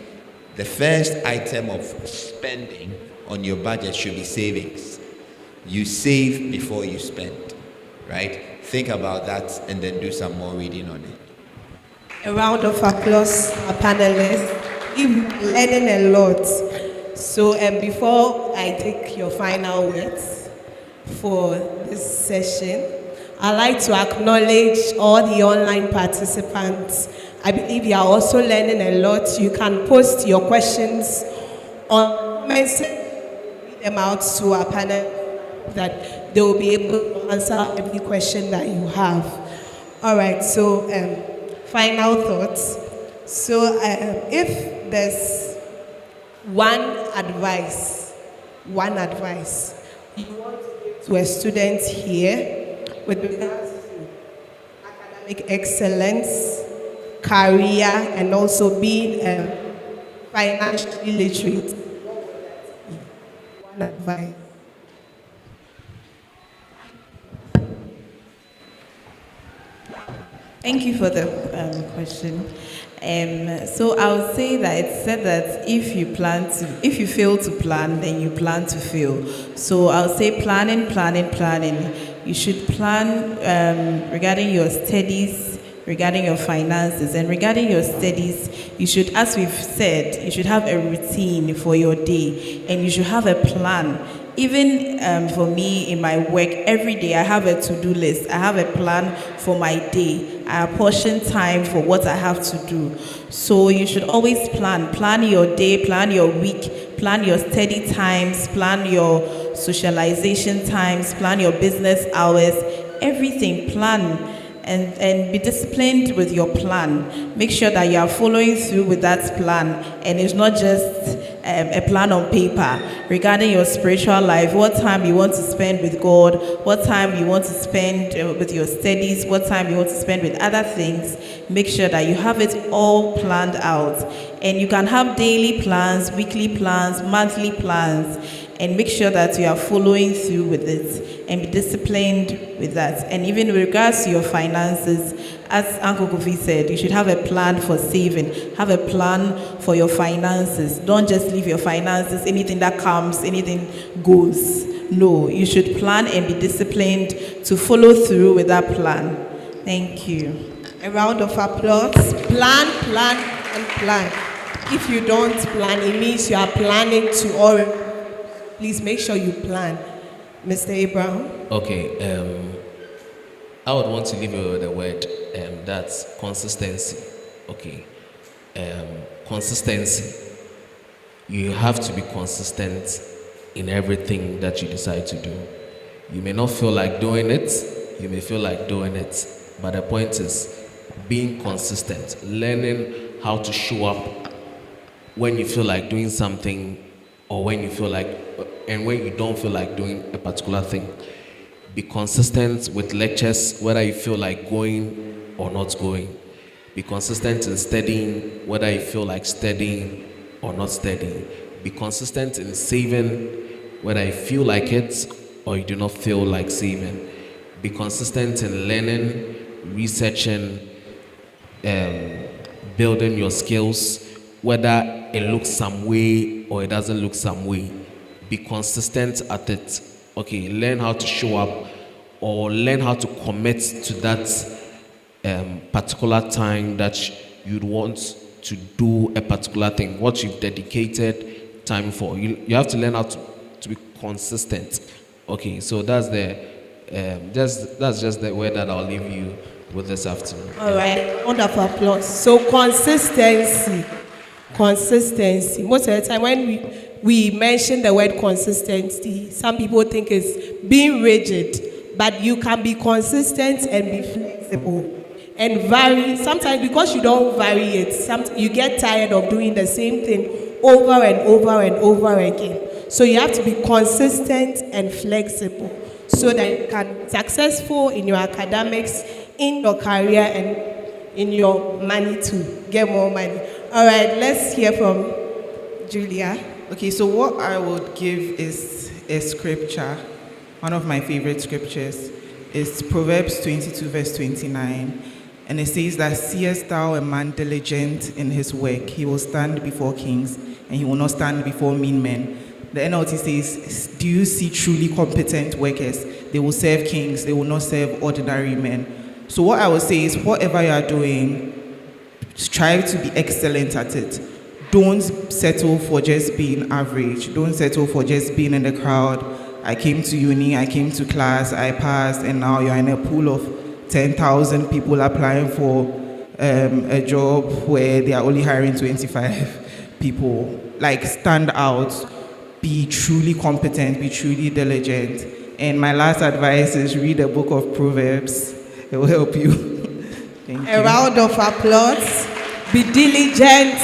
the first item of spending on your budget should be savings. You save before you spend, right? Think about that and then do some more reading on it. A round of applause, our panelists. You're learning a lot. So before I take your final words for this session, I'd like to acknowledge all the online participants. I believe you are also learning a lot. You can post your questions on comments, read them out to our panel, that they will be able to answer every question that you have. All right, so final thoughts. So if there's one advice you want to give to a student here with regards to academic excellence, career, and also being financially literate, what would that be? One advice. Thank you for the question. So I would say that it's said that if you fail to plan, then you plan to fail. So I would say planning. You should plan regarding your studies, regarding your finances, and regarding your studies, you should, as we've said, you should have a routine for your day, and you should have a plan. Even for me in my work, every day I have a to-do list. I have a plan for my day. I apportion time for what I have to do. So you should always plan. Plan your day, plan your week, plan your study times, plan your socialization times, plan your business hours, everything, plan. And be disciplined with your plan. Make sure that you are following through with that plan, and it's not just a plan on paper. Regarding your spiritual life, what time you want to spend with God, what time you want to spend with your studies, what time you want to spend with other things, make sure that you have it all planned out. And you can have daily plans, weekly plans, monthly plans, and make sure that you are following through with it and be disciplined with that. And even with regards to your finances, as Uncle Kofi said, you should have a plan for saving, have a plan for your finances. Don't just leave your finances, anything that comes, anything goes. No, you should plan and be disciplined to follow through with that plan. Thank you. A round of applause. Plan, and plan. If you don't plan, it means you are planning to already. Please make sure you plan. Mr. Abraham? Okay, I would want to leave you the word, that's consistency. Okay, consistency. You have to be consistent in everything that you decide to do. You may not feel like doing it, you may feel like doing it, but the point is being consistent, learning how to show up when you feel like doing something, or when you feel like, and when you don't feel like doing a particular thing. Be consistent with lectures, whether you feel like going or not going. Be consistent in studying, whether you feel like studying or not studying. Be consistent in saving, whether you feel like it or you do not feel like saving. Be consistent in learning, researching, building your skills, whether it looks some way or it doesn't look some way. Be consistent at it. Okay, learn how to show up or learn how to commit to that particular time that you'd want to do a particular thing, what you've dedicated time for. You have to learn how to be consistent. Okay, so that's just the word that I'll leave you with this afternoon. All right, round of applause. So consistency. Most of the time when we mention the word consistency, some people think it's being rigid, but you can be consistent and be flexible and vary. Sometimes because you don't vary it, you get tired of doing the same thing over and over and over again. So you have to be consistent and flexible so that you can be successful in your academics, in your career, and in your money to get more money. All right, let's hear from Julia. Okay, so what I would give is a scripture. One of my favorite scriptures is Proverbs 22, verse 29. And it says that, seest thou a man diligent in his work, he will stand before kings, and he will not stand before mean men. The NLT says, do you see truly competent workers? They will serve kings, they will not serve ordinary men. So what I would say is, whatever you are doing, strive to be excellent at it. Don't settle for just being average. Don't settle for just being in the crowd. I came to uni, I came to class, I passed, and now you're in a pool of 10,000 people applying for a job where they are only hiring 25 people. Like, stand out, be truly competent, be truly diligent. And my last advice is read the book of Proverbs. It will help you. Thank you. A round of applause. Be diligent.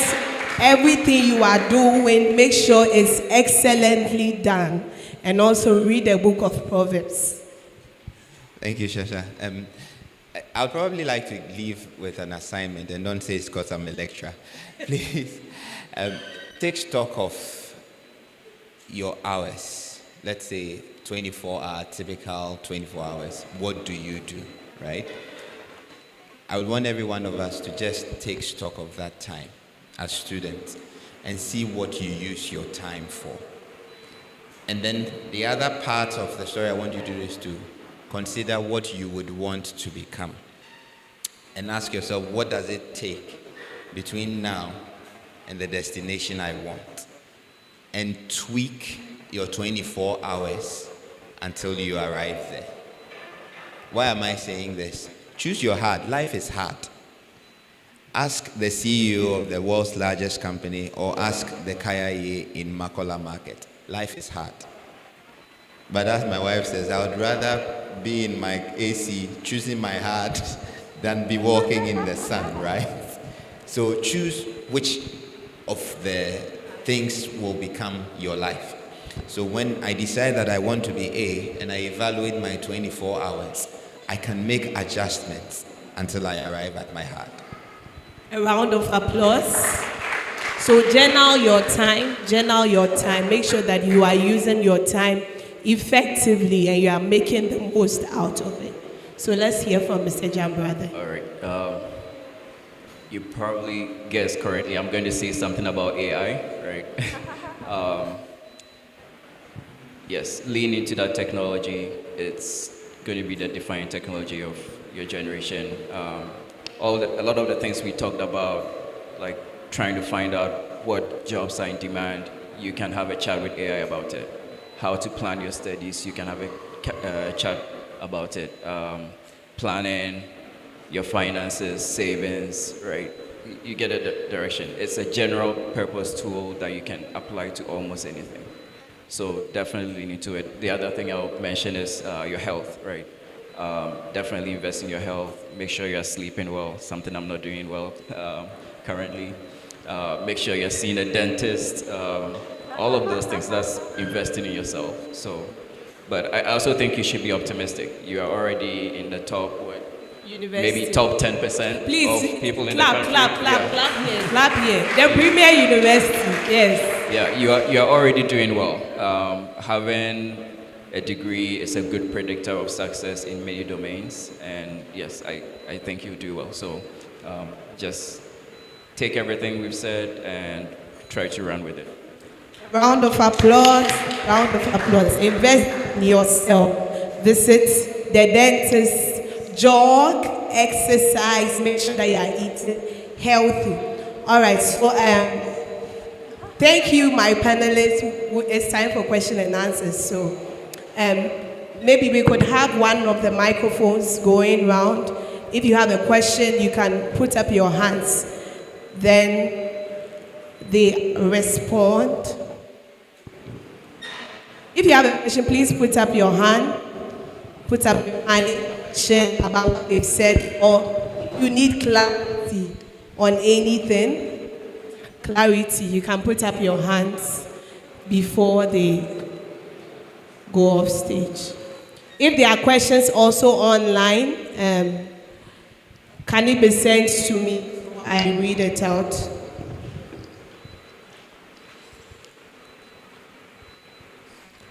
Everything you are doing, make sure it's excellently done. And also read the book of Proverbs. Thank you, Shasha. I'll probably like to leave with an assignment and don't say it's because I'm a lecturer. Please, take stock of your hours. Let's say 24-hour, typical 24 hours. What do you do, right? I would want every one of us to just take stock of that time as students and see what you use your time for. And then the other part of the story I want you to do is to consider what you would want to become. And ask yourself, what does it take between now and the destination I want? And tweak your 24 hours until you arrive there. Why am I saying this? Choose your heart. Life is hard. Ask the CEO of the world's largest company or ask the Kaya in Makola Market. Life is hard. But as my wife says, I would rather be in my AC, choosing my heart, than be walking in the sun, right? So choose which of the things will become your life. So when I decide that I want to be A and I evaluate my 24 hours, I can make adjustments until I arrive at my heart. A round of applause. So journal your time. Make sure that you are using your time effectively and you are making the most out of it. So let's hear from Mr. Jan Brother. All right. You probably guessed correctly. I'm going to say something about AI, right? Yes, lean into that technology. It's going to be the defining technology of your generation. A lot of the things we talked about, like trying to find out what jobs are in demand, you can have a chat with AI about it. How to plan your studies, you can have a chat about it. Planning your finances, savings, right? You get a direction. It's a general purpose tool that you can apply to almost anything. So definitely lean into it. The other thing I'll mention is your health, right? Definitely invest in your health. Make sure you're sleeping well, something I'm not doing well currently. Make sure you're seeing a dentist. All of those things, that's investing in yourself. So But I also think you should be optimistic. You are already in the top, what, University. maybe top 10% Please, of people in clap, the country. clap, clap, Yeah. clap here. Clap here. The premier university, yes. Yeah, you are already doing well. Having a degree is a good predictor of success in many domains, and yes, I think you do well. So just take everything we've said and try to run with it. Round of applause, round of applause. Invest in yourself. Visit the dentist, jog, exercise, make sure that you are eating healthy. All right, so thank you, my panelists. It's time for question and answers. So maybe we could have one of the microphones going round. If you have a question, you can put up your hands. Then they respond. If you have a question, please put up your hand. Put up your hand, share about what they've said, or you need clarity on anything. Clarity, you can put up your hands before they go off stage. If there are questions also online, can it be sent to me? I read it out.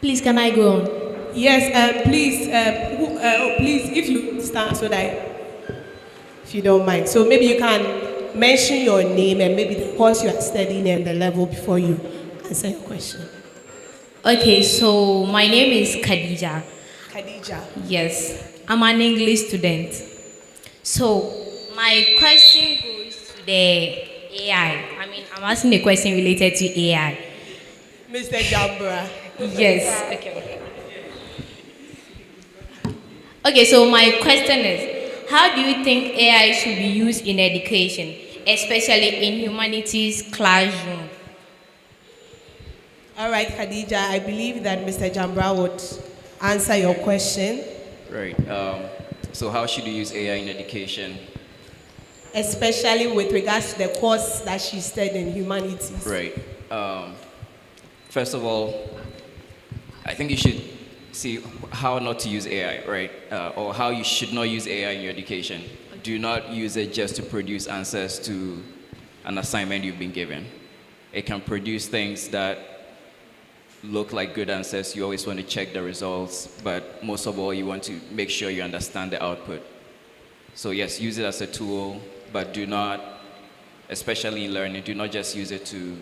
Please, can I go on? Yes, please, please, if you stand so that, if you don't mind. So maybe you can mention your name and maybe the course you are studying and the level before you answer your question. Okay, so my name is Khadija. Khadija. Yes, I'm an English student. So my question goes to the AI. I mean, I'm asking a question related to AI. Mr. Jambra. Yes. Okay. Okay, so my question is, how do you think AI should be used in education, especially in humanities classroom? All right, Khadija, I believe that Mr. Jambra would answer your question. Right. So how should you use AI in education? Especially with regards to the course that she studied in humanities. Right. First of all, I think you should see how not to use AI, right? Or how you should not use AI in your education. Do not use it just to produce answers to an assignment you've been given. It can produce things that look like good answers. You always want to check the results, but most of all, you want to make sure you understand the output. So yes, use it as a tool, but do not, especially in learning, do not just use it to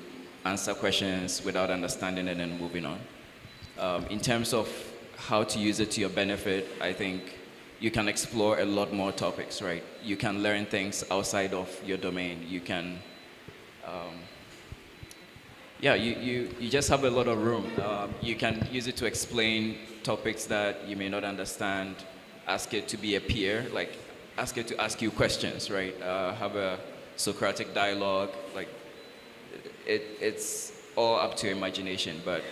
answer questions without understanding it and moving on. In terms of how to use it to your benefit, I think you can explore a lot more topics, right? You can learn things outside of your domain. You can, you just have a lot of room. You can use it to explain topics that you may not understand, ask it to be a peer, like ask it to ask you questions, right? Have a Socratic dialogue, like it's all up to your imagination, but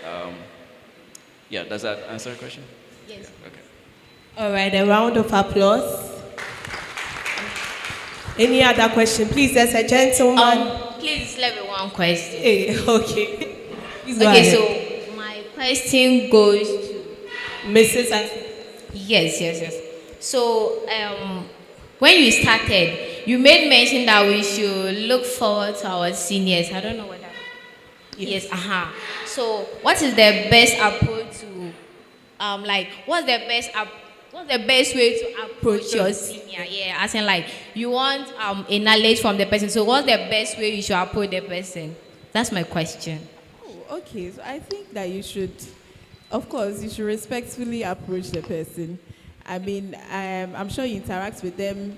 yeah, does that answer the question? Yes. Yeah, okay. All right, a round of applause. Any other question? Please, there's a gentleman. Please let me one question. Hey, okay. Please go Okay, ahead. so my question goes to Mrs. yes. So when you started, you made mention that we should look forward to our seniors. I don't know what that. Yes. So what is the best approach to what's the best way to approach your senior? Yeah, as in like you want a knowledge from the person. So what's the best way you should approach the person? That's my question. Oh, okay. So I think that you should, of course, you should respectfully approach the person. I mean, I'm sure you interact with them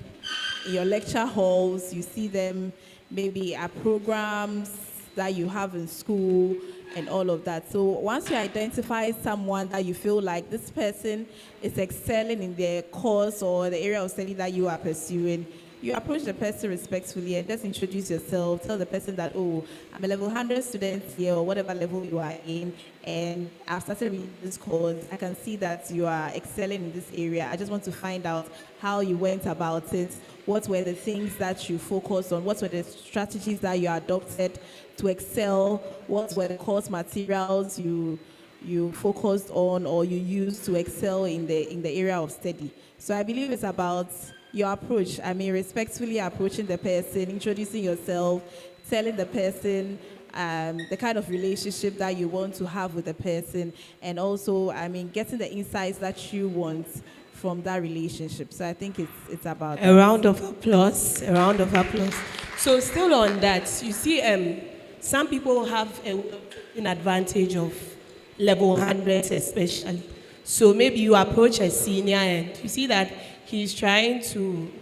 in your lecture halls. You see them maybe at programs that you have in school and all of that. So once you identify someone that you feel like this person is excelling in their course or the area of study that you are pursuing, you approach the person respectfully and just introduce yourself. Tell the person that, oh, I'm a level 100 student here or whatever level you are in, and I've started reading this course. I can see that you are excelling in this area. I just want to find out how you went about it. What were the things that you focused on? What were the strategies that you adopted to excel? What were the course materials you you focused on or you use to excel in the area of study. So I believe it's about your approach. I mean, respectfully approaching the person, introducing yourself, telling the person the kind of relationship that you want to have with the person, and also, I mean, getting the insights that you want from that relationship. So I think it's about A that. round of applause. A round of applause. So still on that, you see, some people have an advantage of level 100 especially. So maybe you approach a senior and you see that he's trying to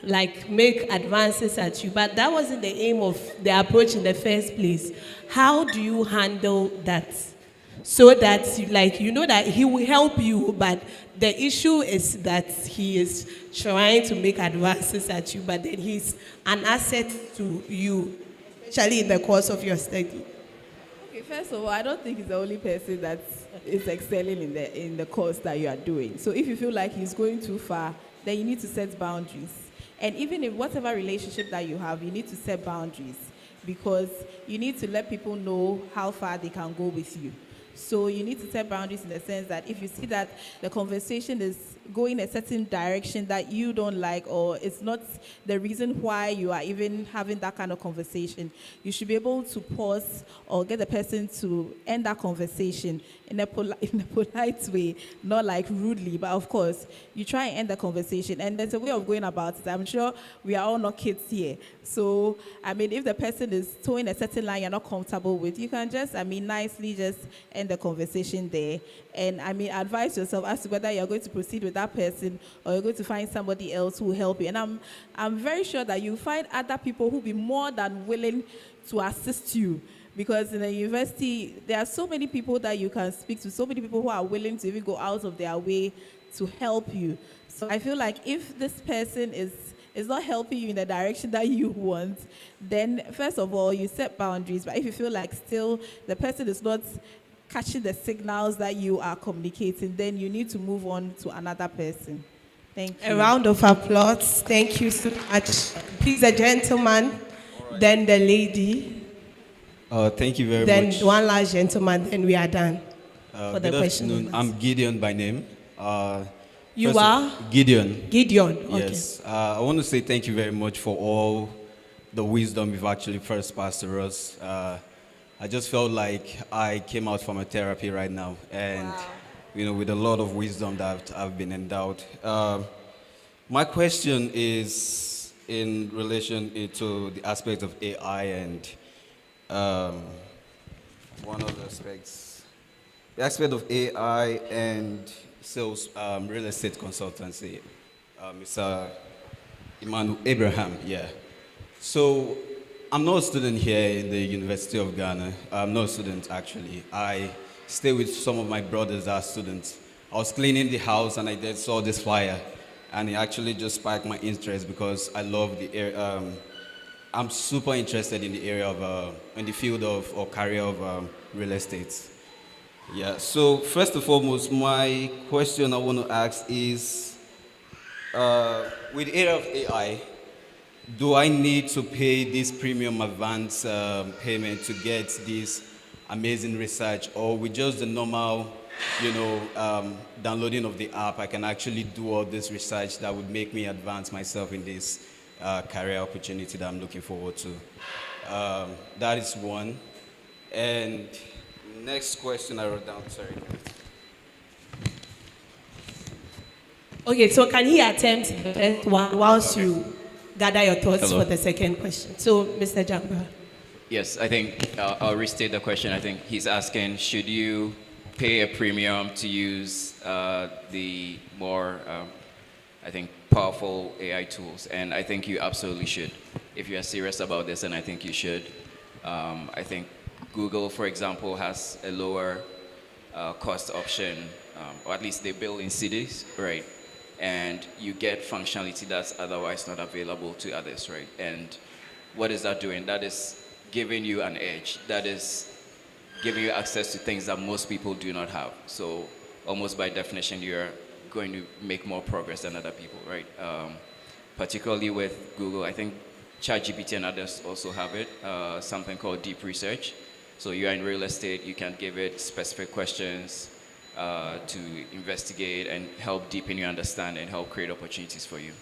like make advances at you, but that wasn't the aim of the approach in the first place. How do you handle that? So that like you know that he will help you, but the issue is that he is trying to make advances at you, but then he's an asset to you, especially in the course of your study. Okay, first of all, I don't think he's the only person that is excelling in the course that you are doing. So if you feel like he's going too far, then you need to set boundaries. And even in whatever relationship that you have, you need to set boundaries because you need to let people know how far they can go with you. So you need to set boundaries in the sense that if you see that the conversation is going a certain direction that you don't like, or it's not the reason why you are even having that kind of conversation, you should be able to pause or get the person to end that conversation in a polite way, not like rudely, but of course, you try and end the conversation. And there's a way of going about it. I'm sure we are all not kids here. So, I mean, if the person is towing a certain line you're not comfortable with, you can just, I mean, nicely just end the conversation there. And, I mean, advise yourself as to whether you're going to proceed with that person or you're going to find somebody else who will help you. And I'm very sure that you'll find other people who will be more than willing to assist you. Because in a university, there are so many people that you can speak to, so many people who are willing to even go out of their way to help you. So I feel like if this person is not helping you in the direction that you want, then first of all, you set boundaries. But if you feel like still the person is not catching the signals that you are communicating, then you need to move on to another person. Thank you. A round of applause. Thank you so much. Please, the gentleman, then the lady, Thank you very then much. one last gentleman, then we are done for the Good question. afternoon. I'm Gideon by name. You First of- are? Gideon. Gideon. Okay. Yes. I want to say thank you very much for all the wisdom you've actually first passed to us. I just felt like I came out from a therapy right now, and you know, with a lot of wisdom that I've been endowed. My question is in relation to the aspect of AI and one of the aspects, the aspect of AI and sales, real estate consultancy. Mr. Emmanuel Abraham, yeah. So I'm not a student here in the University of Ghana. I'm not a student actually. I stay with some of my brothers that are students. I was cleaning the house and I just saw this fire, and it actually just sparked my interest because I love the air. I'm super interested in the area of, in the field of or career of real estate. Yeah. So first and foremost, my question I want to ask is, with the area of AI, do I need to pay this premium advance payment to get this amazing research, or with just the normal, you know, downloading of the app, I can actually do all this research that would make me advance myself in this career opportunity that I'm looking forward to? That is one. And next question I wrote down, sorry. Okay, so can he attempt the first one whilst you gather your thoughts Hello. for the second question? So, Mr. Jamba. Yes, I think I'll restate the question. I think he's asking, should you pay a premium to use the more, I think, powerful AI tools? And I think you absolutely should. If you are serious about this, and I think you should. I think Google, for example, has a lower cost option, or at least they build in cities, right? And you get functionality that's otherwise not available to others, right? And what is that doing? That is giving you an edge. That is giving you access to things that most people do not have. So almost by definition, you're going to make more progress than other people, right? Particularly with Google, I think ChatGPT and others also have it, something called deep research. So you are in real estate, you can give it specific questions to investigate and help deepen your understanding, help create opportunities for you.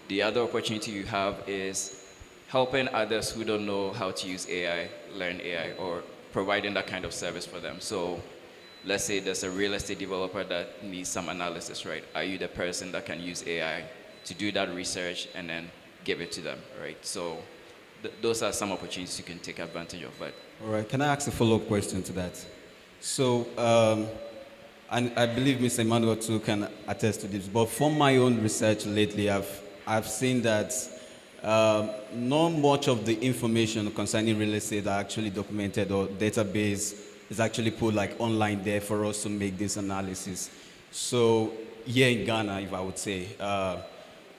The other opportunity you have is helping others who don't know how to use AI, learn AI, or providing that kind of service for them. So let's say there's a real estate developer that needs some analysis, right? Are you the person that can use AI to do that research and then give it to them, right? So those are some opportunities you can take advantage of. But All right, can I ask a follow-up question to that? So, and I believe Mr. Emmanuel too can attest to this, but from my own research lately, I've seen that not much of the information concerning real estate are actually documented or database is actually put like online there for us to make this analysis. So here in Ghana, if I would say,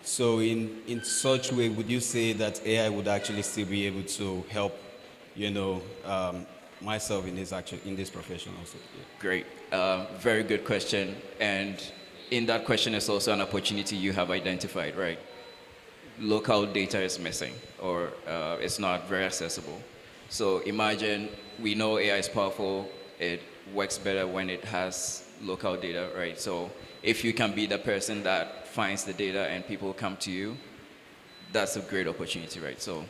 so in such way, would you say that AI would actually still be able to help, myself in this profession also? Yeah. great, very good question. And in that question is also an opportunity you have identified, right? Local data is missing or it's not very accessible. So imagine we know AI is powerful, it works better when it has local data, right? So if you can be the person that finds the data and people come to you, that's a great opportunity, right? So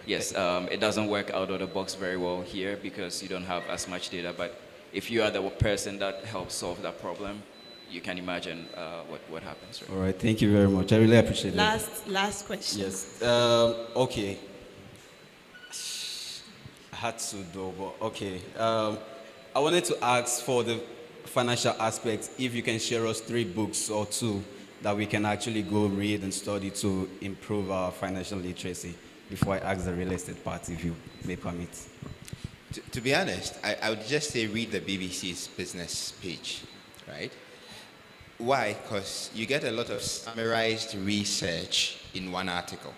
yes, it doesn't work out of the box very well here because you don't have as much data, but if you are the person that helps solve that problem, you can imagine what happens, right? All right, thank you very much. I really appreciate it. Last question. Yes. Okay. I had to do, but okay. I wanted to ask for the financial aspect, if you can share us 3 books or 2 that we can actually go read and study to improve our financial literacy before I ask the real estate part, if you may permit. To be honest, I would just say read the BBC's business page, right? Why? Because you get a lot of summarized research in one article.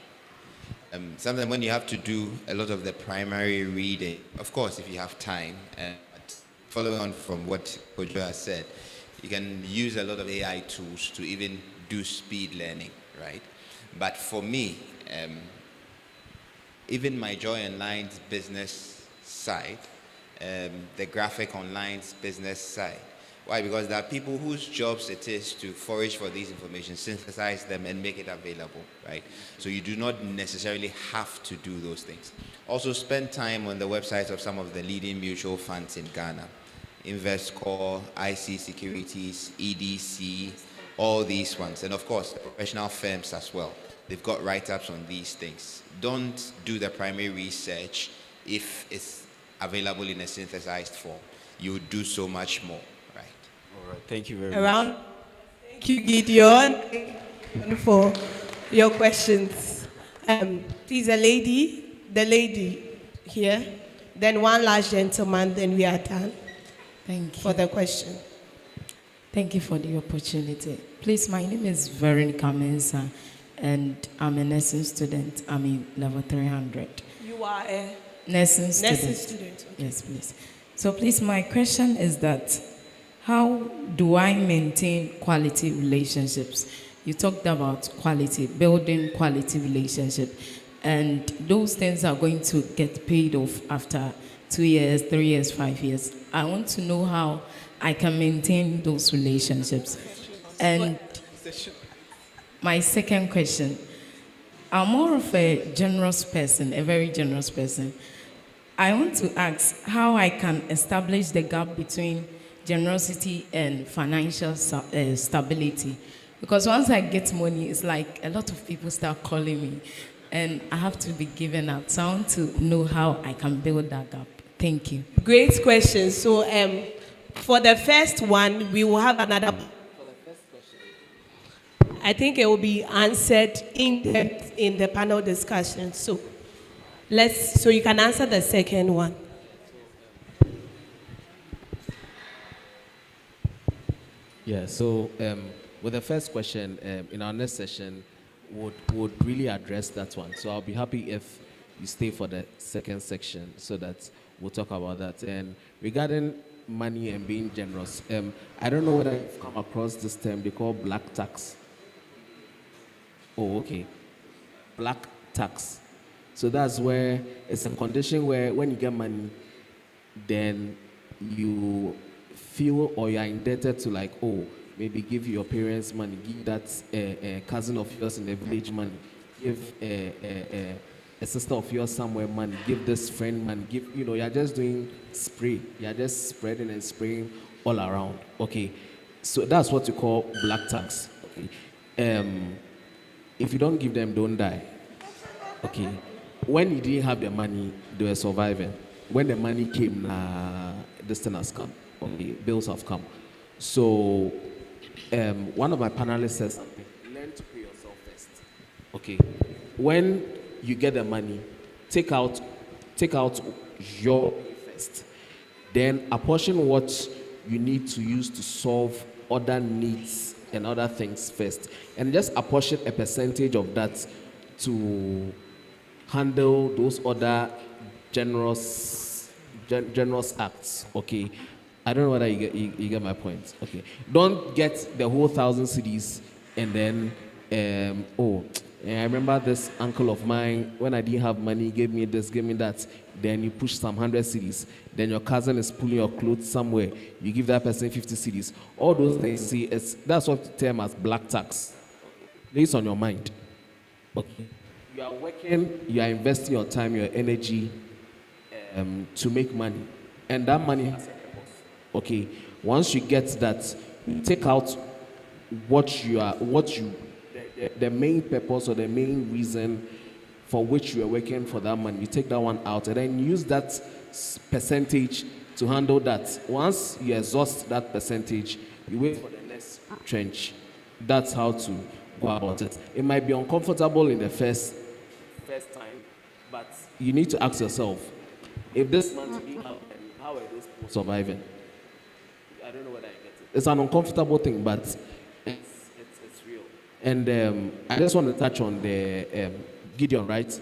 Sometimes when you have to do a lot of the primary reading, of course, if you have time, following on from what Kojo has said, you can use a lot of AI tools to even do speed learning, right? But for me, even my Joy Online's business side, the Graphic Online's business side. Why? Because there are people whose jobs it is to forage for these information, synthesize them, and make it available, right? So you do not necessarily have to do those things. Also, spend time on the websites of some of the leading mutual funds in Ghana. InvestCore, IC Securities, EDC, all these ones. And of course, the professional firms as well. They've got write-ups on these things. Don't do the primary research if it's available in a synthesized form. You would do so much more. All right, thank you very much. Thank you, Gideon, for your questions. Please, the lady here, then one last gentleman, then we are done. Thank you for the question. Thank you for the opportunity. Please, my name is Veronica Mensah, and I'm a nursing student. I'm in level 300. You are a nursing student. Okay. Yes, please. So, please, my question is that how do I maintain quality relationships? You talked about quality, building quality relationship, and those things are going to get paid off after 2 years, 3 years, 5 years. I want to know how I can maintain those relationships. And my second question, I'm more of a generous person, a very generous person. I want to ask how I can establish the gap between generosity and financial stability. Because once I get money, it's like a lot of people start calling me and I have to be given out. So I want to know how I can build that gap. Thank you. Great question. So for the first one, we will have another. I think it will be answered in depth in the panel discussion. So you can answer the second one. Yeah, so with the first question, in our next session, would really address that one. So I'll be happy if you stay for the second section so that we'll talk about that. And regarding money and being generous, I don't know whether you've come across this term they call black tax. Oh, okay. Black tax. So that's where it's a condition where when you get money, then you feel or you are indebted to like, oh, maybe give your parents money, give that cousin of yours in the village money, give a sister of yours somewhere money, give this friend money, give, you're just doing spray. You're just spreading and spraying all around. Okay. So that's what you call black tax. Okay. If you don't give them, don't die. Okay. When you didn't have the money, they were surviving. When the money came, this thing has come. Okay, bills have come. So, one of my panelists says something. Learn to pay yourself first. Okay. When you get the money, take out your first. Then apportion what you need to use to solve other needs and other things first, and just apportion a percentage of that to handle those other generous acts. Okay, I don't know whether you get my point. Okay, don't get the whole 1,000 cedis and then I remember this uncle of mine, when I didn't have money, gave me this, gave me that. Then you push some 100 cedis. Then your cousin is pulling your clothes somewhere. You give that person 50 cedis. All those things, see, that's what we term as black tax. It's on your mind. Okay. You are working, you are investing your time, your energy to make money. And that money has a purpose. Okay. Once you get that, you take out the main purpose or the main reason for which you are working for that money. You take that one out and then use that percentage to handle that. Once you exhaust that percentage, you wait for the next trench. That's how to go about it. It might be uncomfortable in the first time, but you need to ask yourself, if this month didn't happen, how are those people surviving? I don't know whether I get it. It's an uncomfortable thing, but it's real. And I just want to touch on the Gideon, right?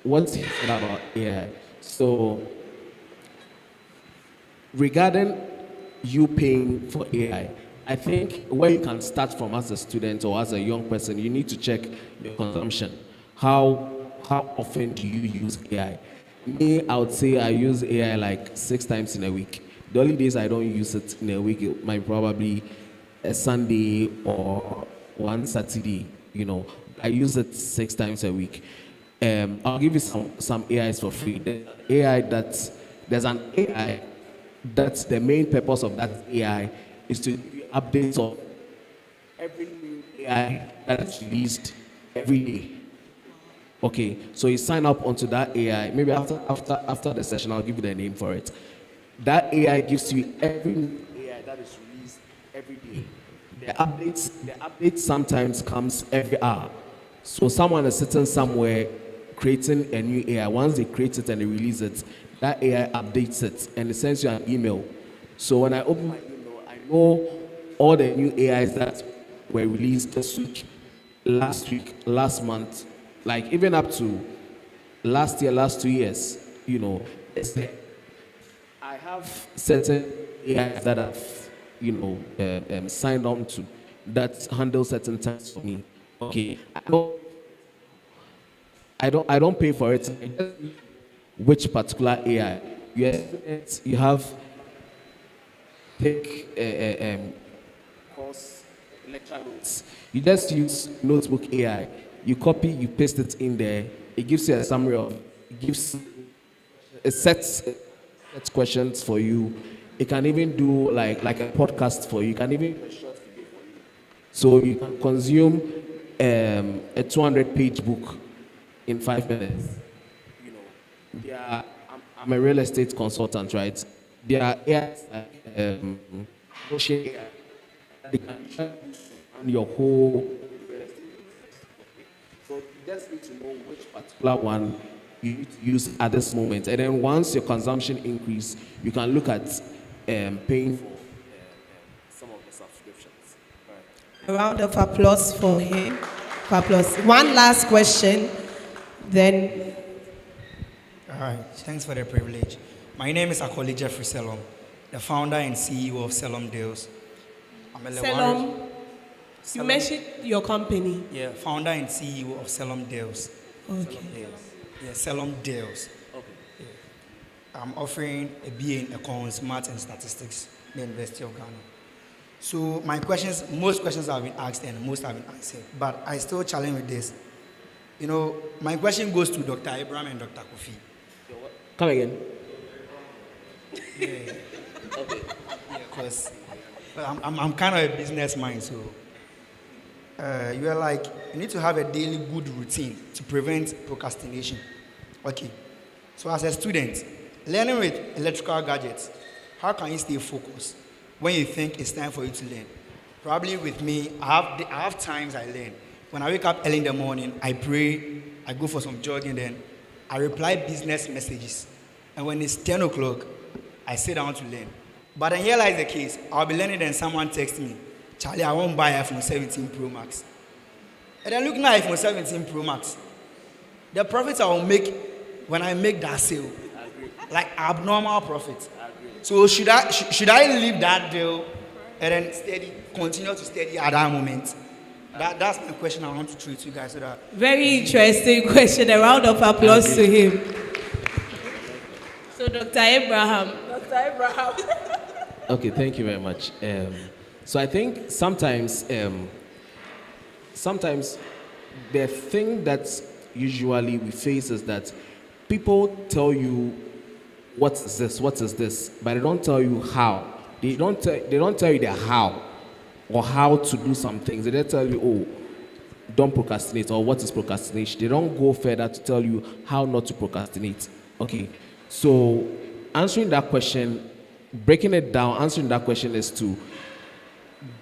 What he said about AI. So, regarding you paying for AI, I think where you can start from as a student or as a young person, you need to check your consumption. How often do you use AI? Me, I would say I use AI like 6 times in a week. The only days I don't use it in a week, it might probably a Sunday or one Saturday. I use it 6 times a week. I'll give you some AIs for free. There's an AI that's the main purpose of that AI is to give you updates of every new AI that is released every day. Okay, so you sign up onto that AI. Maybe after the session, I'll give you the name for it. That AI gives you every new AI that is released every day. The updates sometimes comes every hour. So someone is sitting somewhere creating a new AI. Once they create it and they release it, that AI updates it and it sends you an email. So when I open my email, I know all the new AIs that were released this week, last month, like even up to last year, last 2 years, it's there. I have certain AIs that I've signed on to that handle certain tasks for me. Okay, I don't pay for it. I just use which particular AI. You have take course lecture notes. You just use notebook AI. You copy, you paste it in there. It gives you a summary of. It sets questions for you. It can even do like a podcast for you. You can even do a short video for you. So you can consume a 200-page book in 5 minutes. I'm a real estate consultant, right? There are AIs like social AI. They can run your whole real estate. So you just need to know which particular one you need to use at this moment. And then once your consumption increase, you can look at paying for some of the subscriptions. A round of applause for him. One last question, then. All right, thanks for the privilege. My name is Akoli Jeffrey Selom, the founder and CEO of Selom Deals. I'm a Selom, you mentioned your company. Yeah, founder and CEO of Selom Deals. Okay. Yeah, Selom Deals. Okay. I'm offering a BA in Econs, Math and Statistics in the University of Ghana. So most questions have been asked and most have been answered, but I still challenge with this. My question goes to Dr. Abraham and Dr. Kofi. Come again. Yeah. Okay. Yeah, because I'm kind of a business mind, so you need to have a daily good routine to prevent procrastination. Okay. So as a student, learning with electrical gadgets, how can you stay focused when you think it's time for you to learn? Probably with me, I have times I learn. When I wake up early in the morning, I pray, I go for some jogging, then I reply business messages. And when it's 10 o'clock, I sit down to learn. But then here lies the case. I'll be learning, then someone texts me, Charlie, I won't buy iPhone 17 Pro Max. And then looking at iPhone 17 Pro Max, the profits I will make when I make that sale, like abnormal profits. So should I leave that deal and then continue to study at that moment? That's the question I want to throw to you guys. So that very interesting question. A round of applause to him. So Dr. Abraham. Okay, thank you very much. So I think sometimes the thing that usually we face is that people tell you what is this, but they don't tell you how. They don't tell you the how or how to do some things. They don't tell you, oh, don't procrastinate, or what is procrastination. They don't go further to tell you how not to procrastinate. Okay, so answering that question, breaking it down, answering that question is to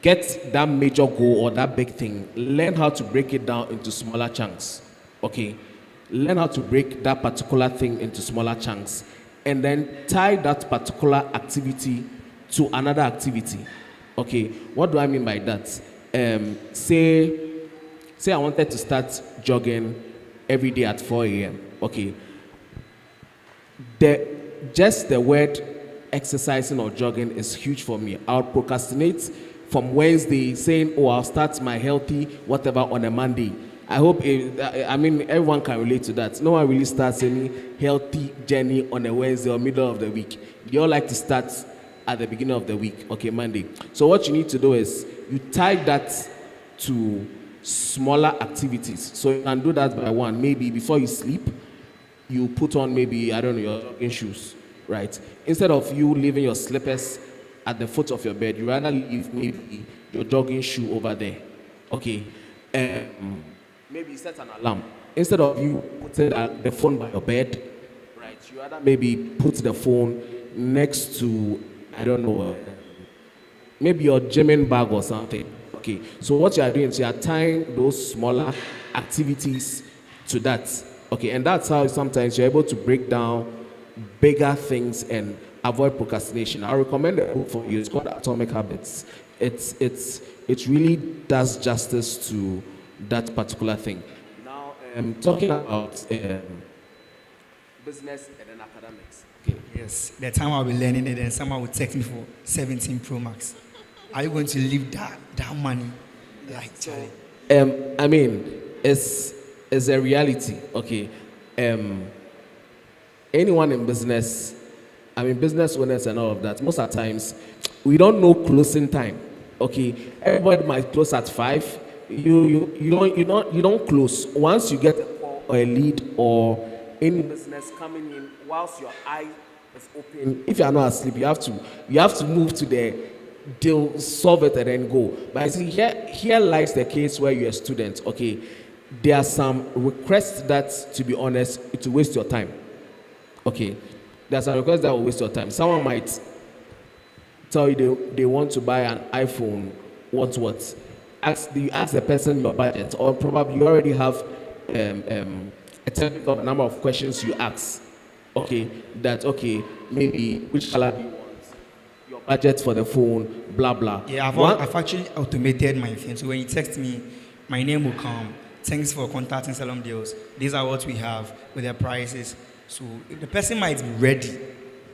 get that major goal or that big thing, learn how to break it down into smaller chunks. Okay, learn how to break that particular thing into smaller chunks, and then tie that particular activity to another activity. Okay, what do I mean by that? Say I wanted to start jogging every day at 4 a.m. Okay, just the word exercising or jogging is huge for me. I'll procrastinate from Wednesday saying, oh, I'll start my healthy whatever on a Monday. I hope, everyone can relate to that. No one really starts any healthy journey on a Wednesday or middle of the week. You all like to start at the beginning of the week, okay, Monday. So what you need to do is you tie that to smaller activities. So you can do that by one. Maybe before you sleep, you put on maybe, I don't know, your jogging shoes, right? Instead of you leaving your slippers at the foot of your bed, you rather leave maybe your jogging shoe over there, okay? Maybe set an alarm. Instead of you putting the phone by your bed, right, you rather maybe put the phone next to, I don't know, maybe your gymming bag or something. Okay, so what you are doing is you are tying those smaller activities to that. Okay, and that's how sometimes you're able to break down bigger things and avoid procrastination. I recommend a book for you. It's called Atomic Habits. It really does justice to that particular thing. Now, talking about business and then academics. Okay. Yes, the time I'll be learning it, and someone will text me for 17 Pro Max. Are you going to leave that money like Charlie? It's a reality. Okay. Anyone in business, business owners and all of that, most of the times we don't know closing time. Okay, everybody might close at 5. You don't close once you get a call or a lead or any business coming in whilst your eye is open. If you are not asleep, you have to move to the deal, solve it, and then go. But I see here lies the case where you're a student. Okay, there are some requests that, to be honest, it will waste your time. Okay, there are some requests that will waste your time. Someone might tell you they want to buy an iPhone. What? You ask the person your budget, or probably you already have a typical number of questions you ask. Okay, maybe which color do you want? Your budget for the phone, blah blah. Yeah, I've actually automated my thing. So when you text me, my name will come. Thanks for contacting Salom Deals. These are what we have with their prices. So if the person might be ready.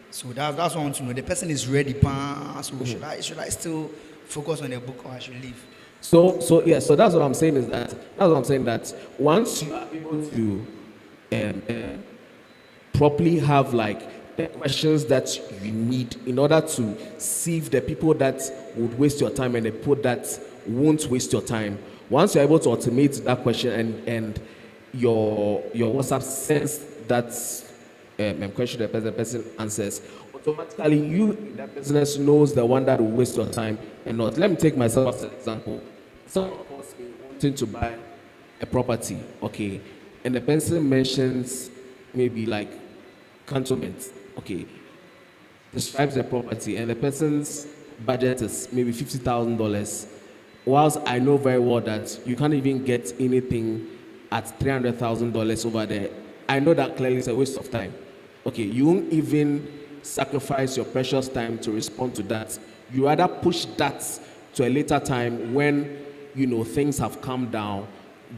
So that's what I want to know. The person is ready, so should I still focus on the book or I should leave? So that's what I'm saying that once you are able to properly have like the questions that you need in order to sieve the people that would waste your time and the people that won't waste your time. Once you're able to automate that question and your WhatsApp sends that question, the person answers, automatically you, that business, knows the one that will waste your time and not. Let me take myself as an example. Someone calls me wanting to buy a property, okay, and the person mentions maybe like cantonment, okay, describes the property, and the person's budget is maybe $50,000. Whilst I know very well that you can't even get anything at $300,000 over there, I know that clearly it's a waste of time. Okay, you won't even sacrifice your precious time to respond to that. You rather push that to a later time when things have calmed down.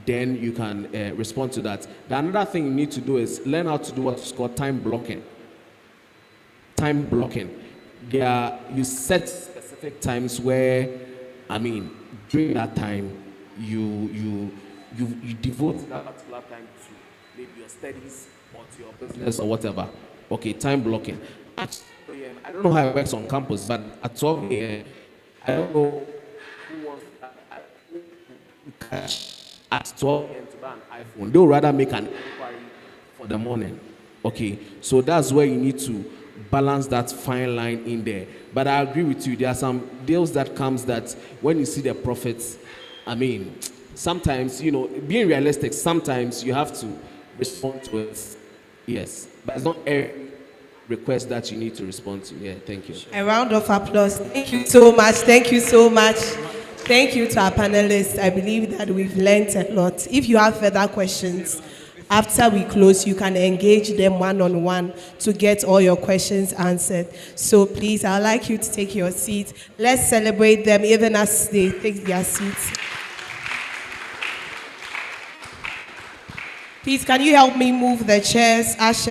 Then you can respond to that. The another thing you need to do is learn how to do what's called time blocking. Time blocking. You set specific times where, during that time, you devote that particular time to maybe your studies or to your business or whatever. Okay, time blocking. At 12 a.m., I don't know how it works on campus, but at 12 a.m., I don't know who wants that. At 12 a.m. to buy an iPhone, they'll rather make an inquiry for the morning. Okay, so that's where you need to balance that fine line in there. But I agree with you, there are some deals that comes that when you see the profits, sometimes, being realistic, sometimes you have to respond to it. Yes, but it's not every request that you need to respond to. Yeah, thank you. A round of applause. Thank you so much. Thank you so much. Thank you to our panelists. I believe that we've learned a lot. If you have further questions, after we close, you can engage them one-on-one to get all your questions answered. So please, I'd like you to take your seat. Let's celebrate them even as they take their seats. Please, can you help me move the chairs? Asha?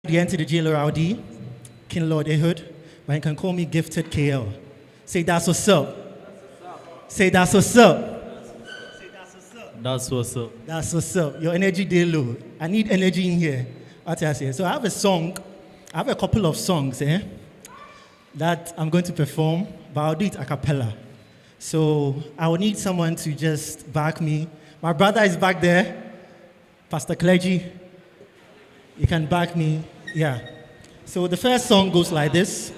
The enter the jailer Audi, King Lord Ehud, but you can call me Gifted KL. Say that's what's up. Say that's what's up. That's what's up. That's what's up. Your energy day low. I need energy in here. What I say. So I have a song. I have a couple of songs that I'm going to perform, but I'll do it a cappella. So I will need someone to just back me. My brother is back there, Pastor Clergy. You can back me. Yeah. So the first song goes like this.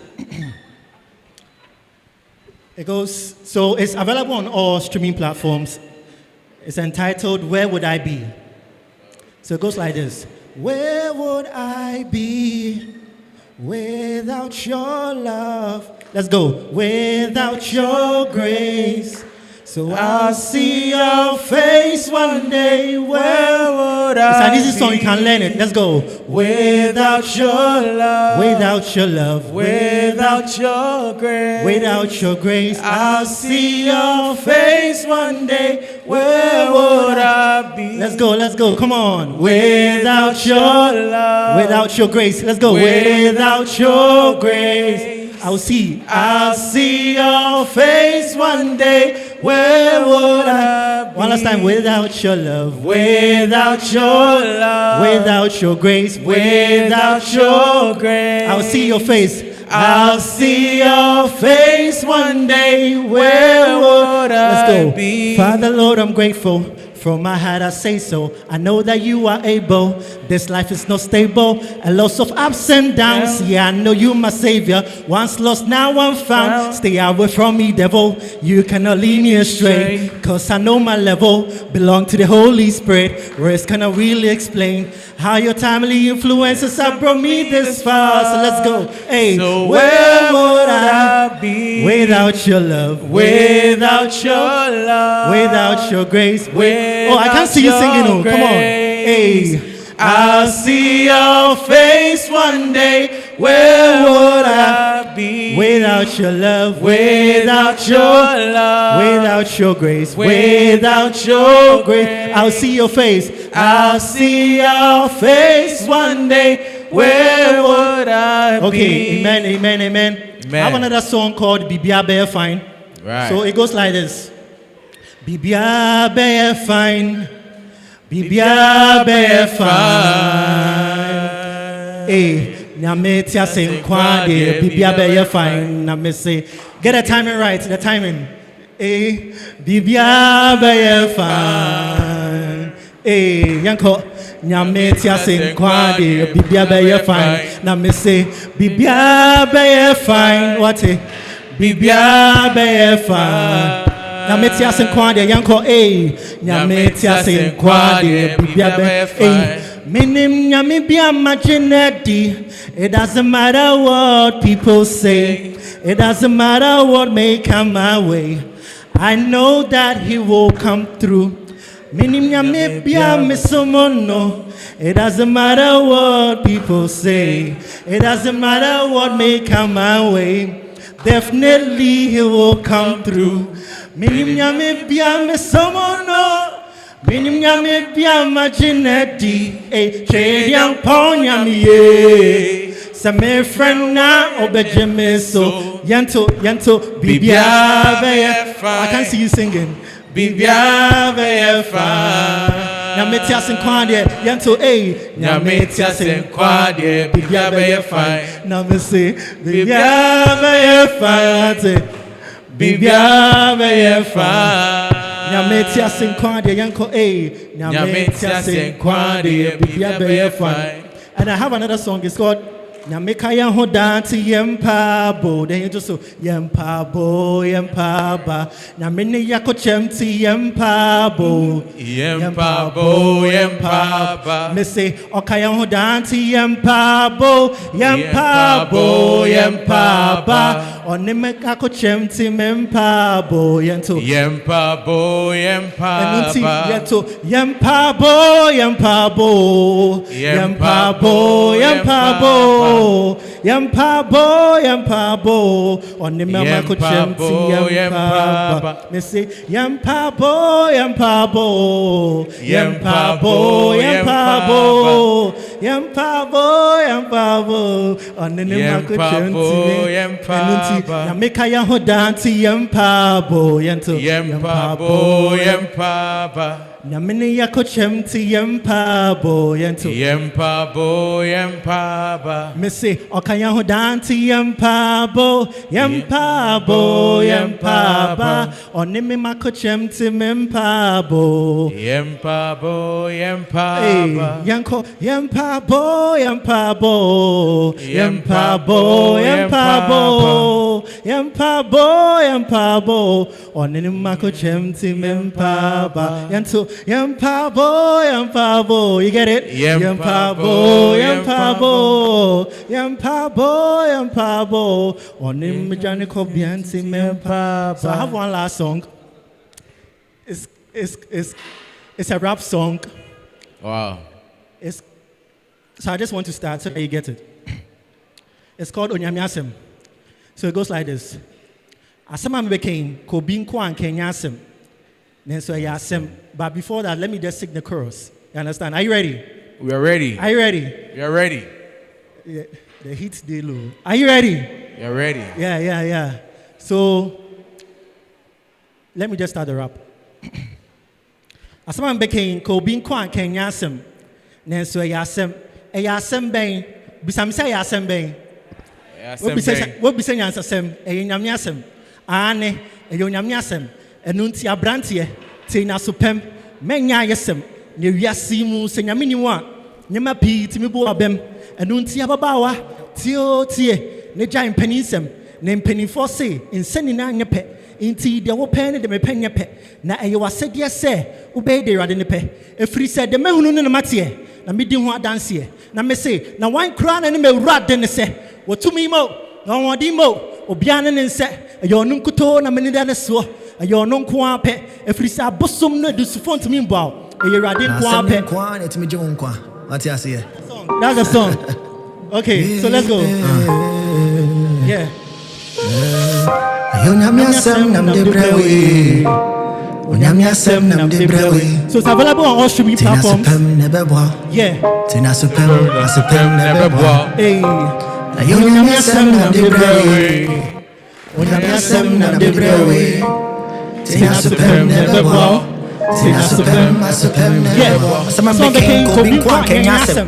It goes, so it's available on all streaming platforms. It's entitled, Where Would I Be? So it goes like this. Where would I be without your love? Let's go. Without your grace. So I'll see your face one day. Where would I be? It's an easy song, you can learn it. Let's go. Without your love. Without your love. Without your grace. Without your grace. I'll see your face one day. Where would I be? Let's go, come on. Without your love. Without your grace. Let's go. Without your grace. I'll see your face one day. Where would I be? One last time. Without your love. Without your love. Without your grace. Without your grace. I'll see your face. I'll see your face one day, where would I be? Father, Lord, I'm grateful. From my heart I say so. I know that you are able. This life is not stable. A loss of ups and downs. Yeah, I know you my savior. Once lost, now I'm found. Stay away from me, devil. You cannot lead me astray. Cause I know my level. Belong to the Holy Spirit. Words cannot really explain how your timely influences have brought me this far. So let's go. Hey, so where would I be without your love? Without your love. Without your grace. Oh, I can't see you singing. Oh, come on. Hey, I'll see your face one day. Where would I be without your love? Without your love. Without your grace. Without your grace. I'll see your face. I'll see your face one day. Where would I be? Okay, amen, amen, amen. I have another song called Bibia Bear Fine. Right. So it goes like this. Bibia Bear Fine. Bibia Bear Fine. Hey, Nyametia Saint Kwade. Bibia Bear Fine. Namese. Get the timing right. The timing. Hey, Bibia Bear Fine. Hey, Yanko. Nyametia Saint Kwade. Bibia Bear Fine. Namese. Bibia Bear Fine. What? Bibia Bear Fine. Nyametia Senkwade yanko Nyametia Senkwade bibia be minim nyamibia machinedi. It doesn't matter what people say. It doesn't matter what may come my way. I know that he will come through. Minim nyamibia misomono. It doesn't matter what people say. It doesn't matter what may come my way. Definitely he will come through. Minim nyame bia me somono. Minim nyame bia machinedi. Chedian pon nyame ye. Some friend na obejeme so. Yanto bibia be fine. I can't see you singing. Bibia be fine. Nyametia Senkwade yanto Nyametia Senkwade bibia be fine. Namese bibia be fine. Bibia be fine. Nyametia Senkwade yanko Nyametia Senkwade bibia be fine. And I have another song. It's called Nyamekaya ho dance yempabo. Then you just so yempabo yempaba. Nyamene yako chemti yempabo yempaba. Me say okaya ho dance yempabo yempaba. Oneme yako chemti mempabo yento yempabo. Yento yempabo. Yampabo, on the mama could yempaba. Me say yampabo, on the mama could yempaba. Yamekaya ho dance yempabo, yempaba. Nyamene yako chemti yempabo yempaba. Me say okaya ho danti yempabo yempaba. Onime mako chemti mempabo yempaba. Yanko yempabo onime mako chemti mempaba yanto Yampabo, you get it? Yampabo. Onim Janiko Bianti Mempaba. So I have one last song. It's a rap song. Wow. So I just want to start so that you get it. It's called Onyamiasem. So it goes like this. Asama became Kobin Kwan Kenyasem. Then so Yasem. But before that, let me just sing the chorus. You understand? Are you ready? We are ready. Are you ready? We are ready. Yeah, the heat's day low. Are you ready? We are ready. Yeah. So let me just start the rap. Asama became Kobin Kwan Kenyasem. Then so Yasem. Yasem Bain. Bisam say Yasem Bain. What be saying Yasem? Nyamiasem. ane eyo nyame asem enu nti abrantie te na so pem menya yesem ne wiase mu se nyame ni wa nyema pi ti me bo abem enu nti ababawa tie ne gyan panisem ne mpanifo se nsani na nyepe inti de wo pen de me pen nyepe na eyo wasede se wo be de rade ne pe efiri se de mahunu ne mate na medi ho adanse na me se na wan kra na ne me wrade ne se wotumi mo na wodi mo obia ne nse eyo no nkuto na me ne da ne so eyo no nko ape efiri se abosom no du sufo ntumi mbo eyo rade nko ape kwa na timi je nkwa what you say that's a song. Okay, so let's go. Yeah. So it's available on all streaming platforms. Yeah. Hey. Yeah. Some became Kobe Kwanyasem.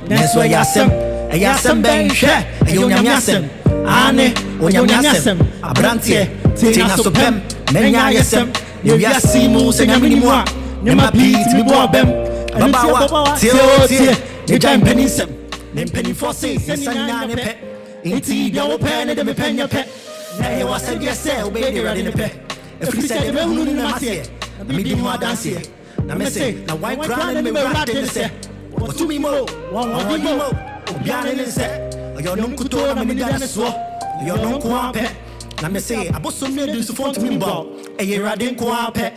That's why Yasem Ben She, Yasem. Ane, Yasem. Abrantie, Tina Sopem, Menya Yasem. Yasimu, Senaminua, Nema Pete, Mibobem, Babawa, Tio, the giant penisem, then penny fossy, Senana pet. Indeed, the open and the pen your pet. Now you was said yes, obey the in the pet. If you said the moon in the matter, I mean, you are dancing. Now, me say, now why cry and me rat in the set? What to me more? One more, Obian in the set. Your non couture, I mean, that's what your non quape. Now, me say, I bought some news to phone to me about a year I didn't quape.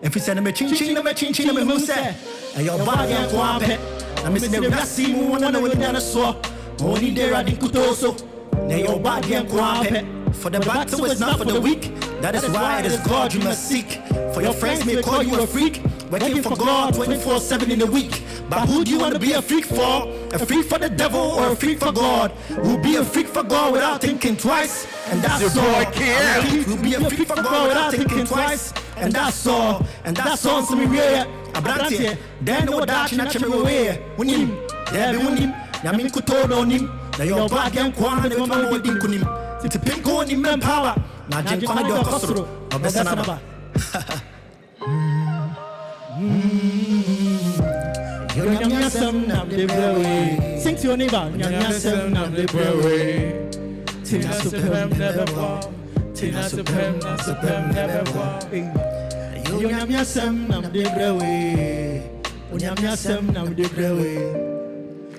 If you send me chin, I'm who said, your body and quape. Now, me say, the Rassi moon and the dinosaur. Only there I didn't so. Now, your body and quape. For the battle is not for the weak. That is why it is God you must seek. For your friends may call you a freak, working for God 24/7 in the week. But who do you want to be a freak for? A freak for the devil or a freak for God? Who'll be a freak for God without thinking twice? And that's all. Who'll be a freak for God without thinking twice? And that's all. And that's all. So me real. Abrantie. Then no dash na cheme we. Unim. There be unim. Na min kuto no nim. Na your bag and kwan na mama wo din kunim. It's pink on in manpower. Now, Jim Commodore Costro, or Bessanaba. Sing to your neighbor. Tina Superm never walk. Tina Superm, not Superm never walk. Yam nam de brewe. Unyam nam de brewe.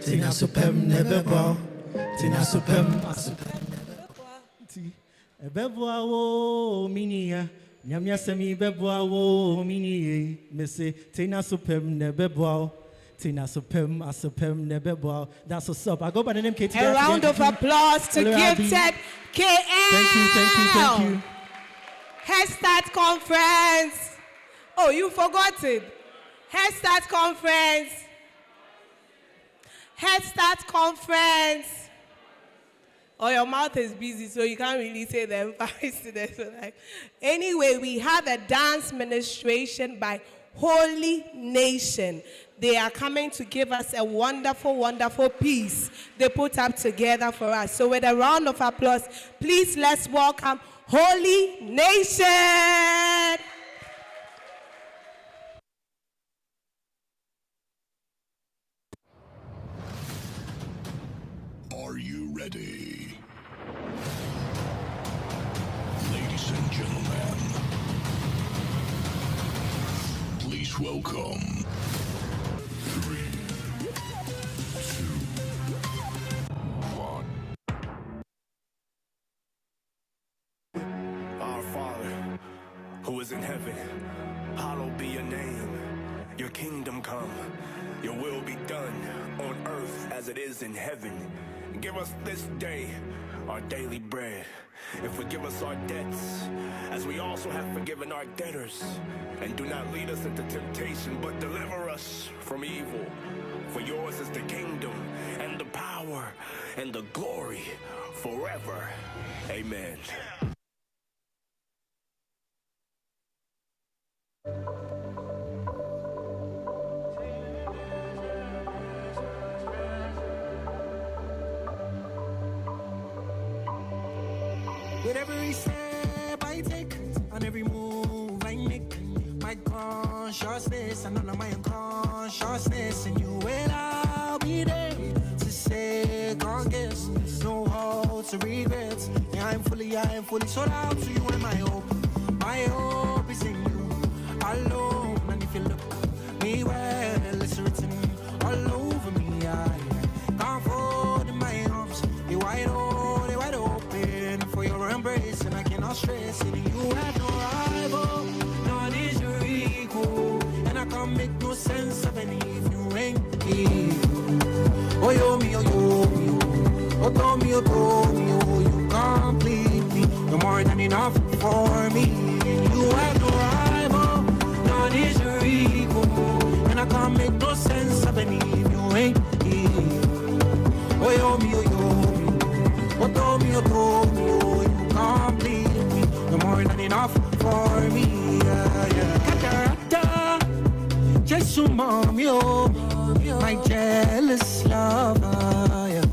Tina Superm never walk. Tina Superm, not Superm. Beboa wo minia nyamia semi beboa wo mini me say tina supem ne beboa tina supem asupem ne beboa. That's what's up. I go by the name KT. A round of applause to Gifted KL. Thank you. Headstart Conference. Oh, you forgot it. Headstart Conference. Headstart Conference. Oh, your mouth is busy, so you can't really say the emphasis to this. Anyway, we have a dance ministration by Holy Nation. They are coming to give us a wonderful, wonderful piece they put up together for us. So with a round of applause, please let's welcome Holy Nation. Are you ready? Ladies and gentlemen, please welcome 3, 2, 1. Our Father, who is in heaven, hallowed be your name. Your kingdom come, your will be done on earth as it is in heaven. Give us this day our daily bread, and forgive us our debts, as we also have forgiven our debtors. And do not lead us into temptation, but deliver us from evil. For yours is the kingdom, and the power, and the glory, forever. Amen. With every step I I take and every move I make. My consciousness and all of my unconsciousness, and you will I'll be there to second guess. No holds to regrets. Yeah, I'm fully sold out to you, and my hope is in you alone. And if you look me well, it's written all over me. I can't fold in my arms. They're wide open for your embrace, and I cannot stress it. You have no rival, none is your equal, and I can't make no sense of any if you ain't here. Oh yo me, oh yo me, oh to me, oh you complete me. You're more than enough for me. You have no rival, none is your equal, and I can't make no sense of any if you ain't here. Oh yo me, oh to me, oh you complete me. You're more than enough for me. Jesus, mommy, oh, my jealous lover. Yeah.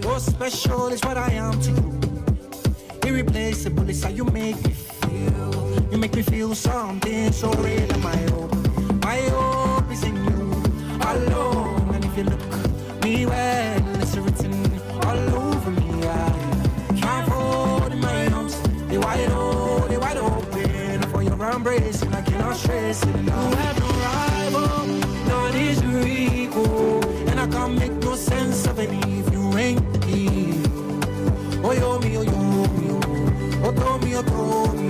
Oh, special is what I am to you. Irreplaceable is how you make me feel. You make me feel something so real. And my hope is in you alone. And if you look me well, it's written all over me. I can't hold in my arms. They're wide open for your embrace, and I cannot stress it. You have no rival, none is your equal, and I can't make no sense of any if you ain't here. Oh yo me, oh to me,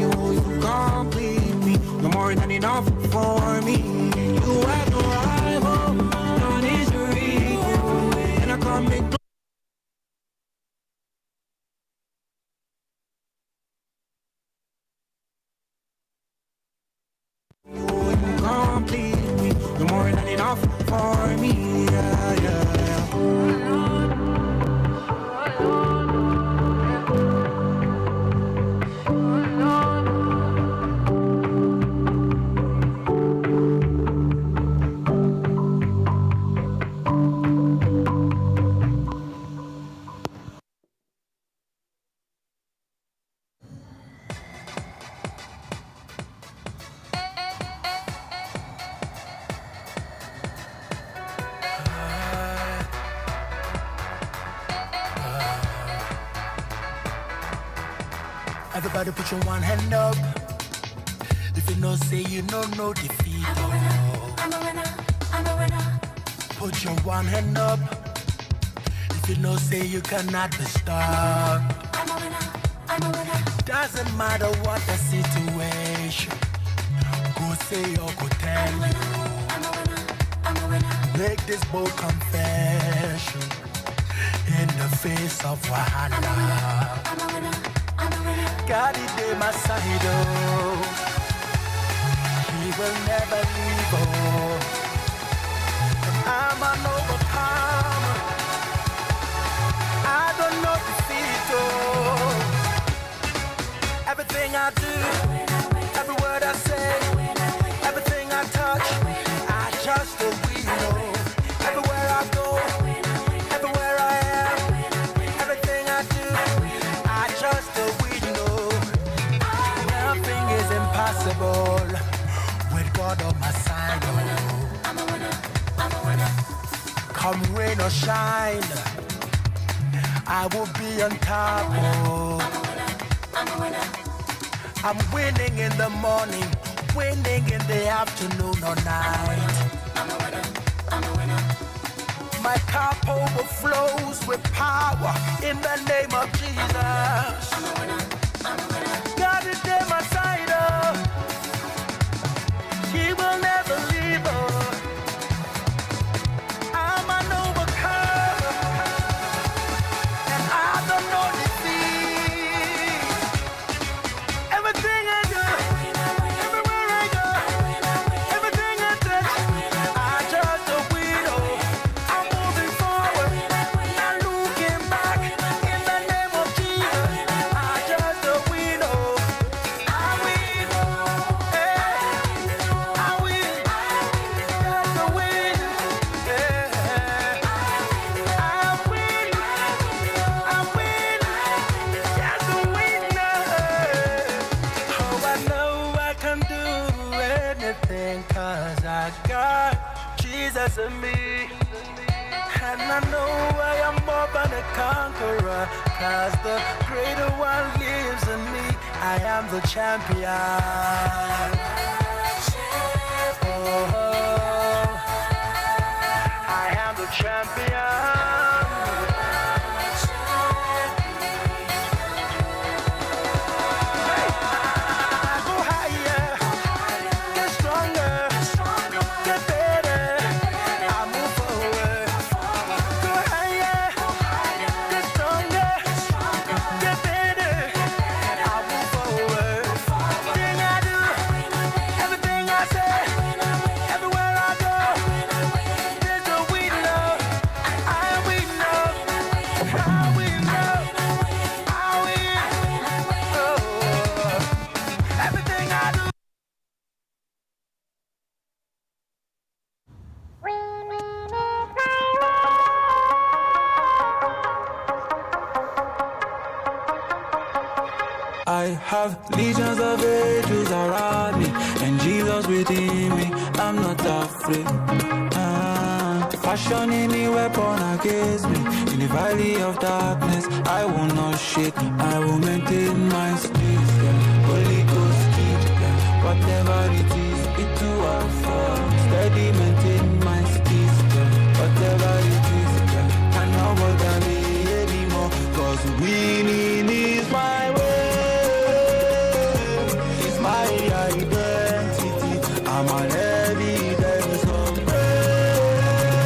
oh you complete me. You're more than enough for me. You have no rival, none is your equal, and I can't make no complete me. You're more than enough for me. Everybody put your one hand up. If you know, say you know no defeat. I'm a winner, I'm a winner. Put your one hand up. If you know, say you cannot be stopped. I'm a winner. Doesn't matter what the situation. Go say or go tell you. I'm a winner. Make this bold confession in the face of Wahala. I'm a winner. God is in my side, oh. He will never leave, oh. And I'm an overcomer. I don't know defeat, oh. Everything I do, every word I say, everything I touch, I just a winner. Everywhere I go, everywhere I am, everything I do, I just a winner. Nothing is impossible with God on my side. I'm a winner. Come rain or shine, I will be on top. I'm a winner. I'm winning in the morning, winning in the afternoon or night. I'm a winner. My cup overflows with power in the name of Jesus. I'm a winner. God is in my side, oh. He will never leave, oh. I'm an overcomer, and I don't know defeat. Everything I do, everywhere I go, everything I touch, I just a winner. I'm moving forward, not looking back. In the name of Jesus, I just Jesus in me. And I know I am more than a conqueror, 'cause the greater one lives in me. I am the champion. Oh, I am the champion. Go higher, get stronger, get better. I move forward. Go higher, get stronger, get better. I move forward. Everything I do, everything I say, everywhere I go, there's a winner. I win now. I win now. I win. Oh, everything I do. I have legions of angels around me, and Jesus within me. I'm not afraid. Fashion any weapon against me. In the valley of darkness, I will not shake. I will maintain my state. Yeah. Holy Ghost, yeah. Whatever it is, it will work for. Steady, maintain my state. Yeah. Whatever it is, yeah. Cannot bother me anymore. 'Cause winning is my way. My identity, I'm an evidence of grace.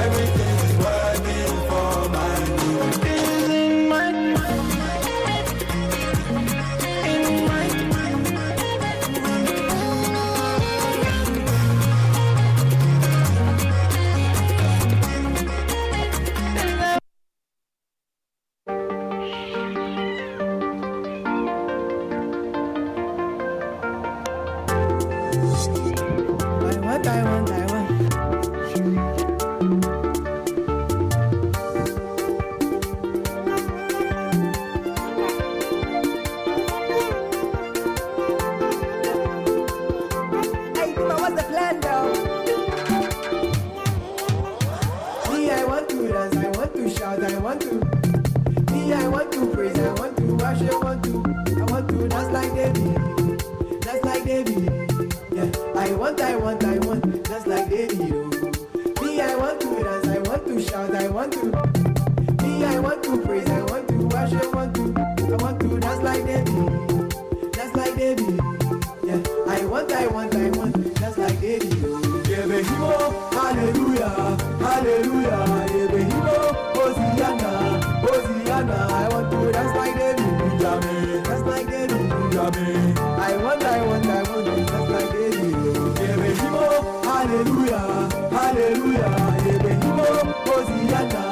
Everything is working for my good. In my Hey, Dima, what's the plan now? Me, I want to dance, I want to shout, I want to. Me, I want to praise, I want to worship, I want to dance like David, dance like David. Yeah, I want, dance like David. Oh. Me, I want to dance, I want to shout, I want to. Me, I want to praise, I want to worship, I want to dance like David, dance like David. Yeah, I want, just like David. Yeah, baby, hallelujah, hallelujah. Yeah, baby, Hosanna, Hosanna. I want to dance like David, Jamie, dance like David, Jamie. I want, just like David. Yeah, baby, hallelujah, hallelujah. Yeah, baby, Hosanna,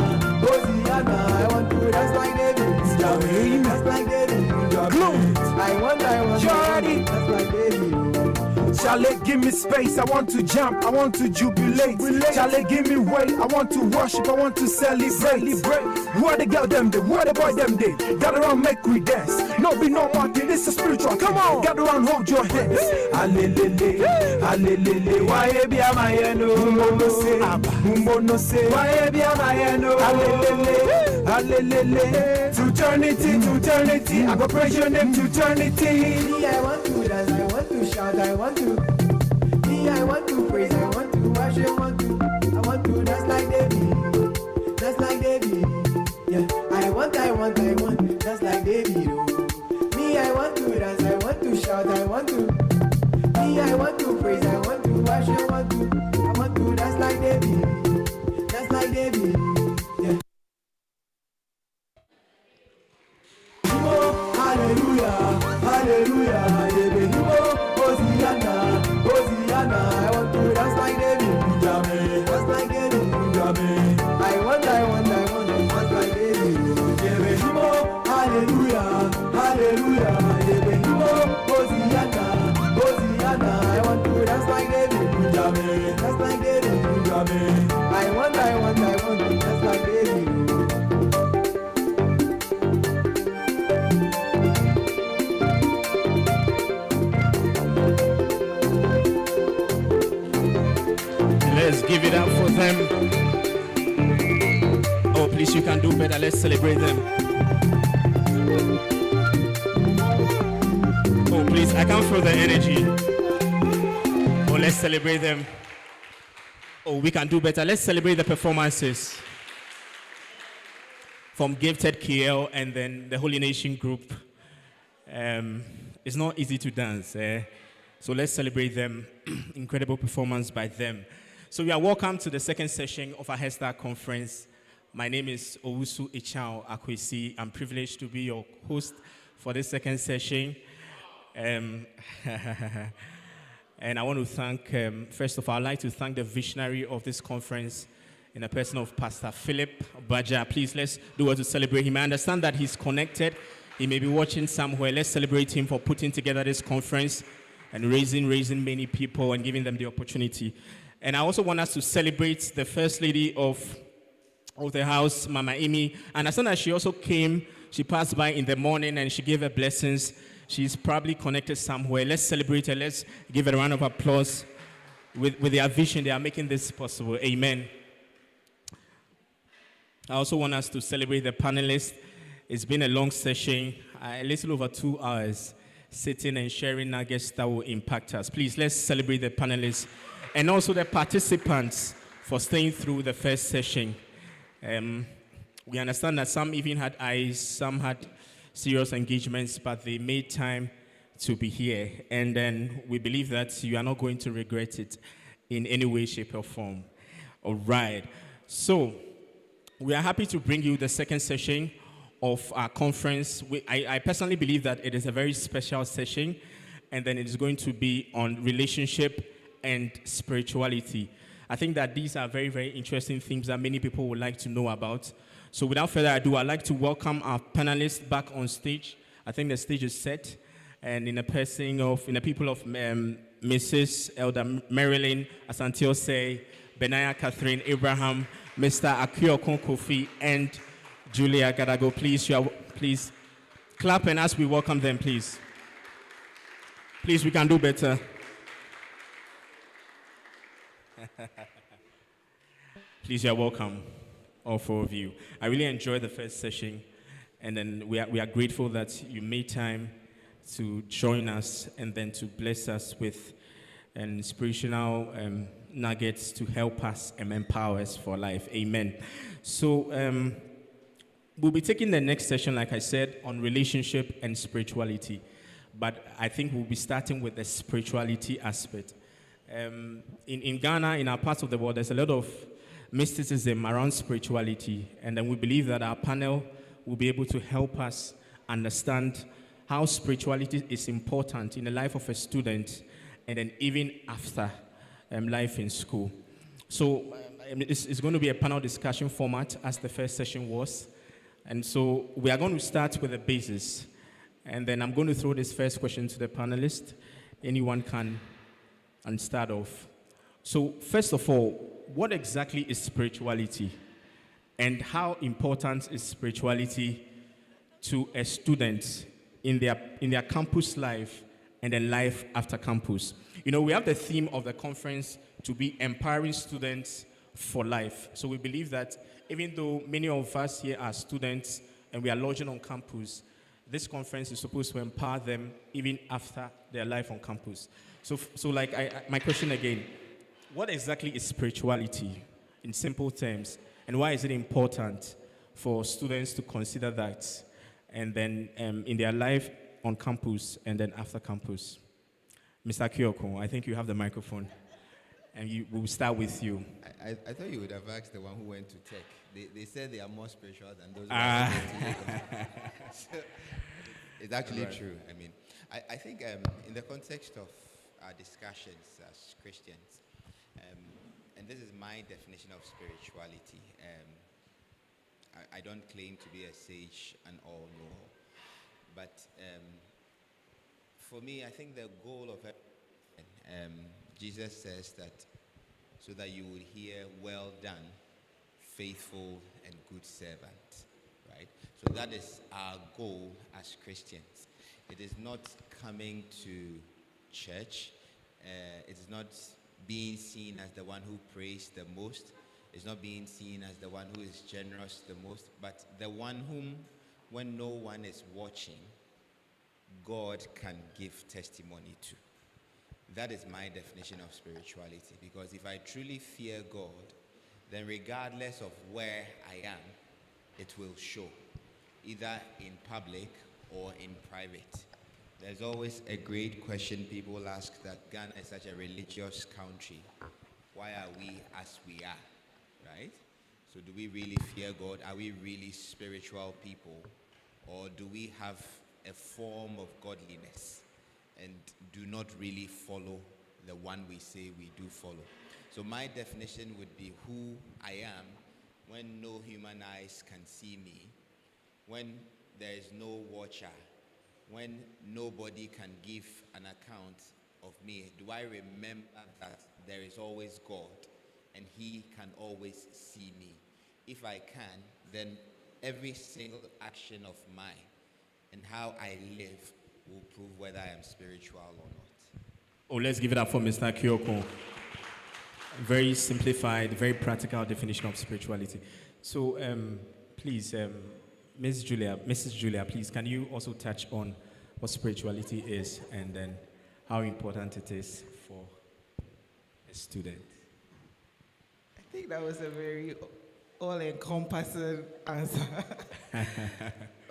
Hosanna. I want to dance like David, Jamie, dance like David, Jamie. I want, just like David. Charlie, give me space, I want to jump, I want to jubilate. Charlie, give me way, I want to worship, I want to celebrate. What the girl them did, what the boy them did. Gather around, make we dance. No be no marking, this is spiritual. Come on, gather around, hold your hands. Alelele, alelele. Why be am I no? Mumbo no say. Why be am I no? Alelele, alelele. To eternity, I go praise your name to eternity. Me, I want to dance, I want to shout, I want to. Me, I want to praise, I want to worship, I want to dance like David, dance like David. Yeah, I want, dance like David. Oh. Me, I want to dance, I want to shout, I want to. Me, I want to praise, I want to worship, I want to dance like David, dance like David. Yeah. Hallelujah, hallelujah, yeah, baby, Hosanna, Hosanna. I want to dance like David, Jamie, dance like David, Jamie. I want, dance like David, yeah, baby, hallelujah, hallelujah, yeah, baby, Hosanna, Hosanna. I want to dance like David, Jamie, dance like David, Jamie. I want, dance like David. do better. Let's celebrate them. Oh, please, I can't feel the energy. Oh, let's celebrate them. Oh, we can do better. Let's celebrate the performances from Gifted KL and then the Holy Nation group. It's not easy to dance. So let's celebrate them. Incredible performance by them. So you are welcome to the second session of our Headstart Conference. My name is Owusu Ichao Akwesi. I'm privileged to be your host for this second session. And I want to thank, first of all, I'd like to thank the visionary of this conference in the person of Pastor Philip Baja. Please, let's do it to celebrate him. I understand that he's connected. He may be watching somewhere. Let's celebrate him for putting together this conference and raising many people and giving them the opportunity. And I also want us to celebrate the First Lady of the house, Mama Amy. I understand that she also came. She passed by in the morning and she gave her blessings. She's probably connected somewhere. Let's celebrate her. Let's give her a round of applause. With their vision, they are making this possible. Amen. I also want us to celebrate the panelists. It's been a long session, a little over 2 hours, sitting and sharing nuggets that will impact us. Please, let's celebrate the panelists and also the participants for staying through the first session. We understand that some even had eyes, some had serious engagements, but they made time to be here. And then we believe that you are not going to regret it in any way, shape, or form. All right. So we are happy to bring you the second session of our conference. I personally believe that it is a very special session, and then it is going to be on relationship and spirituality. I think that these are very, very interesting themes that many people would like to know about. So without further ado, I'd like to welcome our panelists back on stage. I think the stage is set, and in the people of Mrs. Elder Marilyn Asante-Osei, Benaya Catherine Abraham, Mr. Akio Kofi, and Julia Gadago. Please clap and as we welcome them, please. Please, we can do better. Please, you're welcome, all four of you. I really enjoyed the first session, and then we are grateful that you made time to join us and then to bless us with inspirational nuggets to help us and empower us for life. Amen. So we'll be taking the next session, like I said, on relationship and spirituality, but I think we'll be starting with the spirituality aspect. In Ghana, in our parts of the world, there's a lot of mysticism around spirituality, and then we believe that our panel will be able to help us understand how spirituality is important in the life of a student and then even after life in school. So it's going to be a panel discussion format as the first session was, and so we are going to start with the basis, and then I'm going to throw this first question to the panelists. Anyone can and start off. So first of all, what exactly is spirituality, and how important is spirituality to a student in their campus life and then life after campus? You know, we have the theme of the conference to be empowering students for life. So we believe that even though many of us here are students and we are lodging on campus, this conference is supposed to empower them even after their life on campus. So my question again, what exactly is spirituality in simple terms, and why is it important for students to consider that, and then in their life on campus and then after campus? Mr. Kyoko, I think you have the microphone, and we'll start with you. I thought you would have asked the one who went to tech. They said they are more spiritual than those who went to Lagos. So, it's actually true. I mean, I think in the context of our discussions as Christians, and this is my definition of spirituality. I don't claim to be a sage and all-knower, but for me, I think the goal of it, Jesus says that so that you would hear, "Well done, faithful and good servant," right? So that is our goal as Christians. It is not coming to church. It is not being seen as the one who prays the most. is not being seen as the one who is generous the most, but the one whom, when no one is watching, God can give testimony to. That is my definition of spirituality, because if I truly fear God, then regardless of where I am, it will show, either in public or in private. There's always a great question people ask, that Ghana is such a religious country. Why are we as we are, right? So do we really fear God? Are we really spiritual people? Or do we have a form of godliness and do not really follow the one we say we do follow? So my definition would be who I am when no human eyes can see me, when there is no watcher, when nobody can give an account of me. Do I remember that there is always God and He can always see me? If I can, then every single action of mine and how I live will prove whether I am spiritual or not. Oh, let's give it up for Mr. Kyoko. Very simplified, very practical definition of spirituality. So, please, Mrs. Julia, please, can you also touch on what spirituality is and then how important it is for a student? I think that was a very all-encompassing answer.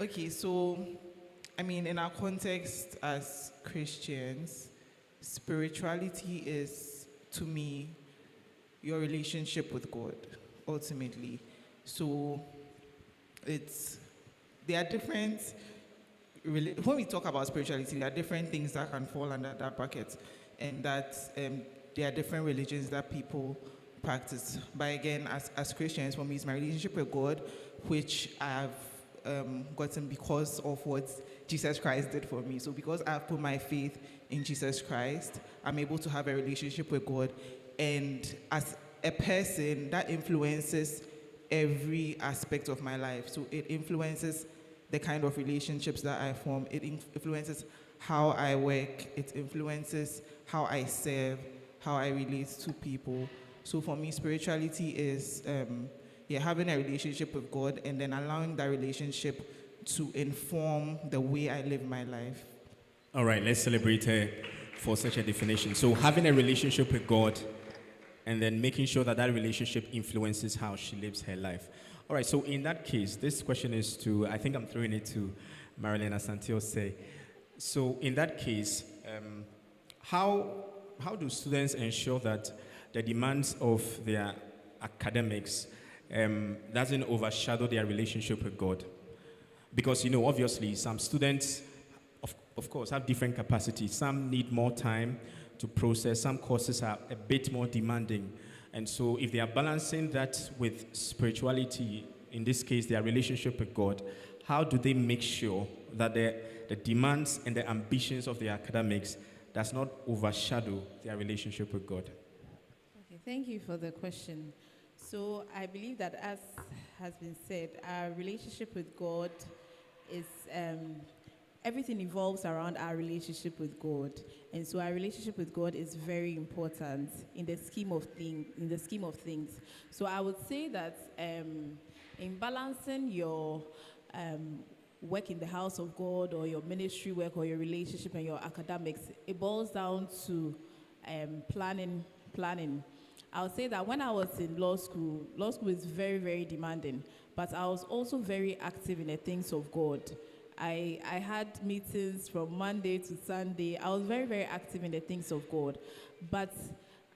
Okay, so, I mean, in our context as Christians, spirituality is, to me, your relationship with God, ultimately. So, there are different, when we talk about spirituality, there are different things that can fall under that bucket, and that there are different religions that people practice. But again, as Christians, for me, it's my relationship with God, which I've gotten because of what Jesus Christ did for me. So because I've put my faith in Jesus Christ, I'm able to have a relationship with God. And as a person, that influences every aspect of my life. So it influences the kind of relationships that I form. It influences how I work. It influences how I serve, how I relate to people. So for me, spirituality is having a relationship with God and then allowing that relationship to inform the way I live my life. All right, let's celebrate her for such a definition. So having a relationship with God and then making sure that that relationship influences how she lives her life. All right, so in that case, this question is to, I think I'm throwing it to Marilyn Asante-Osei. So in that case, how do students ensure that the demands of their academics doesn't overshadow their relationship with God? Because, obviously, some students, of course, have different capacities. Some need more time to process. Some courses are a bit more demanding. And so if they are balancing that with spirituality, in this case, their relationship with God, how do they make sure that the demands and the ambitions of the academics does not overshadow their relationship with God? Okay, thank you for the question. So I believe that, as has been said, our relationship with God is everything evolves around our relationship with God, and so our relationship with God is very important in the scheme of things. So I would say that in balancing your work in the house of God, or your ministry work, or your relationship and your academics, it boils down to planning. I would say that when I was in law school is very, very demanding, but I was also very active in the things of God. I had meetings from Monday to Sunday. I was very, very active in the things of God. But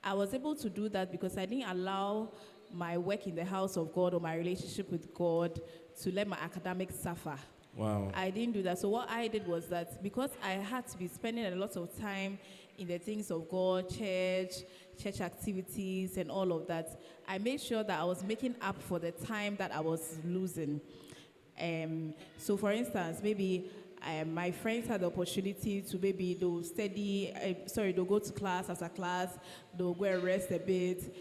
I was able to do that because I didn't allow my work in the house of God or my relationship with God to let my academics suffer. Wow. I didn't do that. So what I did was that because I had to be spending a lot of time in the things of God, church activities and all of that, I made sure that I was making up for the time that I was losing. So for instance, maybe my friends had the opportunity to maybe they'll go to class, after class, they'll go and rest a bit.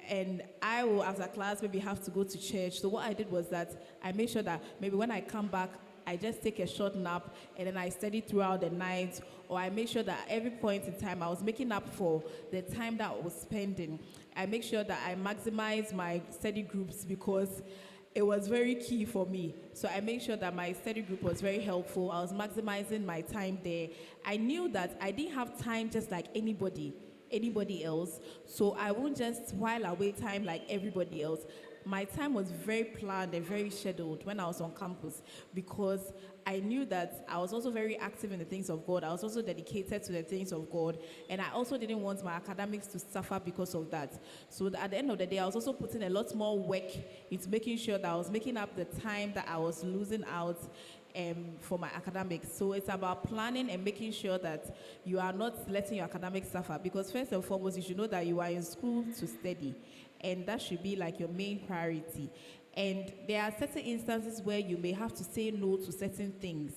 And I will, after class, maybe have to go to church. So what I did was that I made sure that maybe when I come back, I just take a short nap and then I study throughout the night, or I make sure that at every point in time I was making up for the time that I was spending. I make sure that I maximize my study groups because it was very key for me. So I made sure that my study group was very helpful. I was maximizing my time there. I knew that I didn't have time just like anybody else. So I won't just while away time like everybody else. My time was very planned and very scheduled when I was on campus because I knew that I was also very active in the things of God. I was also dedicated to the things of God. And I also didn't want my academics to suffer because of that. So at the end of the day, I was also putting a lot more work into making sure that I was making up the time that I was losing out for my academics. So it's about planning and making sure that you are not letting your academics suffer. Because first and foremost, you should know that you are in school to study. And that should be like your main priority. And there are certain instances where you may have to say no to certain things.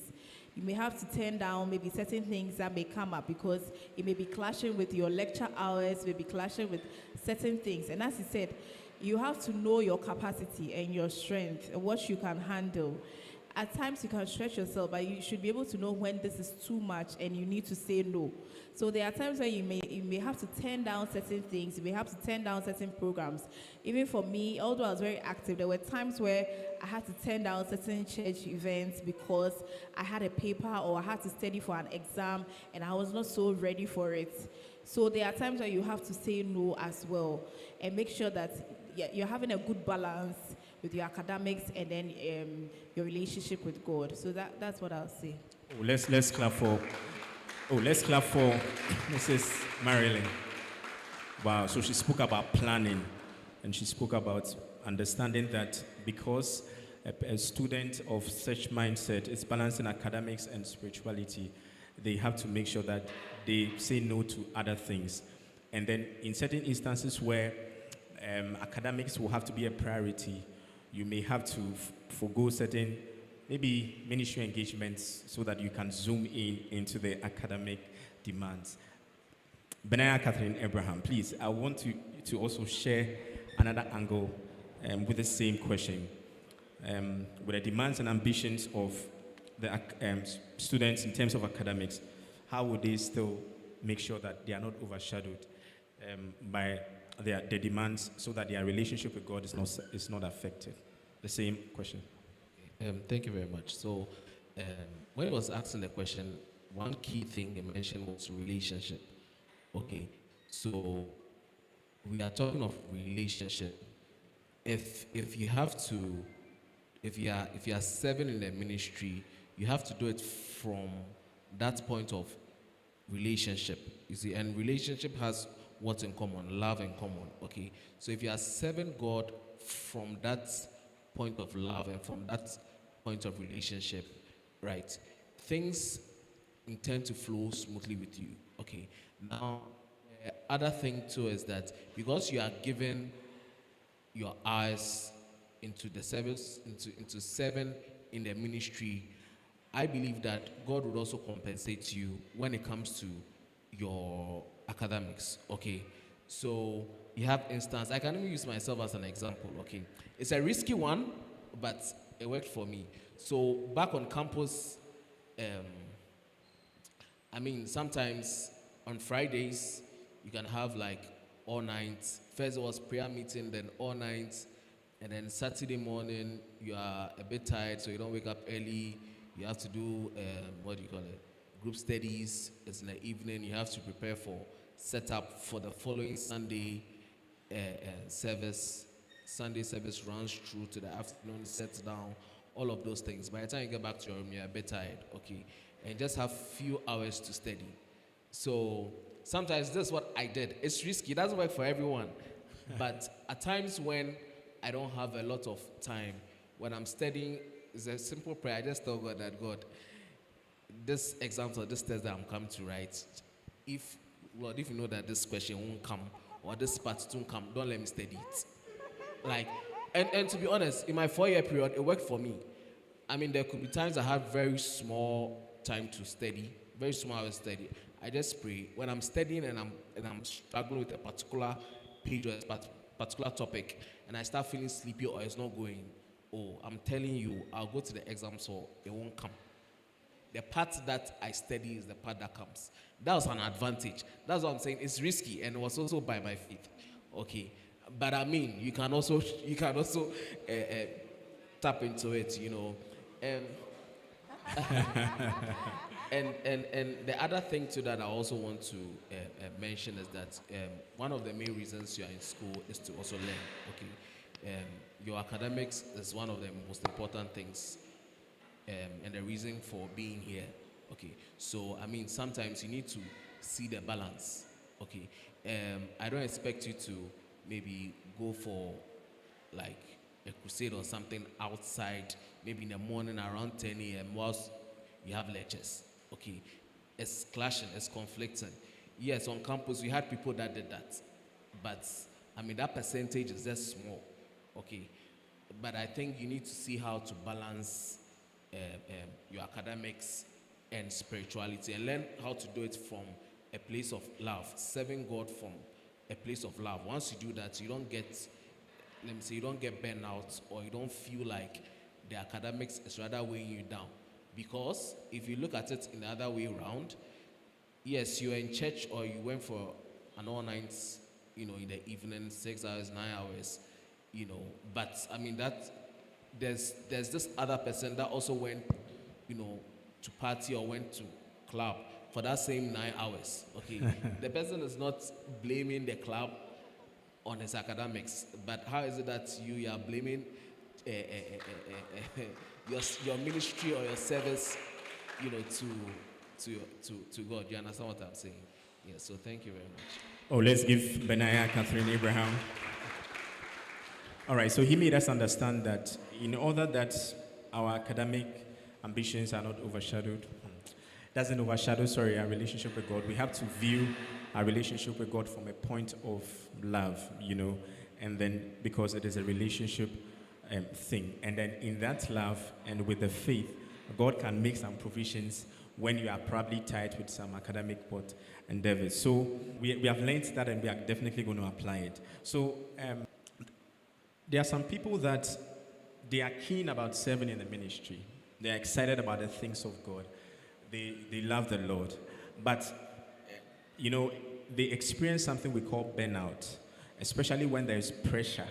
You may have to turn down maybe certain things that may come up because it may be clashing with your lecture hours, may be clashing with certain things. And as he said, you have to know your capacity and your strength and what you can handle. At times you can stretch yourself, but you should be able to know when this is too much and you need to say no. So there are times where you may have to turn down certain things, you may have to turn down certain programs. Even for me, although I was very active, there were times where I had to turn down certain church events because I had a paper or I had to study for an exam and I was not so ready for it. So there are times where you have to say no as well and make sure that you're having a good balance with your academics and then your relationship with God. So that's what I'll say. Oh, let's clap for Mrs. Marilyn. Wow, so she spoke about planning and she spoke about understanding that because a student of such mindset is balancing academics and spirituality, they have to make sure that they say no to other things. And then in certain instances where academics will have to be a priority, you may have to forgo certain maybe ministry engagements so that you can zoom into the academic demands. Benaya Catherine Abraham, please, I want you to also share another angle with the same question. With the demands and ambitions of the students in terms of academics, how would they still make sure that they are not overshadowed by their demands so that their relationship with God is not affected? The same question. Thank you very much. So, when I was asking the question, one key thing you mentioned was relationship. Okay, so we are talking of relationship. If you are serving in the ministry, you have to do it from that point of relationship. You see, and relationship has what's in common, love in common. Okay, so if you are serving God from that point of love and from that point of relationship, right, things intend to flow smoothly with you. Okay, now other thing too is that because you are giving your eyes into the service, into serving in the ministry, I believe that God would also compensate you when it comes to your academics. Okay, so you have instance, I can even use myself as an example. Okay, it's a risky one, but it worked for me. So back on campus, sometimes on Fridays you can have like all night. First it was prayer meeting, then all night, and then Saturday morning you are a bit tired, so you don't wake up early. You have to do group studies. It's in the evening. You have to prepare for setup for the following Sunday service. Sunday service runs through to the afternoon, sets down, all of those things. By the time you get back to your room, you're a bit tired, okay? And just have few hours to study. So sometimes this is what I did. It's risky, it doesn't work for everyone. But at times when I don't have a lot of time, when I'm studying, it's a simple prayer. I just tell God that, God, this example, this test that I'm coming to write, if you know that this question won't come or this part won't come, don't let me study it. And to be honest, in my 4-year period, it worked for me. I mean, there could be times I had very small time to study, very small hours to study. I just pray. When I'm studying and I'm struggling with a particular page or a particular topic, and I start feeling sleepy or it's not going, oh, I'm telling you, I'll go to the exam, so it won't come. The part that I study is the part that comes. That was an advantage. That's what I'm saying. It's risky, and it was also by my faith. Okay, but I mean, you can also tap into it, you know. And the other thing too that I also want to mention is that one of the main reasons you are in school is to also learn. Okay, your academics is one of the most important things, and the reason for being here. Okay, so I mean sometimes you need to see the balance. Okay, I don't expect you to maybe go for like a crusade or something outside, maybe in the morning around 10 a.m. whilst you have lectures. Okay, it's clashing, it's conflicting. Yes, on campus we had people that did that, but I mean that percentage is just small. Okay, but I think you need to see how to balance your academics and spirituality, and learn how to do it from a place of love, serving God from a place of love. Once you do that, you don't get, let me say, you don't get burnout, or you don't feel like the academics is rather weighing you down. Because if you look at it in the other way around, yes, you're in church or you went for an all night, you know, in the evening, 6 hours, 9 hours, you know, but I mean that there's this other person that also went, you know, to party or went to club for that same 9 hours. Okay, the person is not blaming the club on his academics, but how is it that you are blaming your ministry or your service, you know, to God? You understand what I'm saying? Yeah. So thank you very much. Oh, let's give Benaiah Catherine Abraham. All right, so he made us understand that in order that our academic ambitions are not overshadowed, doesn't overshadow, sorry, our relationship with God. We have to view our relationship with God from a point of love, you know, and then because it is a relationship thing. And then in that love and with the faith, God can make some provisions when you are probably tied with some academic endeavors. So we have learned that, and we are definitely going to apply it. So there are some people that they are keen about serving in the ministry. They are excited about the things of God. They love the Lord. But, you know, they experience something we call burnout, especially when there is pressure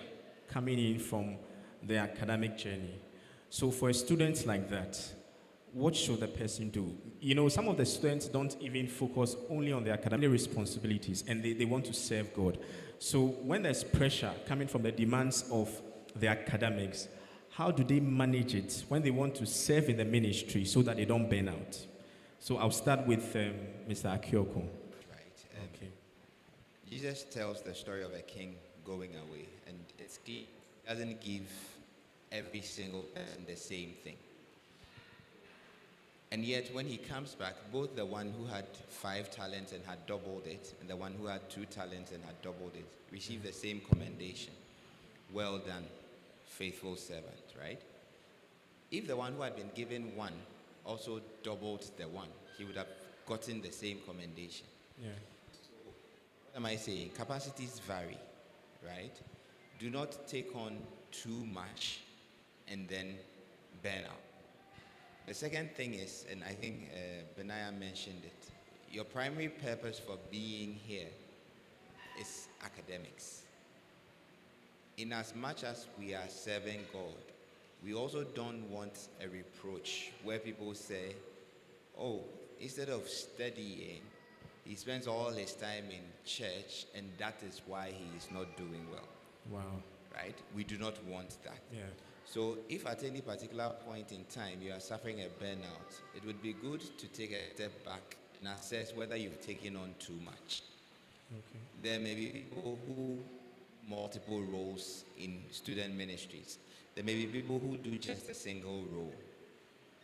coming in from the academic journey. So for a student like that, what should the person do? You know, some of the students don't even focus only on their academic responsibilities, and they want to serve God. So when there's pressure coming from the demands of the academics, how do they manage it when they want to serve in the ministry so that they don't burn out? So I'll start with Mr. Akioko. Right. Okay. Jesus tells the story of a king going away, and it's clear he doesn't give every single person the same thing. And yet, when he comes back, both the one who had 5 talents and had doubled it, and the one who had 2 talents and had doubled it, receive the same commendation. Well done, faithful servant, right? If the one who had been given 1 also doubled the 1, he would have gotten the same commendation. Yeah. What am I saying? Capacities vary, right? Do not take on too much and then burn out. The second thing is, and I think Benaiah mentioned it, your primary purpose for being here is academics. In as much as we are serving God, we also don't want a reproach where people say, oh, instead of studying, he spends all his time in church, and that is why he is not doing well. Wow. Right? We do not want that. Yeah. So if at any particular point in time you are suffering a burnout, it would be good to take a step back and assess whether you've taken on too much. Okay. There may be people who multiple roles in student ministries. There may be people who do just a single role.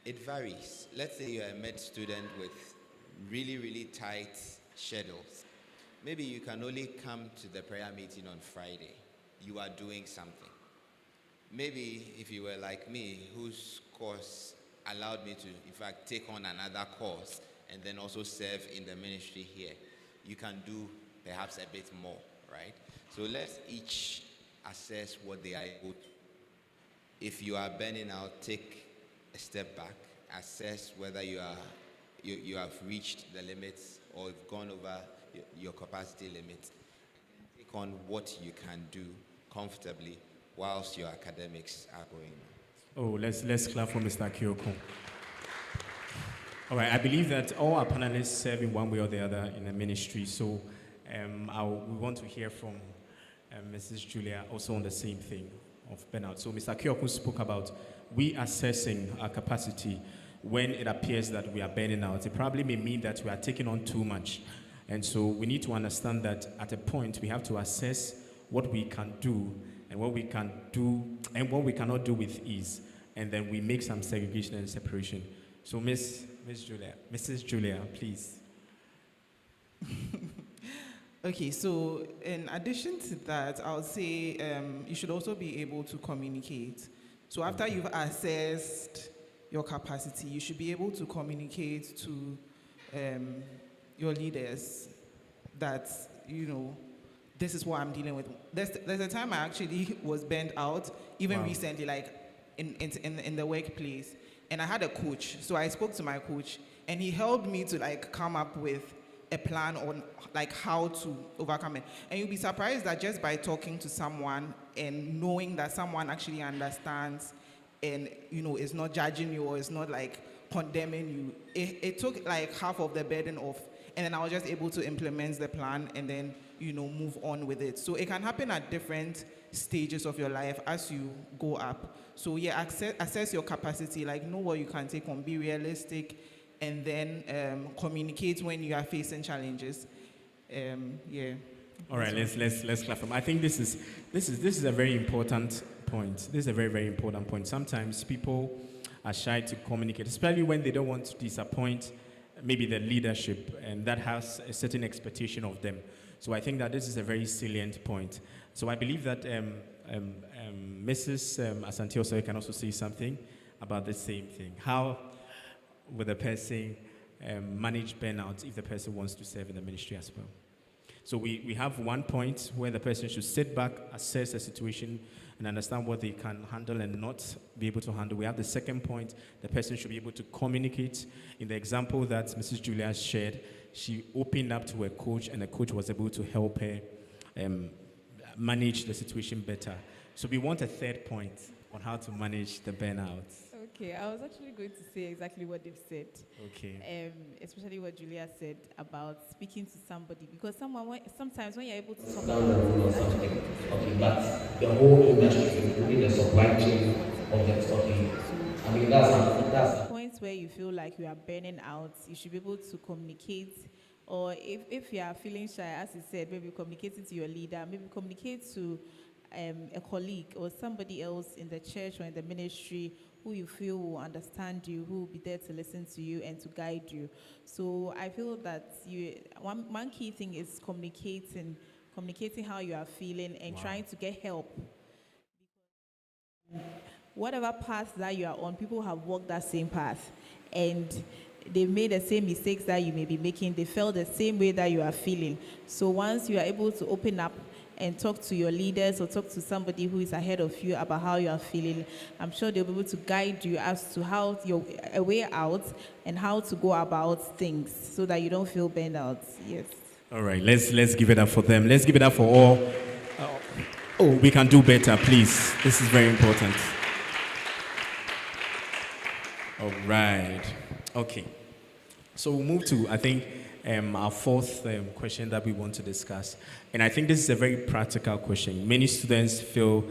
It varies. Let's say you're a med student with really, really tight schedules. Maybe you can only come to the prayer meeting on Friday. You are doing something. Maybe if you were like me, whose course allowed me to, in fact, take on another course and then also serve in the ministry here, you can do perhaps a bit more, right? So let's each assess what they are able to. if you are burning out, take a step back, assess whether you have reached the limits or you've gone over your capacity limit. Take on what you can do comfortably whilst your academics are going on. Oh, let's clap for Mr. Kyoko. All right, I believe that all our panelists serve in one way or the other in the ministry. So we want to hear from Mrs. Julia also on the same thing of burnout. So Mr. Kyoko spoke about we assessing our capacity when it appears that we are burning out. It probably may mean that we are taking on too much. And so we need to understand that at a point we have to assess what we can do and what we can do and what we cannot do with ease. And then we make some segregation and separation. So Mrs. Julia, please. Okay, so in addition to that, I would say you should also be able to communicate. So after you've assessed your capacity, you should be able to communicate to your leaders that, this is what I'm dealing with. There's a time I actually was burnt out, even recently, like in the workplace, and I had a coach. So I spoke to my coach, and he helped me to come up with a plan on how to overcome it. And you'll be surprised that just by talking to someone and knowing that someone actually understands and is not judging you or is not condemning you, it took half of the burden off. And then I was just able to implement the plan and then move on with it. So it can happen at different stages of your life as you go up. So yeah, assess your capacity, know what you can take on, be realistic, and then communicate when you are facing challenges. Yeah. All right, let's clap for. I think this is a very important point. This is a very, very important point. Sometimes people are shy to communicate, especially when they don't want to disappoint maybe the leadership, and that has a certain expectation of them. So I think that this is a very salient point. So I believe that Mrs. Asante also can also say something about the same thing. How would a person manage burnout if the person wants to serve in the ministry as well? So we have one point where the person should sit back, assess the situation, and understand what they can handle and not be able to handle. We have the second point, the person should be able to communicate. In the example that Mrs. Julia shared, she opened up to a coach, and the coach was able to help her manage the situation better. So we want a third point on how to manage the burnout. Okay, I was actually going to say exactly what they've said. Okay. Especially what Julia said about speaking to somebody, because sometimes when you're able to talk about it, it's actually good to okay, but the whole industry, including the supply chain of the stocking, I mean, that's points where you feel like you are burning out, you should be able to communicate. Or if you are feeling shy, as you said, maybe communicating to your leader, maybe communicate to a colleague or somebody else in the church or in the ministry who you feel will understand you, who will be there to listen to you and to guide you. So I feel that one key thing is communicating how you are feeling and trying to get help. Whatever path that you are on, people have walked that same path, and they've made the same mistakes that you may be making. They felt the same way that you are feeling. So once you are able to open up and talk to your leaders or talk to somebody who is ahead of you about how you are feeling, I'm sure they'll be able to guide you as to how a way out and how to go about things so that you don't feel burned out. Yes. All right, let's give it up for them. Let's give it up for all. Oh, we can do better, please. This is very important. All right. Okay. So we'll move to, I think, our fourth question that we want to discuss. And I think this is a very practical question. Many students feel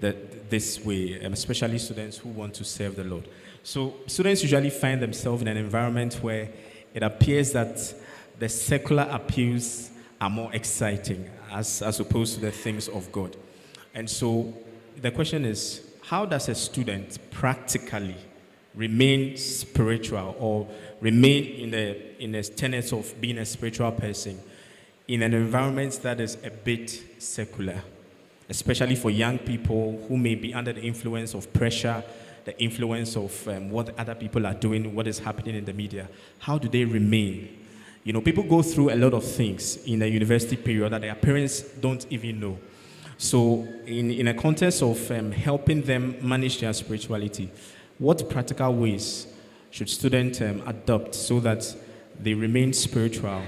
that this way, especially students who want to serve the Lord. So students usually find themselves in an environment where it appears that the secular appeals are more exciting as opposed to the things of God. And so the question is, how does a student practically remain spiritual or remain in the tenets of being a spiritual person in an environment that is a bit secular, especially for young people who may be under the influence of pressure, the influence of what other people are doing, what is happening in the media? How do they remain? People go through a lot of things in the university period that their parents don't even know. So, in a context of helping them manage their spirituality, what practical ways should students adopt so that they remain spiritual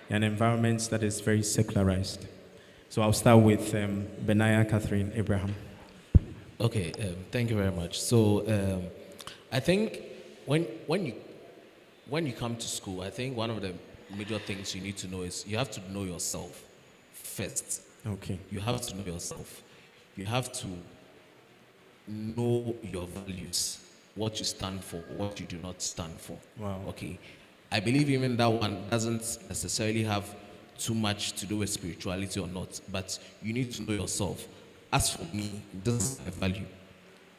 in an environment that is very secularized? So, I'll start with Benaiah Catherine Abraham. Okay, thank you very much. So, I think when you come to school, I think one of the major things you need to know is you have to know yourself first. Okay. You have to know yourself. You have to know your values, what you stand for, what you do not stand for. Wow. Okay. I believe even that one doesn't necessarily have too much to do with spirituality or not, but you need to know yourself. As for me, this is my value.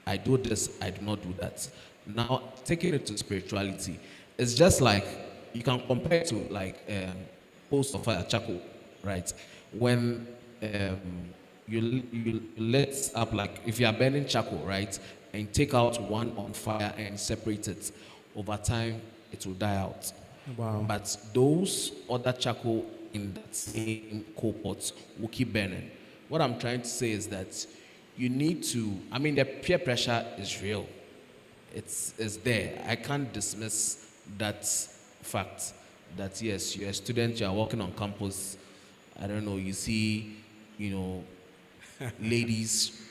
I do this, I do not do that. Now, taking it to spirituality, it's just like, you can compare it to like post of fire charcoal, right? When you let up, like if you are burning charcoal, right, and take out one on fire and separate it, over time it will die out. Wow. But those other charcoal in that same coal pot will keep burning. What I'm trying to say is that you need to, I mean, the peer pressure is real. It's there. I can't dismiss that fact that yes, you're a student, you're working on campus. I don't know, you see, ladies,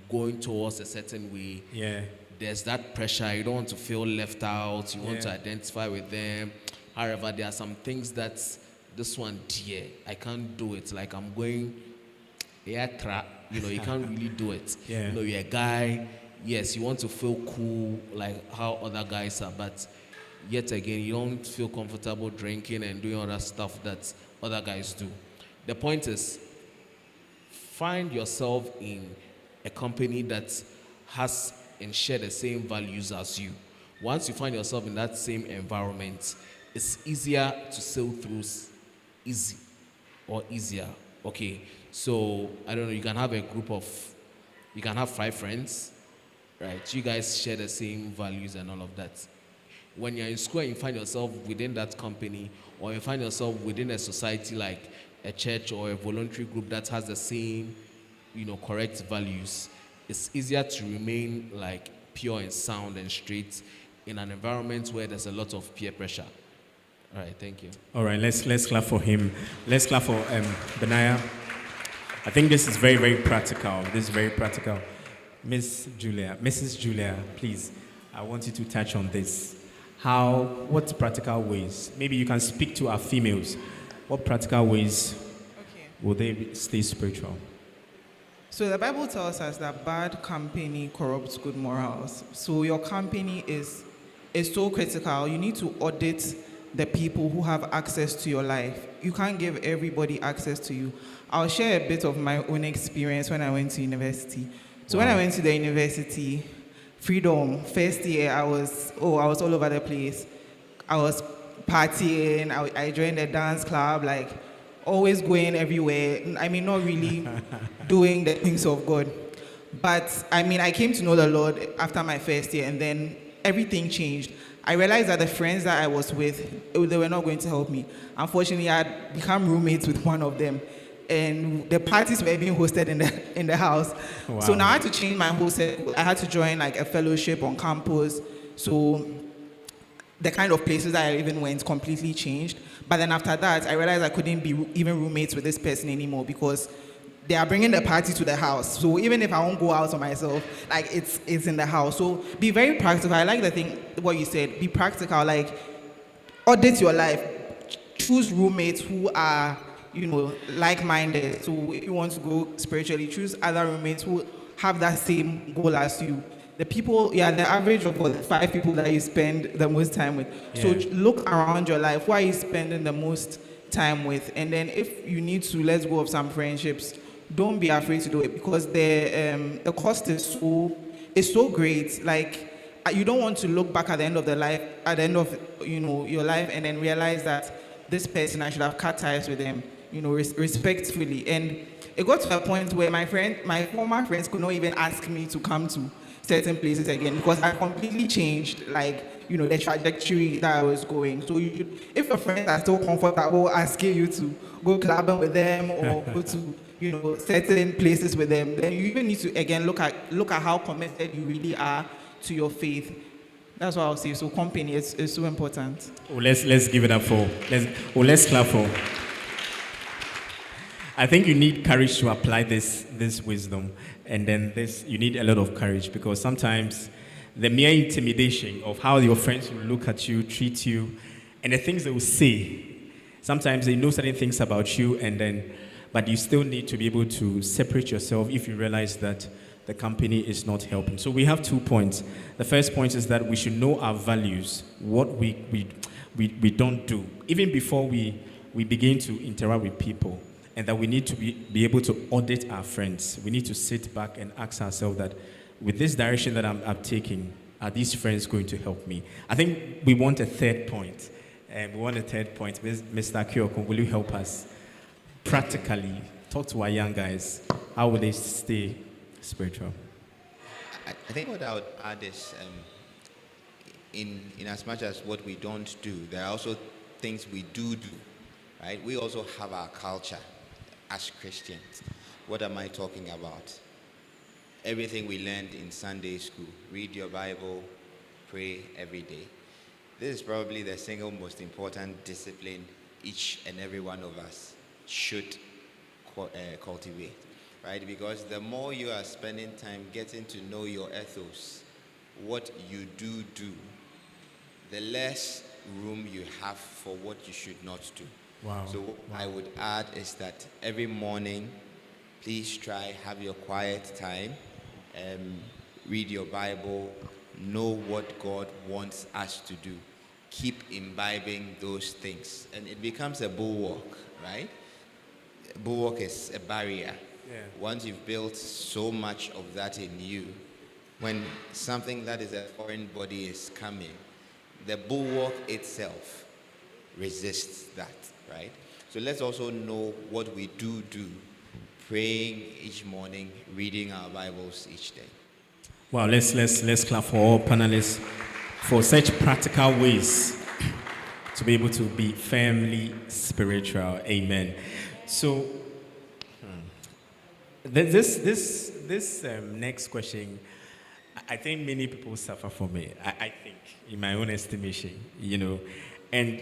going towards a certain way. Yeah. There's that pressure. You don't want to feel left out. You want to identify with them. However, there are some things that this one, dear, I can't do it. Like I'm going, you can't really do it. Yeah. You're a guy. Yes, you want to feel cool, like how other guys are, but yet again, you don't feel comfortable drinking and doing other stuff that other guys do. The point is, find yourself in a company that has and share the same values as you. Once you find yourself in that same environment, it's easier to sail through easier. Okay, so I don't know, you can have you can have 5 friends, right? You guys share the same values and all of that. When you're in school and you find yourself within that company, or you find yourself within a society like a church or a voluntary group that has the same, correct values, it's easier to remain like pure and sound and straight in an environment where there's a lot of peer pressure. All right, thank you. All right, let's clap for him. Let's clap for Benaiah. I think this is very, very practical. This is very practical. Mrs. Julia, please, I want you to touch on this. What practical ways, maybe you can speak to our females, what practical ways will they stay spiritual? So the Bible tells us that bad company corrupts good morals. So your company is so critical. You need to audit the people who have access to your life. You can't give everybody access to you. I'll share a bit of my own experience when I went to university. So when I went to the university, freedom, first year, I was all over the place. I was partying, I joined a dance club, like always going everywhere. I mean, not really doing the things of God. But I mean, I came to know the Lord after my first year, and then everything changed. I realized that the friends that I was with, they were not going to help me. Unfortunately, I had become roommates with one of them, and the parties were being hosted in the house. Wow. So now I had to change my whole set. I had to join like a fellowship on campus. So the kind of places that I even went completely changed. But then after that, I realized I couldn't be even roommates with this person anymore because they are bringing the party to the house. So even if I won't go out on myself, like it's in the house. So be very practical. I like what you said. Be practical. Like audit your life. Choose roommates who are, like-minded. So if you want to go spiritually, choose other roommates who have that same goal as you. The people, the average of the 5 people that you spend the most time with. Yeah. So look around your life. Who are you spending the most time with? And then if you need to let go of some friendships, don't be afraid to do it because the cost is so great. Like you don't want to look back at the end of your life and then realize that this person, I should have cut ties with them, respectfully. And it got to a point where my former friends could not even ask me to come to certain places again because I completely changed, the trajectory that I was going. So if your friends are still comfortable asking you to go clubbing with them or go to certain places with them, then you even need to again look at how committed you really are to your faith. That's what I'll say. So company is so important. Oh, let's give it up for. Let's clap for. I think you need courage to apply this wisdom, and then you need a lot of courage, because sometimes the mere intimidation of how your friends will look at you, treat you, and the things they will say. Sometimes they know certain things about you, but you still need to be able to separate yourself if you realize that the company is not helping. So we have 2 points. The first point is that we should know our values, what we don't do, even before we begin to interact with people, and that we need to be able to audit our friends. We need to sit back and ask ourselves that, with this direction that I'm taking, are these friends going to help me? I think we want a third point. Mr. Kyoko, will you help us practically talk to our young guys? How will they stay spiritual? I think what I would add is, in as much as what we don't do, there are also things we do, right? We also have our culture as Christians. What am I talking about? Everything we learned in Sunday school. Read your Bible, pray every day. This is probably the single most important discipline each and every one of us should cultivate, right? Because the more you are spending time getting to know your ethos, what you do, the less room you have for what you should not do. Wow. So what I would add is that every morning, please have your quiet time, read your Bible, know what God wants us to do. Keep imbibing those things. And it becomes a bulwark, right? A bulwark is a barrier. Yeah. Once you've built so much of that in you, when something that is a foreign body is coming, the bulwark itself resists that, right? So let's also know what we do, praying each morning, reading our Bibles each day. Wow, let's clap for all panelists for such practical ways to be able to be firmly spiritual. Amen. So this next question, I think many people suffer from it. I think, in my own estimation, and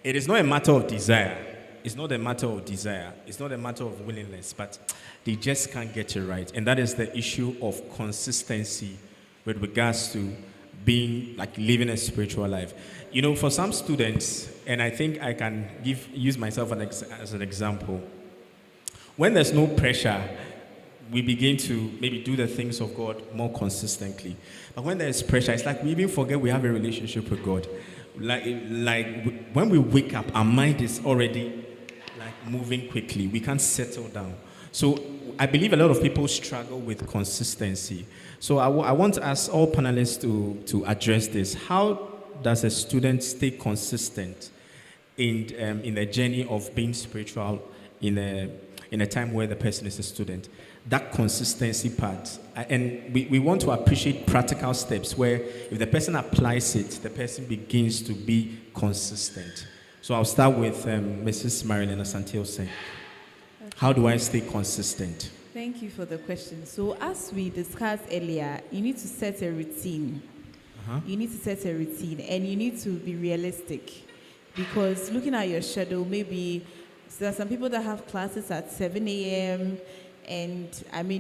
it is not a matter of desire. It's not a matter of desire. It's not a matter of willingness, but they just can't get it right. And that is the issue of consistency with regards to living a spiritual life. For some students, and I think I can use myself as an example, when there's no pressure, we begin to maybe do the things of God more consistently. But when there's pressure, it's like we even forget we have a relationship with God. Like when we wake up, our mind is already moving quickly. We can't settle down. So I believe a lot of people struggle with consistency. So I want to ask all panelists to address this. How does a student stay consistent in the journey of being spiritual in a time where the person is a student? That consistency part. And we want to appreciate practical steps where if the person applies it, the person begins to be consistent. So I'll start with Mrs. Marilyn Asante-Osei. Okay. How do I stay consistent? Thank you for the question. So as we discussed earlier, you need to set a routine. You need to set a routine, and you need to be realistic. Because looking at your schedule, maybe there are some people that have classes at 7 a.m., and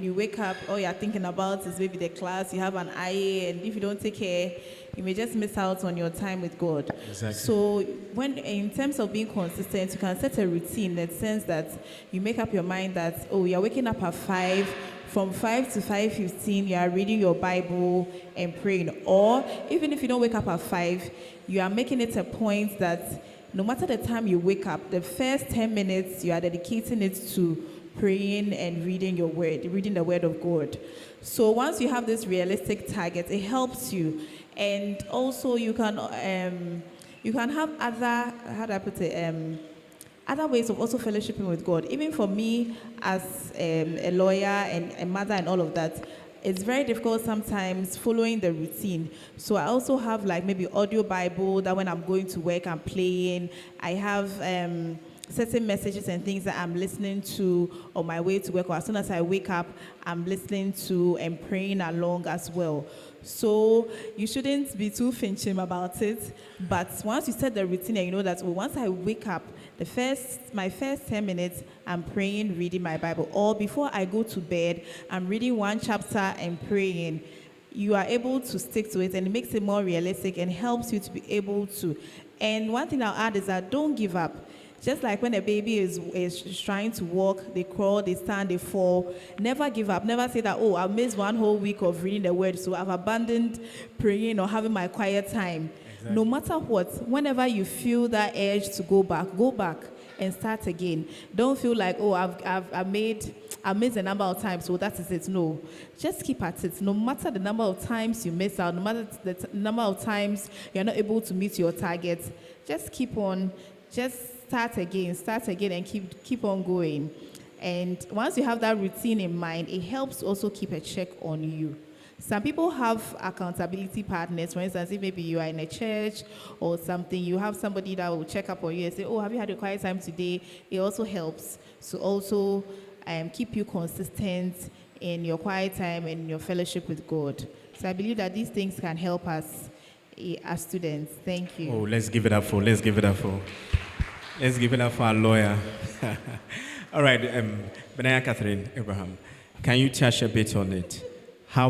you wake up, all you're thinking about is maybe the class, you have an IA, and if you don't take care, you may just miss out on your time with God. Exactly. So in terms of being consistent, you can set a routine in the sense that you make up your mind that, you're waking up at 5, from 5 to 5:15, you are reading your Bible and praying. Or even if you don't wake up at 5, you are making it a point that no matter the time you wake up, the first 10 minutes, you are dedicating it to praying and reading your word, reading the word of God. So once you have this realistic target, it helps you. And also you can have other, other ways of also fellowshipping with God. Even for me as a lawyer and a mother and all of that, it's very difficult sometimes following the routine. So I also have maybe audio Bible that when I'm going to work, I'm playing. I have certain messages and things that I'm listening to on my way to work, or as soon as I wake up, I'm listening to and praying along as well. So you shouldn't be too finching about it. But once you set the routine and you know that, oh, once I wake up, my first 10 minutes, I'm praying, reading my Bible. Or before I go to bed, I'm reading one chapter and praying. You are able to stick to it, and it makes it more realistic and helps you to be able to. And one thing I'll add is that don't give up. Just like when a baby is trying to walk, they crawl, they stand, they fall. Never give up. Never say that, oh, I missed one whole week of reading the word, so I've abandoned praying or having my quiet time. Exactly. No matter what, whenever you feel that urge to go back and start again. Don't feel like, oh, I missed a number of times, so that is it. No, just keep at it. No matter the number of times you miss out, no matter the number of times you're not able to meet your target, just keep on. Just start again, and keep on going. And once you have that routine in mind, it helps to also keep a check on you. Some people have accountability partners. For instance, if maybe you are in a church or something, you have somebody that will check up on you and say, oh, have you had a quiet time today? It also helps to also keep you consistent in your quiet time and your fellowship with God. So I believe that these things can help us as students. Thank you. Oh, let's give it up for our lawyer. All right, Benaya Catherine Abraham, can you touch a bit on it? How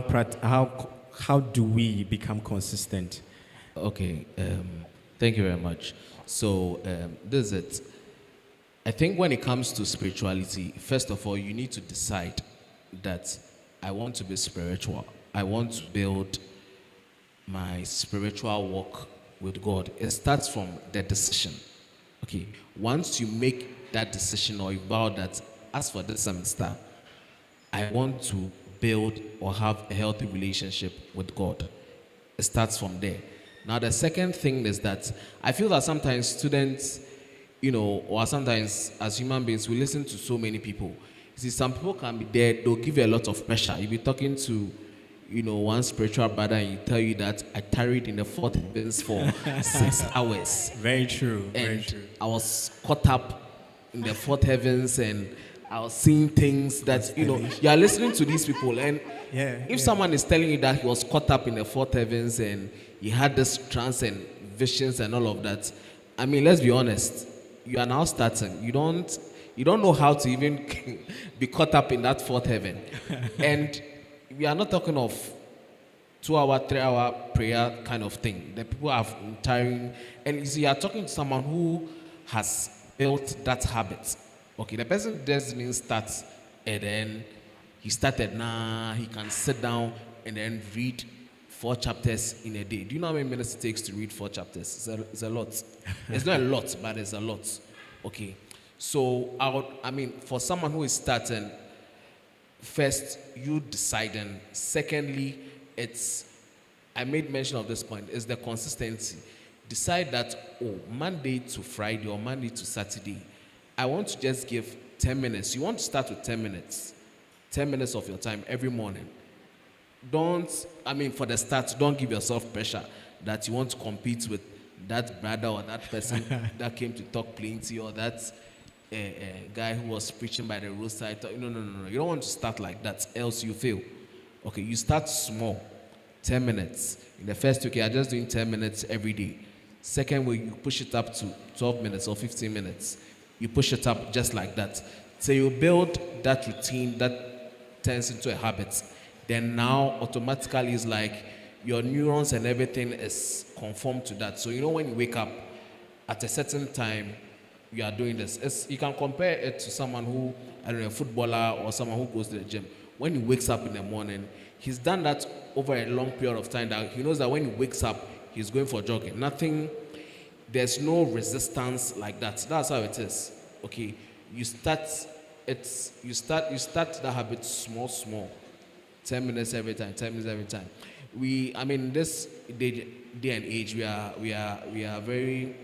do we become consistent? Okay, thank you very much. So this is it. I think when it comes to spirituality, first of all, you need to decide that I want to be spiritual. I want to build my spiritual walk with God. It starts from the decision. Okay, once you make that decision or you vow that as for this semester, I want to build or have a healthy relationship with God. It starts from there. Now, the second thing is that I feel that sometimes students, or sometimes as human beings, we listen to so many people. You see, some people can be there, they'll give you a lot of pressure. You'll be talking to, one spiritual brother and he tell you that I tarried in the fourth heavens for 6 hours. Very true. And very true. I was caught up in the fourth heavens and I was seeing things that, you are listening to these people. And if someone is telling you that he was caught up in the fourth heavens and he had this trance and visions and all of that, I mean, let's be honest, you are now starting. You don't know how to even be caught up in that fourth heaven. And we are not talking of 2-hour, 3-hour prayer kind of thing. The people are tiring. And you see, you are talking to someone who has built that habit. Okay, the person doesn't start and then he started, he can sit down and then read 4 chapters in a day. Do you know how many minutes it takes to read 4 chapters? It's a lot. It's not a lot, but it's a lot. Okay. So, for someone who is starting, first, you deciding. Secondly, I made mention of this point, is the consistency. Decide that, Monday to Friday or Monday to Saturday, I want to just give 10 minutes. You want to start with 10 minutes. 10 minutes of your time every morning. For the start, don't give yourself pressure that you want to compete with that brother or that person that came to talk plenty or that guy who was preaching by the roadside. No. You don't want to start like that, else you fail. Okay, you start small, 10 minutes. In the first week, you're just doing 10 minutes every day. Second week, you push it up to 12 minutes or 15 minutes. You push it up just like that. So you build that routine that turns into a habit. Then now, automatically, it's like your neurons and everything is conformed to that. So when you wake up at a certain time, you are doing this. You can compare it to someone who, a footballer or someone who goes to the gym. When he wakes up in the morning, he's done that over a long period of time that he knows that when he wakes up, he's going for jogging. There's no resistance like that. That's how it is. Okay, you start that habit small. 10 minutes every time, 10 minutes every time. This day and age, we are very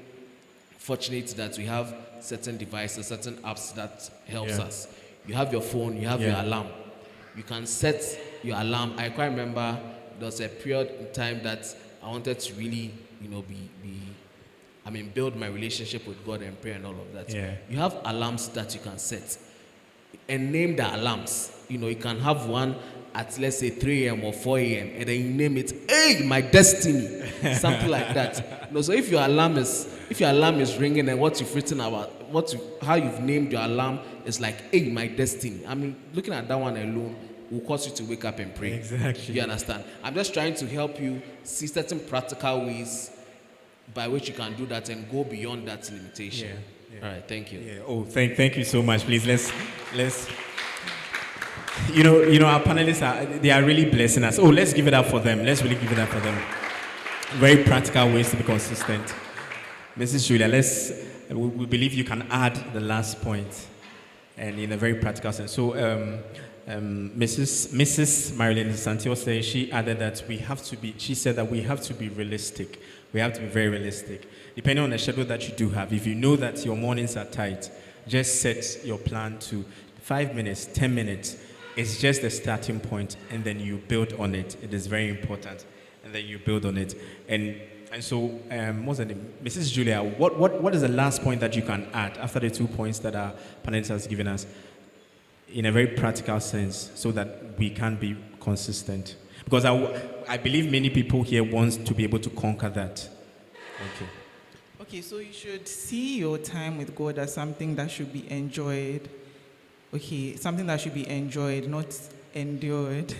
fortunate that we have certain devices, certain apps that helps us. You have your phone, you have your alarm. You can set your alarm. I quite remember there was a period in time that I wanted to really, be build my relationship with God and pray and all of that. Yeah. You have alarms that you can set and name the alarms. You can have one at, let's say, 3 a.m. or 4 a.m. and then you name it, hey, my destiny, something like that. So if your alarm is ringing and what you've written about, how you've named your alarm is like, hey, my destiny. Looking at that one alone will cause you to wake up and pray. Exactly. You understand? I'm just trying to help you see certain practical ways by which you can do that and go beyond that limitation. Yeah. All right, thank you. Yeah. Oh, thank you so much. Please let's. Our panelists they are really blessing us. Oh, let's give it up for them. Let's really give it up for them. Very practical ways to be consistent. Mrs. Julia, we believe you can add the last point, and in a very practical sense. So, Mrs. Marilyn Santiago said she added that she said that we have to be realistic. We have to be very realistic. Depending on the schedule that you do have, if you know that your mornings are tight, just set your plan to 5 minutes, 10 minutes. It's just a starting point, and then you build on it. It is very important, and then you build on it. And so, what's the name? Mrs. Julia, what is the last point that you can add after the 2 points that our panelists has given us, in a very practical sense, so that we can be consistent? Because I believe many people here want to be able to conquer that. Okay, so you should see your time with God as something that should be enjoyed. Okay, something that should be enjoyed, not endured.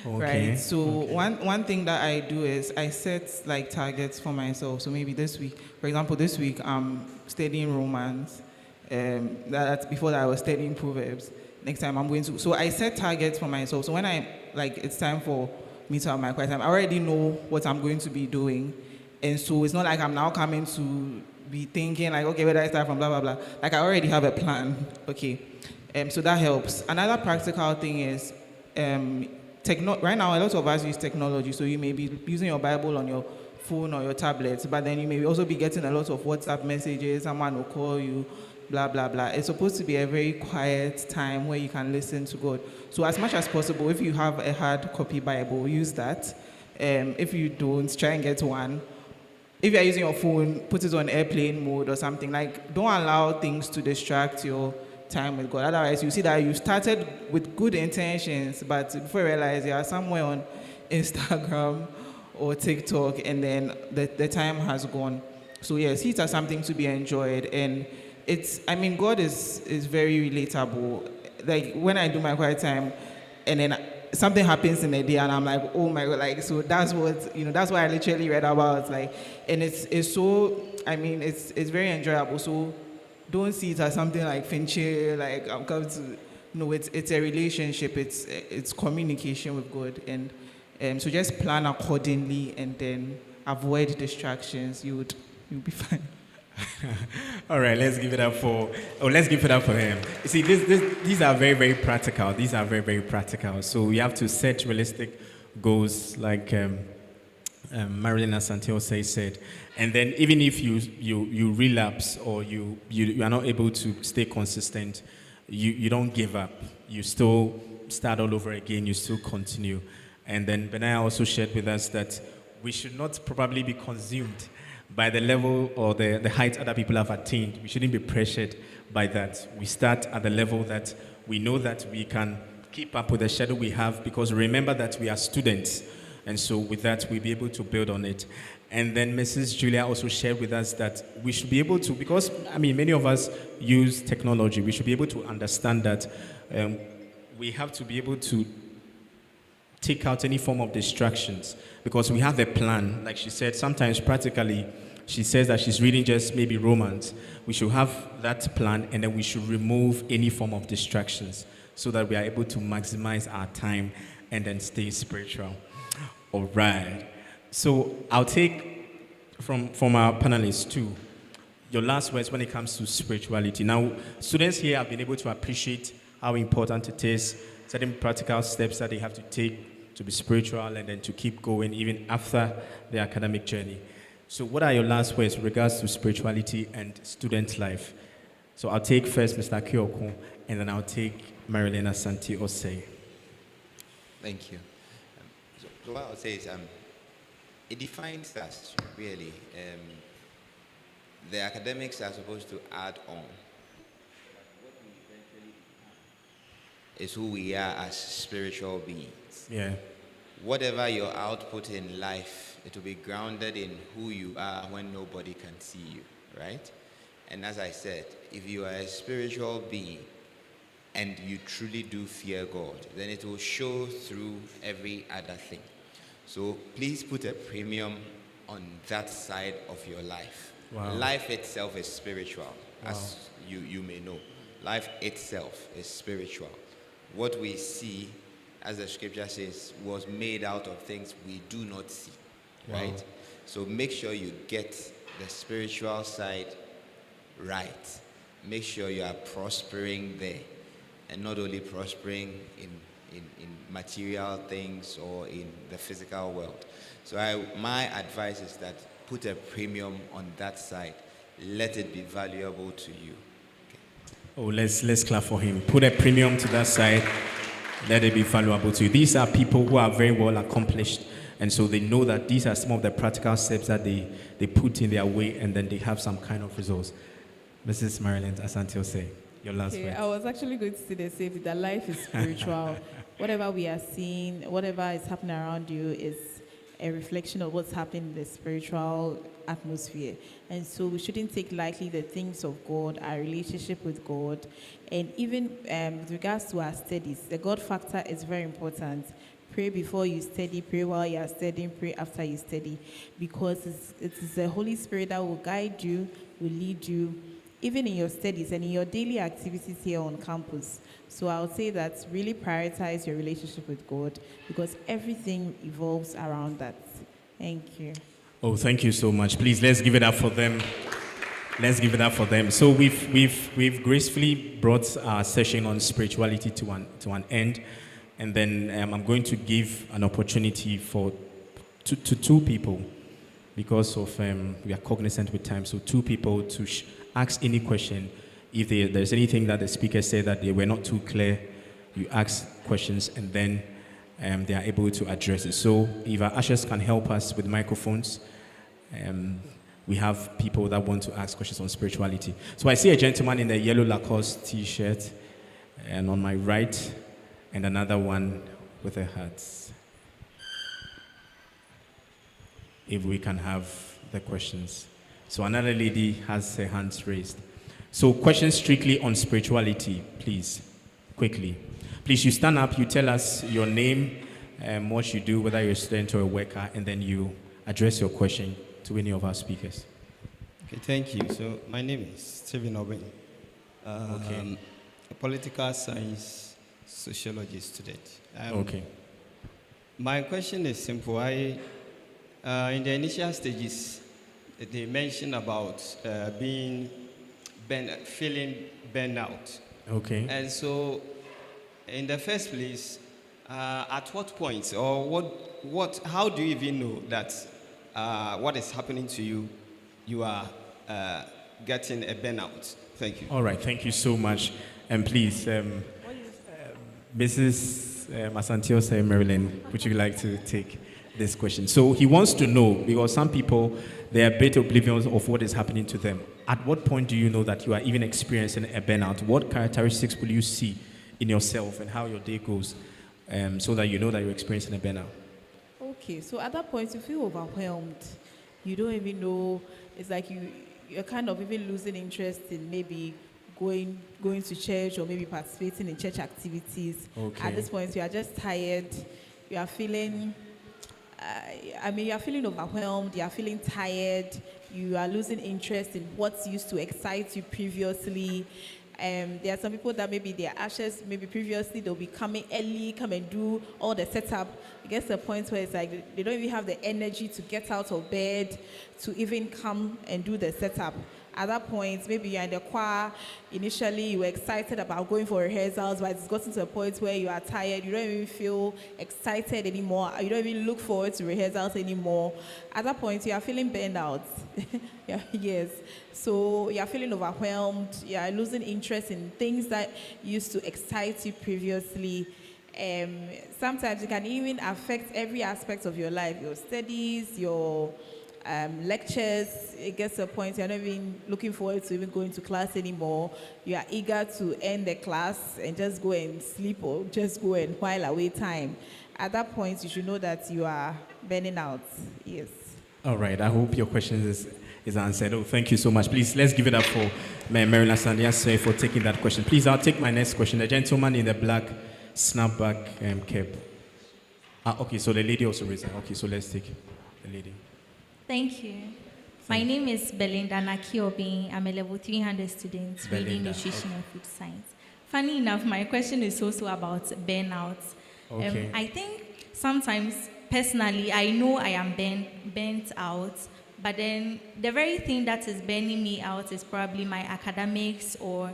Okay. Right? So one thing that I do is I set like targets for myself. So maybe this week, for example, this week I'm studying Romans. That's before that I was studying Proverbs. Next time I'm going to. So I set targets for myself. So when it's time for me to have my quiet time, I already know what I'm going to be doing. And so it's not like I'm now coming to be thinking like, okay, where do I start from, blah, blah, blah. Like I already have a plan. Okay. So that helps. Another practical thing is, right now a lot of us use technology, so you may be using your Bible on your phone or your tablet, but then you may also be getting a lot of WhatsApp messages, someone will call you, blah, blah, blah. It's supposed to be a very quiet time where you can listen to God. So as much as possible, if you have a hard copy Bible, use that. If you don't, try and get one. If you're using your phone, put it on airplane mode or something. Like, don't allow things to distract your time with God. Otherwise, you see that you started with good intentions, but before you realize you are somewhere on Instagram or TikTok, and then the time has gone. So yes, see it as something to be enjoyed, and God is very relatable. Like when I do my quiet time, and then something happens in a day, and I'm like, oh my God, like so that's what that's what I literally read about, like, and it's so it's very enjoyable. So don't see it as something like Fincher, like I'm coming to. No, it's a relationship. It's communication with God, and so just plan accordingly, and then avoid distractions. You'll be fine. All right, let's give it up for him. You see, these are very, very practical. These are very, very practical. So we have to set realistic goals, like Marilyn Asante said. And then even if you relapse or you are not able to stay consistent, you don't give up. You still start all over again. You still continue. And then Benaya also shared with us that we should not probably be consumed by the level or the height other people have attained. We shouldn't be pressured by that. We start at the level that we know that we can keep up with the schedule we have, because remember that we are students. And so with that, we'll be able to build on it. And then Mrs. Julia also shared with us that we should be able to, because, many of us use technology, we should be able to understand that we have to be able to take out any form of distractions, because we have a plan. Like she said, sometimes practically, she says that she's reading just maybe Romans. We should have that plan, and then we should remove any form of distractions so that we are able to maximize our time and then stay spiritual. All right. So I'll take from our panelists too, your last words when it comes to spirituality. Now, students here have been able to appreciate how important it is, certain practical steps that they have to take to be spiritual and then to keep going even after the academic journey. So what are your last words with regards to spirituality and student life? So I'll take first Mr. Kyoko, and then I'll take Marilena Santi Osei. Thank you. So what I would say is, it defines us, really. the academics are supposed to add on. Is who we are as spiritual beings. Yeah. Whatever your output in life, it will be grounded in who you are when nobody can see you, right? And as I said, if you are a spiritual being and you truly do fear God, then it will show through every other thing. So please put a premium on that side of your life. Wow. Life itself is spiritual, Wow. as you may know. Life itself is spiritual. What we see, as the scripture says, was made out of things we do not see, right? Wow. So make sure you get the spiritual side right. Make sure you are prospering there, and not only prospering in material things or in the physical world. So my advice is that put a premium on that side. Let it be valuable to you. Oh, let's clap for him. Put a premium to that side. Let it be valuable to you. These are people who are very well accomplished, and so they know that these are some of the practical steps that they put in their way, and then they have some kind of results. Mrs. Marilyn Asante Osei, your last word. I was actually going to say the same thing, that life is spiritual. Whatever we are seeing, whatever is happening around you is a reflection of what's happening in the spiritual atmosphere. And so we shouldn't take lightly the things of God, our relationship with God. And even with regards to our studies, the God factor is very important. Pray before you study, pray while you are studying, pray after you study. Because it's the Holy Spirit that will guide you, will lead you, even in your studies and in your daily activities here on campus. So I would say that really prioritize your relationship with God, because everything evolves around that. Thank you. Oh, thank you so much. Please, let's give it up for them. Let's give it up for them. So we've gracefully brought our session on spirituality to an end, and then I'm going to give an opportunity to two people, because of we are cognizant with time. So 2 people to ask any question. If there's anything that the speaker said that they were not too clear, you ask questions, and then they are able to address it. So if our ushers can help us with microphones, we have people that want to ask questions on spirituality. So I see a gentleman in a yellow Lacoste t-shirt, and on my right, and another one with a hat. If we can have the questions. So another lady has her hands raised. So questions strictly on spirituality, please, quickly. Please, you stand up, you tell us your name, what you do, whether you're a student or a worker, and then you address your question to any of our speakers. Okay, thank you. So my name is Stephen Owen. Okay. A political science sociology student. Okay. My question is simple. In the initial stages, they mentioned about feeling burnout. Okay. And so, in the first place, at what point, or how do you even know that what is happening to you, you are getting a burnout? Thank you. All right, thank you so much. And please, Mrs. Asante Marilyn, would you like to take this question? So he wants to know, because some people, they are a bit oblivious of what is happening to them. At what point do you know that you are even experiencing a burnout? What characteristics will you see in yourself and how your day goes, so that you know that you're experiencing a burnout? Okay, so at that point you feel overwhelmed. You don't even know. It's like you're kind of even losing interest in maybe going to church, or maybe participating in church activities. Okay. At this point, you are just tired. You are feeling. You are feeling overwhelmed. You are feeling tired. You are losing interest in what used to excite you previously. There are some people that maybe their ashes, maybe previously they'll be coming early, come and do all the setup. It gets to a point where it's like they don't even have the energy to get out of bed to even come and do the setup. At that point, maybe you're in the choir. Initially, you were excited about going for rehearsals, but it's gotten to a point where you are tired. You don't even feel excited anymore. You don't even look forward to rehearsals anymore. At that point, you are feeling burned out. Yes. So you are feeling overwhelmed. You are losing interest in things that used to excite you previously. Sometimes it can even affect every aspect of your life, your studies, your lectures. It gets to a point you're not even looking forward to even going to class anymore. You are eager to end the class and just go and sleep or just go and while away time. At that point, you should know that you are burning out. Yes. All right, I hope your question is answered. Oh, thank you so much. Please, let's give it up for Marilyn Sandia for taking that question. Please, I'll take my next question. The gentleman in the black snapback cap. Okay, so the lady also raised her. Okay, so let's take the lady. Thank you. My name is Belinda Nakiobi. I'm a level 300 student reading nutrition and food science. Funny enough, my question is also about burnout. Okay. I think sometimes, personally, I know I am burnt out, but then the very thing that is burning me out is probably my academics or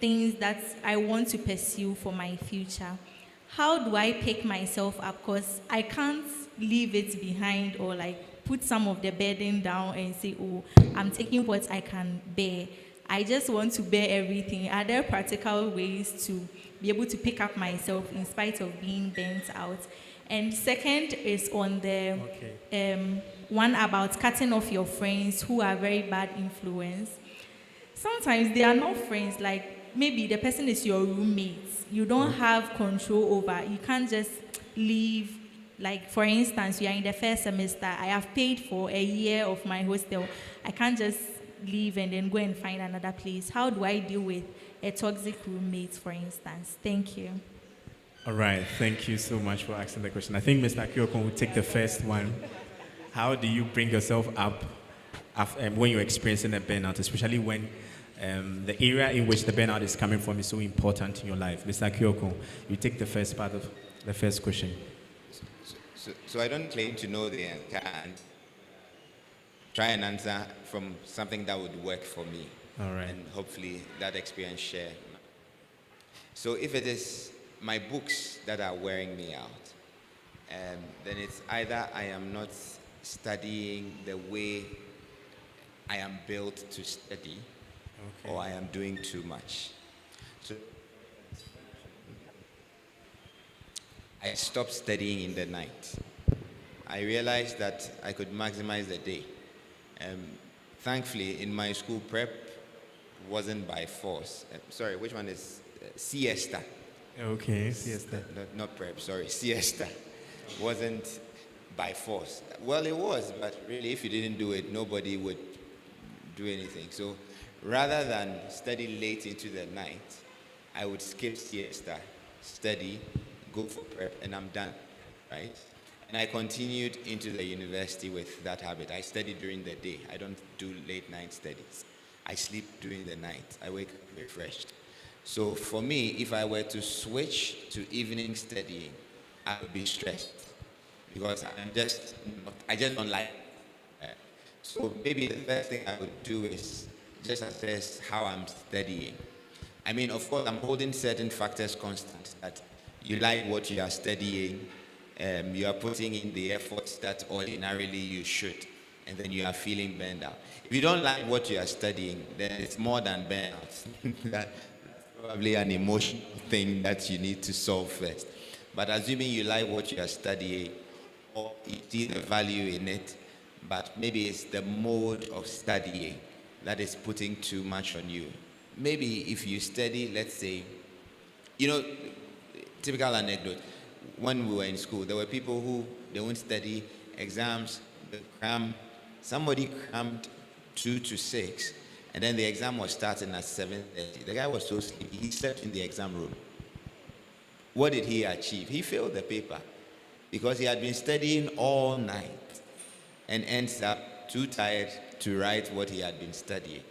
things that I want to pursue for my future. How do I pick myself up? Because I can't leave it behind or like put some of the burden down and say, oh, I'm taking what I can bear. I just want to bear everything. Are there practical ways to be able to pick up myself in spite of being burnt out? And second is on the one about cutting off your friends who are very bad influence. Sometimes they are not friends, like maybe the person is your roommate. You don't have control over. You can't just leave. Like, for instance, you are in the first semester. I have paid for a year of my hostel. I can't just leave and then go and find another place. How do I deal with a toxic roommate, for instance? Thank you. All right, thank you so much for asking the question. I think Mr. Kyokon will take the first one. How do you bring yourself up when you're experiencing a burnout, especially when the area in which the burnout is coming from is so important in your life? Mr. Kyokon, you take the first part of the first question. So I don't claim to know the answer and try and answer from something that would work for me. All right. And hopefully that experience share. So if it is my books that are wearing me out, then it's either I am not studying the way I am built to study, or I am doing too much. So I stopped studying in the night. I realized that I could maximize the day. Thankfully, in my school, prep wasn't by force. Sorry, which one is siesta? Okay, siesta. Not prep, sorry, siesta. Wasn't by force. Well, it was, but really, if you didn't do it, nobody would do anything. So rather than study late into the night, I would skip siesta, study, go for prep, and I'm done, right? And I continued into the university with that habit. I study during the day. I don't do late night studies. I sleep during the night. I wake up refreshed. So for me, if I were to switch to evening studying, I would be stressed because I just don't like it. So maybe the first thing I would do is just assess how I'm studying. I mean, of course, I'm holding certain factors constant, that you like what you are studying, you are putting in the efforts that ordinarily you should, and then you are feeling burned out. If you don't like what you are studying, then it's more than burnout. That's probably an emotional thing that you need to solve first. But assuming you like what you are studying, or you see the value in it, but maybe it's the mode of studying that is putting too much on you. Maybe if you study, let's say, typical anecdote, when we were in school, there were people who, they won't study exams, they cram. Somebody crammed 2 to 6, and then the exam was starting at 7:30. The guy was so sleepy, he slept in the exam room. What did he achieve? He failed the paper because he had been studying all night and ends up too tired to write what he had been studying.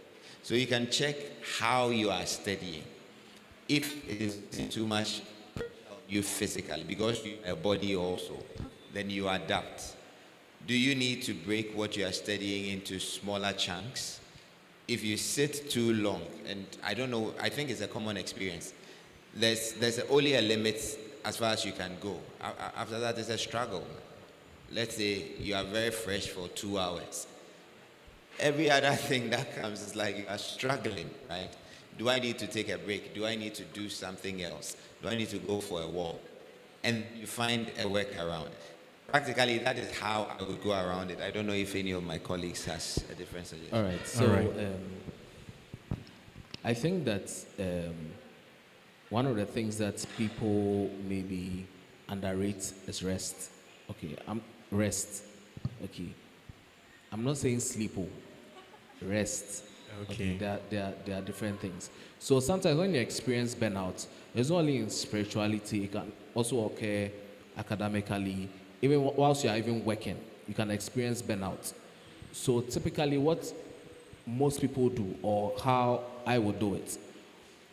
So you can check how you are studying. If it is too much you physically, because you are a body also, then you adapt. Do you need to break what you are studying into smaller chunks? If you sit too long, and I don't know, I think it's a common experience, there's only a limit as far as you can go. After that, it's a struggle. Let's say you are very fresh for 2 hours. Every other thing that comes is like you are struggling, right? Do I need to take a break? Do I need to do something else? Do I need to go for a walk? And you find a workaround. Practically, that is how I would go around it. I don't know if any of my colleagues has a different suggestion. All right. So I think that one of the things that people maybe underrate is rest. Okay, rest. Okay, I'm not saying sleep. Rest. Okay. There are different things. So sometimes when you experience burnout, it's not only in spirituality, it can also occur academically. Even whilst you are even working, you can experience burnout. So typically what most people do, or how I would do it,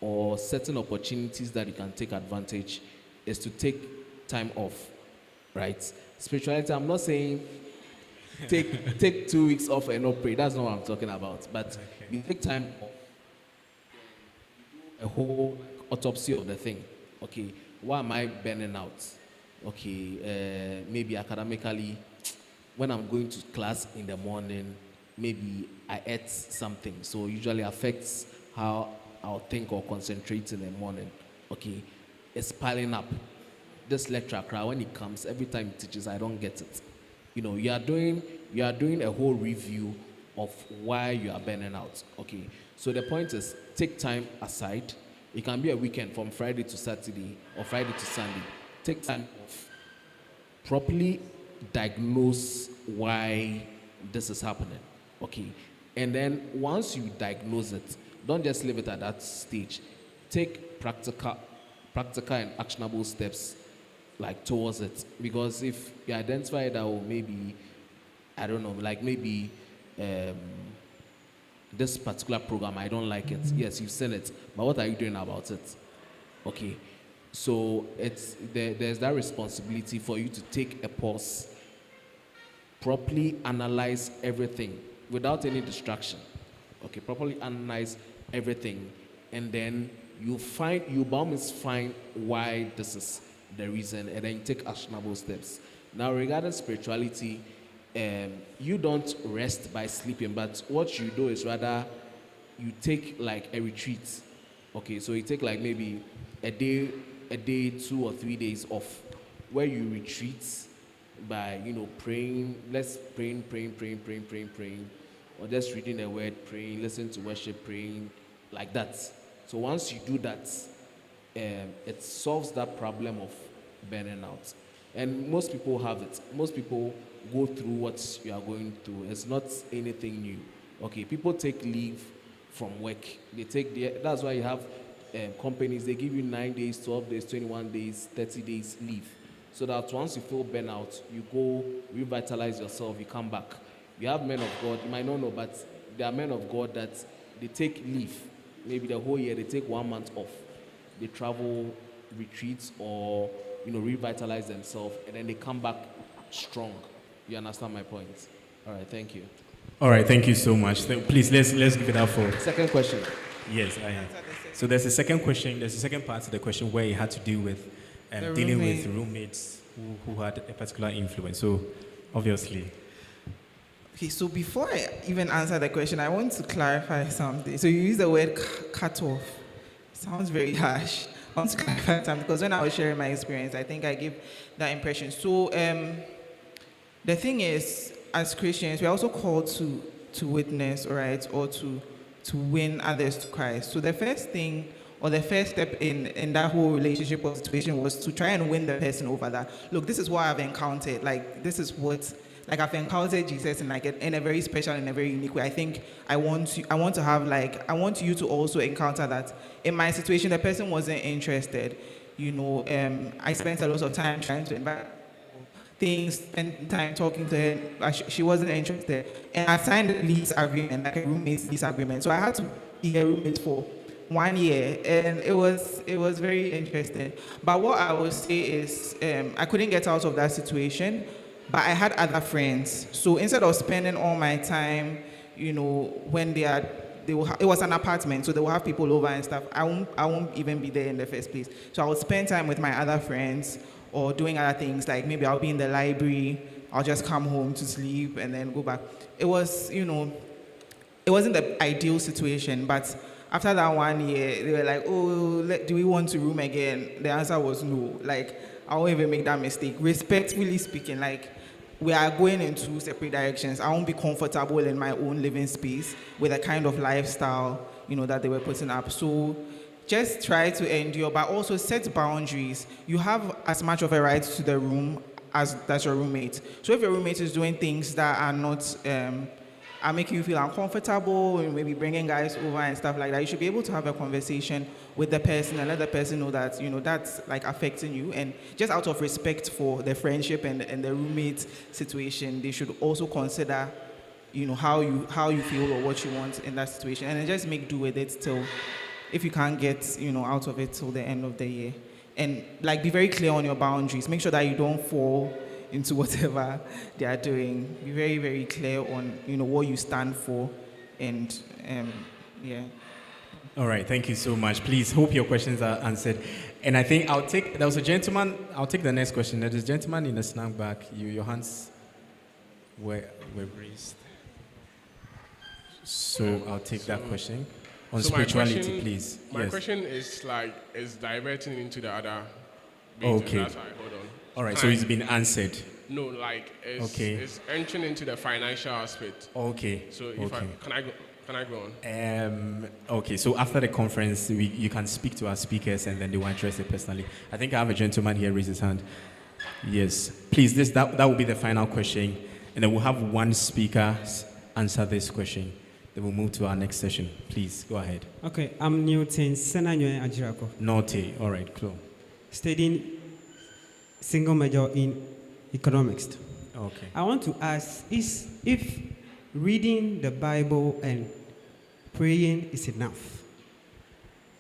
or certain opportunities that you can take advantage, is to take time off, right? Spirituality, I'm not saying take 2 weeks off and not pray. That's not what I'm talking about. But you take time off, a whole autopsy of the thing. Okay, why am I burning out? Okay, maybe academically, when I'm going to class in the morning, maybe I ate something, so usually affects how I'll think or concentrate in the morning. Okay, it's piling up. This lecture crowd, when it comes, every time it teaches, I don't get it. You know, you are doing a whole review of why you are burning out. Okay, so the point is, take time aside. It can be a weekend from Friday to Saturday or Friday to Sunday. Take time off. Properly diagnose why this is happening. Okay, and then once you diagnose it, don't just leave it at that stage. Take practical and actionable steps like towards it. Because if you identify that, or maybe, I don't know, like maybe this particular program, I don't like it. Yes, you've seen it, but what are you doing about it? Okay, so there's that responsibility for you to take a pause, properly analyze everything without any distraction. Okay, properly analyze everything, and then you almost find why this is the reason, and then you take actionable steps. Now, regarding spirituality, you don't rest by sleeping, but what you do is rather you take like a retreat. Okay, so you take like maybe a day, 2 or 3 days off, where you retreat by praying. Let's praying, or just reading the word, praying, listening to worship, praying, like that. So once you do that, it solves that problem of burning out. And most people have it. Most people go through what you are going through. It's not anything new. Okay, people take leave from work. That's why you have companies, they give you 9 days, 12 days, 21 days, 30 days leave. So that once you feel burnout, you go revitalize yourself, you come back. You have men of God, you might not know, but there are men of God that they take leave. Maybe the whole year, they take 1 month off. They travel, retreats, or revitalize themselves, and then they come back strong. You understand my point? All right, thank you. All right, thank you so much. Please, let's give it up for... Second question. Yes, I am. So there's a second question, there's a second part to the question where you had to deal with dealing with roommates who had a particular influence. So, obviously... Okay, so before I even answer the question, I want to clarify something. So you use the word cut off. Sounds very harsh. I want to clarify something because when I was sharing my experience, I think I gave that impression. So the thing is, as Christians, we're also called to witness, all right, or to win others to Christ. So the first thing, or the first step in that whole relationship or situation was to try and win the person over that. Look, this is what I've encountered. Like, this is what... Like, I've encountered Jesus in a very special and a very unique way. I think I want you to also encounter that. In my situation, the person wasn't interested. I spent a lot of time trying to invite things, spend time talking to her, but she wasn't interested. And I signed a lease agreement, like a roommate's lease agreement. So I had to be a roommate for 1 year, and it was very interesting. But what I would say is, I couldn't get out of that situation. But I had other friends. So instead of spending all my time, when it was an apartment, so they will have people over and stuff, I won't even be there in the first place. So I would spend time with my other friends or doing other things, like maybe I'll be in the library, I'll just come home to sleep and then go back. It was, it wasn't the ideal situation, but after that 1 year, they were like, oh, do we want to room again? The answer was no. Like, I won't even make that mistake. Respectfully speaking, like, we are going in two separate directions. I won't be comfortable in my own living space with a kind of lifestyle, that they were putting up. So just try to endure, but also set boundaries. You have as much of a right to the room as does your roommate. So if your roommate is doing things that are not, are making you feel uncomfortable, and maybe bringing guys over and stuff like that, you should be able to have a conversation with the person and let the person know that, that's like affecting you. And just out of respect for the friendship and the roommate situation, they should also consider, how you feel or what you want in that situation. And then just make do with it till, if you can't get, out of it till the end of the year. And like, be very clear on your boundaries. Make sure that you don't fall into whatever they are doing. Be very, very clear on, what you stand for. And, yeah. All right, thank you so much. Please, hope your questions are answered. And I think there was a gentleman, I'll take the next question. There's a gentleman in the snack back. Your hands were raised. So I'll take that question. On spirituality, please. My yes. question is diverting into the other. Okay. That's why, hold on. All right, so it's been answered. No, it's entering into the financial aspect. Okay. So if can I go on? Okay, so after the conference, you can speak to our speakers and then they will address it personally. I think I have a gentleman here raise his hand. Yes, please. That will be the final question, and then we'll have one speaker answer this question. Then we'll move to our next session. Please, go ahead. Okay, I'm Newton Senanyo Ajirako. Norte, all right, cool. Studying single major in economics. Okay. I want to ask, if reading the Bible and praying is enough?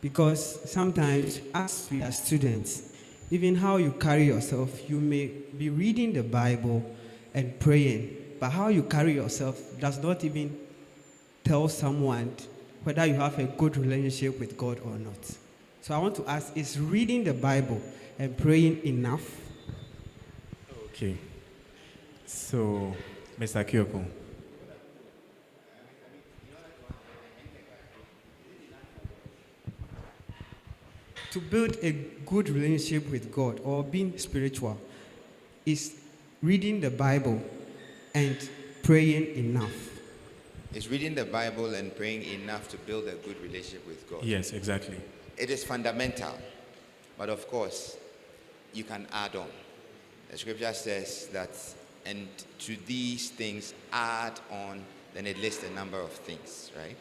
Because sometimes, as we are students, even how you carry yourself, you may be reading the Bible and praying, but how you carry yourself does not even tell someone whether you have a good relationship with God or not. So I want to ask, is reading the Bible and praying enough? Okay. So, Mr. Kyoko. To build a good relationship with God or being spiritual, is reading the Bible and praying enough? Is reading the Bible and praying enough to build a good relationship with God? Yes, exactly. It is fundamental, but of course, you can add on. The scripture says that, and to these things add on, then it lists a number of things, right?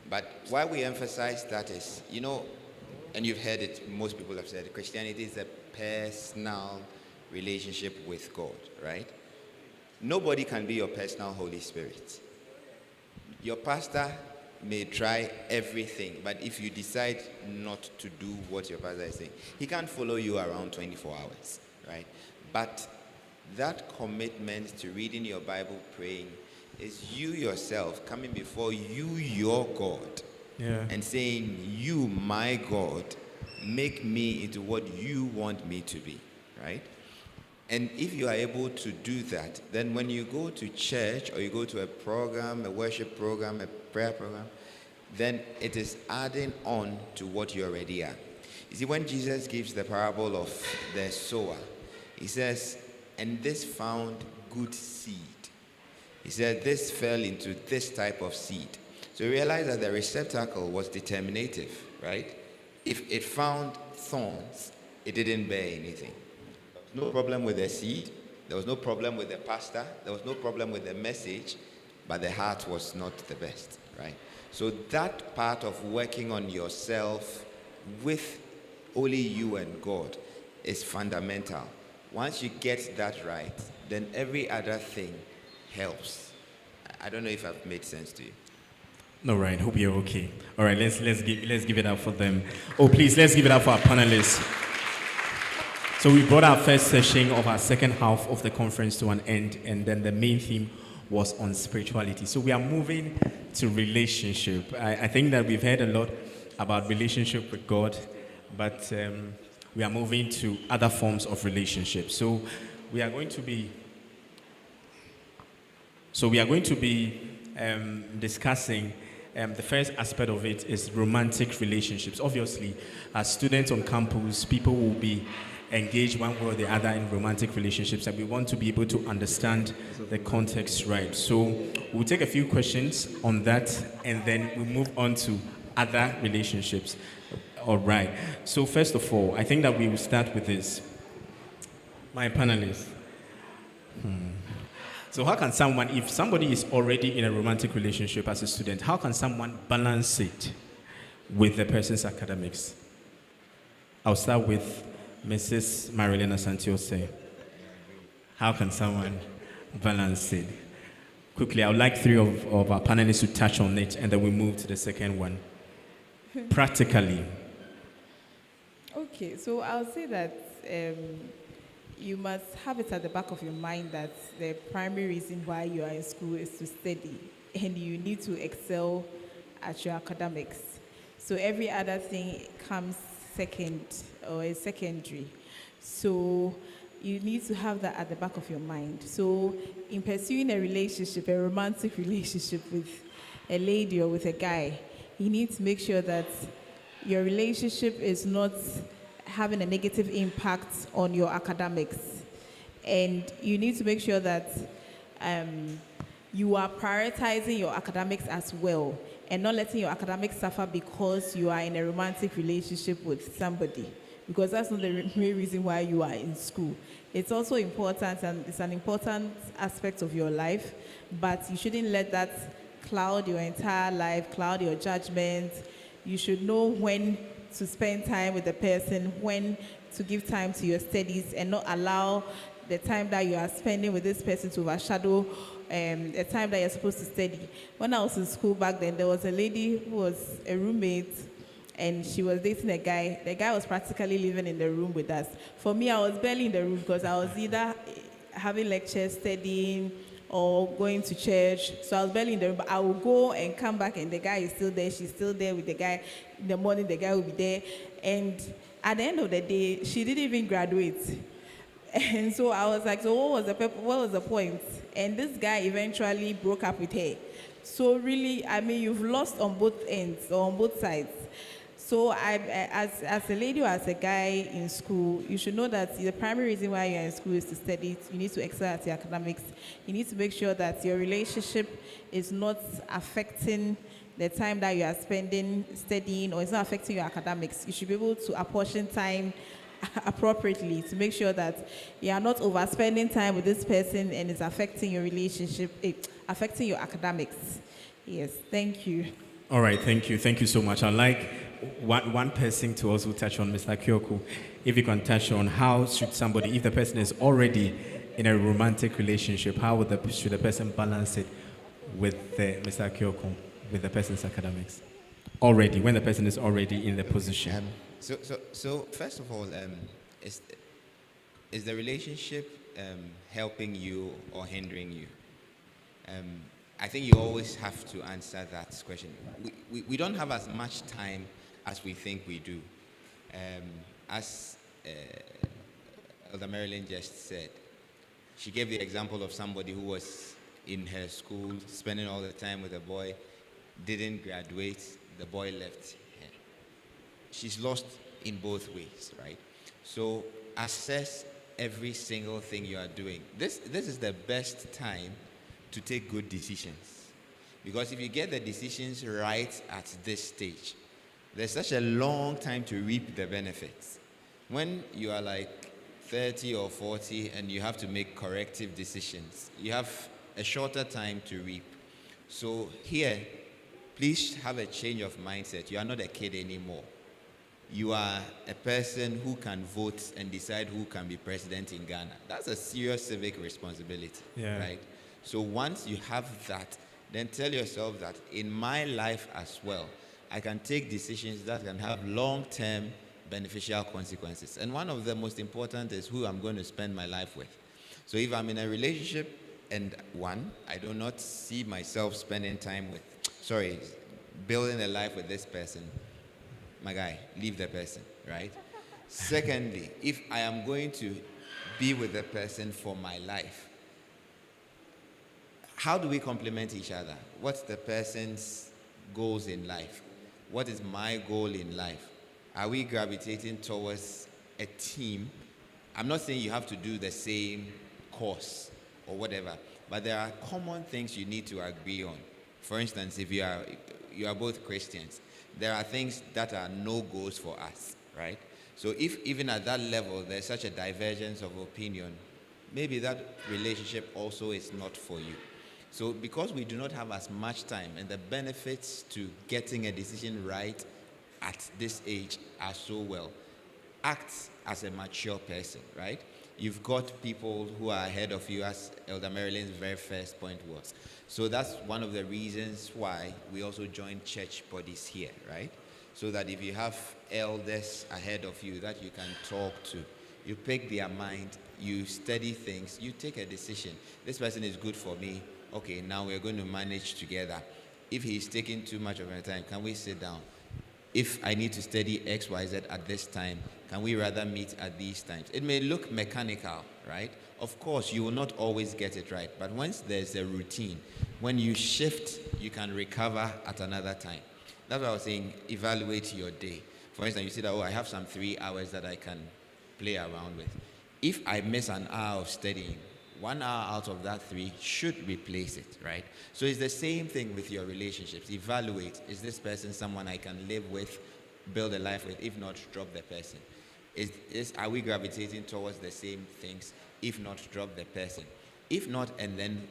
But why we emphasize that is, and you've heard it, most people have said it, Christianity is a personal relationship with God, right? Nobody can be your personal Holy Spirit. Your pastor may try everything, but if you decide not to do what your pastor is saying, he can't follow you around 24 hours, right? But that commitment to reading your Bible, praying, is you yourself coming before you, your God, and saying, you, my God, make me into what you want me to be, right? And if you are able to do that, then when you go to church or you go to a program, a worship program, a prayer program, then it is adding on to what you already are. You see, when Jesus gives the parable of the sower, he says, and this found good seed. He said, this fell into this type of seed. So you realize that the receptacle was determinative, right? If it found thorns, it didn't bear anything. No problem with the seed. There was no problem with the pastor. There was no problem with the message, but the heart was not the best, right? So that part of working on yourself with only you and God is fundamental. Once you get that right, then every other thing helps. I don't know if I've made sense to you. All right, hope you're okay. All right, let's give it up for them. Oh, please, let's give it up for our panelists. So we brought our first session of our second half of the conference to an end, and then the main theme was on spirituality. So we are moving to relationship. I think that we've heard a lot about relationship with God, but we are moving to other forms of relationship. So we are going to be discussing the first aspect of it is romantic relationships. Obviously, as students on campus, people will be engage one way or the other in romantic relationships, and we want to be able to understand the context right. So we'll take a few questions on that, and then we'll move on to other relationships. All right. So first of all, I think that we will start with this. My panelists. So how can someone, if somebody is already in a romantic relationship as a student, how can someone balance it with the person's academics? I'll start with Mrs. Marilena Santiose. How can someone balance it? Quickly, I would like three of our panelists to touch on it, and then we move to the second one. Practically. Okay, so I'll say that you must have it at the back of your mind that the primary reason why you are in school is to study, and you need to excel at your academics. So every other thing comes second or is secondary. So you need to have that at the back of your mind. So in pursuing a relationship, a romantic relationship with a lady or with a guy, you need to make sure that your relationship is not having a negative impact on your academics. And you need to make sure that you are prioritizing your academics as well, and not letting your academics suffer because you are in a romantic relationship with somebody, because that's not the main reason why you are in school. It's also important, and it's an important aspect of your life, but you shouldn't let that cloud your entire life, cloud your judgment. You should know when to spend time with the person, when to give time to your studies, and not allow the time that you are spending with this person to overshadow the time that you're supposed to study. When I was in school back then, there was a lady who was a roommate, and she was dating a guy. The guy was practically living in the room with us. For me, I was barely in the room because I was either having lectures, studying, or going to church. So I was barely in the room, but I would go and come back, and the guy is still there. She's still there with the guy. In the morning, the guy will be there. And at the end of the day, she didn't even graduate. And so I was like, so what was the point? And this guy eventually broke up with her. So really, I mean, you've lost on both ends, or on both sides. So as a lady or as a guy in school, you should know that the primary reason why you're in school is to study. You need to excel at your academics. You need to make sure that your relationship is not affecting the time that you are spending studying, or it's not affecting your academics. You should be able to apportion time appropriately to make sure that you are not overspending time with this person and it's affecting your relationship, affecting your academics. Yes, thank you. All right, thank you. Thank you so much. I'd like one person to also touch on, Mr. Kyoku. If you can touch on how should somebody, if the person is already in a romantic relationship, how should the person balance it with Mr. Kyoku, with the person's academics? Already, when the person is already in the position. So first of all, is the relationship helping you or hindering you? I think you always have to answer that question. We don't have as much time as we think we do. As Elder Marilyn just said, she gave the example of somebody who was in her school, spending all the time with a boy, didn't graduate, the boy left her. She's lost in both ways, right? So assess every single thing you are doing. This is the best time to take good decisions. Because if you get the decisions right at this stage, there's such a long time to reap the benefits. When you are like 30 or 40 and you have to make corrective decisions, you have a shorter time to reap. So here, please have a change of mindset. You are not a kid anymore. You are a person who can vote and decide who can be president in Ghana. That's a serious civic responsibility, right? So once you have that, then tell yourself that in my life as well, I can take decisions that can have long-term beneficial consequences. And one of the most important is who I'm going to spend my life with. So if I'm in a relationship and I do not see myself spending time with, building a life with this person, my guy, leave the person, right? Secondly, if I am going to be with the person for my life, how do we complement each other? What's the person's goals in life? What is my goal in life? Are we gravitating towards a team I'm not saying you have to do the same course or whatever, but there are common things you need to agree on. For instance, if you are both Christians, there are things that are no-goes for us, right? So if even at that level there's such a divergence of opinion, maybe that relationship also is not for you. So because we do not have as much time, and the benefits to getting a decision right at this age are so well, act as a mature person, right? You've got people who are ahead of you, as Elder Marilyn's very first point was. So that's one of the reasons why we also join church bodies here, right? So that if you have elders ahead of you that you can talk to, you pick their mind, you study things, you take a decision. This person is good for me. Okay, now we're going to manage together. If he's taking too much of my time, can we sit down? If I need to study X, Y, Z at this time, can we rather meet at these times? It may look mechanical, right? Of course, you will not always get it right. But once there's a routine, when you shift, you can recover at another time. That's why I was saying, evaluate your day. For instance, you see that, I have some 3 hours that I can play around with. If I miss an hour of studying, 1 hour out of that 3 should replace it, right? So it's the same thing with your relationships. Evaluate, is this person someone I can live with, build a life with? If not, drop the person. Are we gravitating towards the same things? If not, drop the person. If not, and then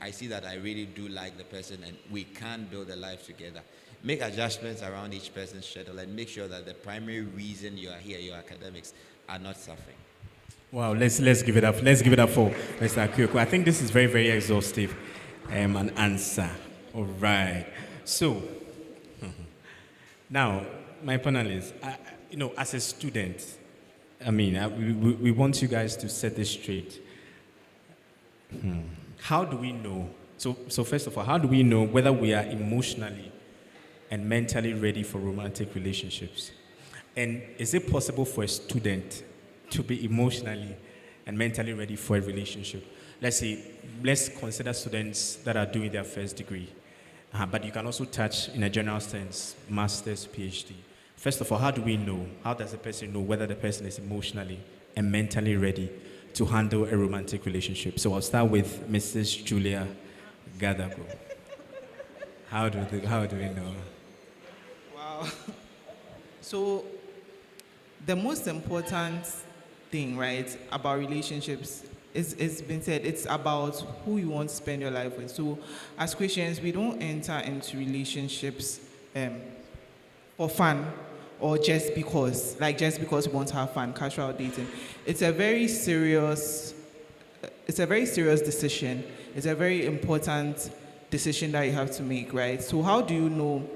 I see that I really do like the person and we can build a life together. Make adjustments around each person's schedule and make sure that the primary reason you are here, your academics, are not suffering. Wow, let's give it up. Let's give it up for Mr. Kyoko. I think this is very, very exhaustive an answer. All right. So, now, my panelists, as a student, we want you guys to set this straight. How do we know? So first of all, how do we know whether we are emotionally and mentally ready for romantic relationships? And is it possible for a student to be emotionally and mentally ready for a relationship? Let's consider students that are doing their first degree. But you can also touch, in a general sense, master's, PhD. First of all, how do we know? How does a person know whether the person is emotionally and mentally ready to handle a romantic relationship? So I'll start with Mrs. Julia Gadago. How do we know? Wow. So the most important thing, right, about relationships it's been said, it's about who you want to spend your life with. So as Christians, we don't enter into relationships for fun or just because we want to have fun, casual dating. It's a very serious decision. It's a very important decision that you have to make, right? So how do you know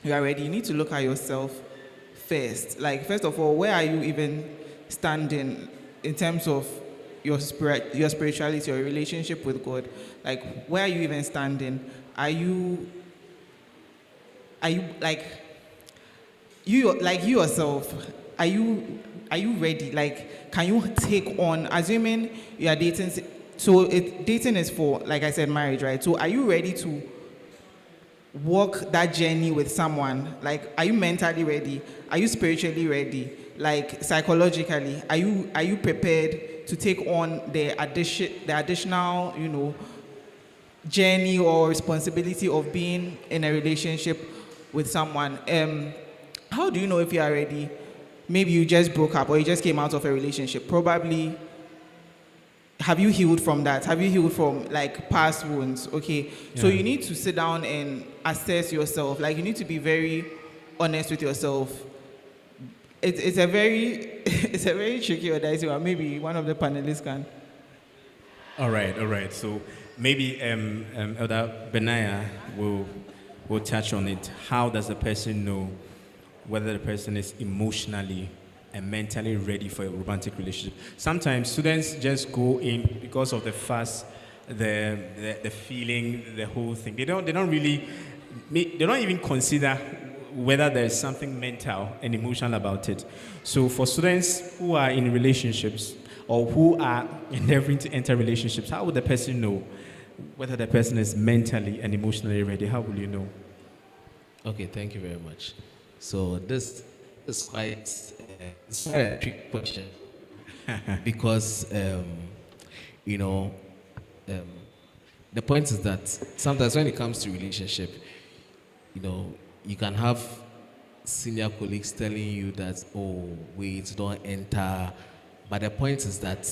you are ready? You need to look at yourself first. Like, first of all, where are you even standing in terms of your spirituality, your relationship with God? Like, where are you even standing? Are you like you yourself? Are you ready? Like, can you take on, assuming you are dating? So dating is for, like I said, marriage, right? So are you ready to walk that journey with someone? Like, are you mentally ready? Are you spiritually ready? Like, psychologically, are you prepared to take on the additional, journey or responsibility of being in a relationship with someone? How do you know if you are ready? Maybe you just broke up or you just came out of a relationship. Probably, have you healed from that? Have you healed from, like, past wounds? Okay, yeah. So you need to sit down and assess yourself. Like, you need to be very honest with yourself. It's a very tricky or dicey one. Maybe one of the panelists can. All right. So maybe Elder Benaya will touch on it. How does a person know whether the person is emotionally and mentally ready for a romantic relationship? Sometimes students just go in because of the fuss, the feeling, the whole thing. They don't even consider whether there's something mental and emotional about it. So for students who are in relationships or who are endeavoring to enter relationships, how would the person know whether the person is mentally and emotionally ready? How will you know? Okay, thank you very much. So this is quite a tricky question. because you know, the point is that sometimes when it comes to relationship, you know, you can have senior colleagues telling you that, oh, wait, don't enter. But the point is that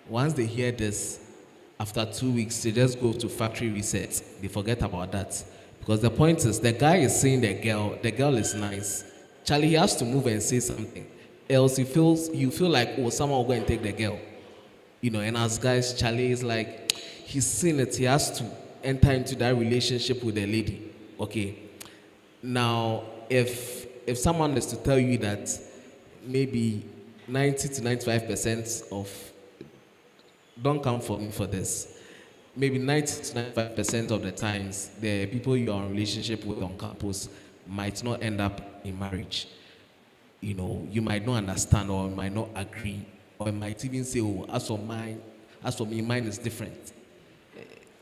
once they hear this, after 2 weeks, they just go to factory reset. They forget about that. Because the point is, the guy is seeing the girl is nice. Charlie, he has to move and say something. Else you feel like, oh, someone will go and take the girl. You know, and as guys, Charlie is like, he's seen it, he has to enter into that relationship with the lady. Okay. Now, if someone is to tell you that maybe 90 to 95% of, don't come for me for this, maybe 90 to 95% of the times, the people you are in relationship with on campus might not end up in marriage. You know, you might not understand or might not agree, or might even say, oh, as for me, mine is different.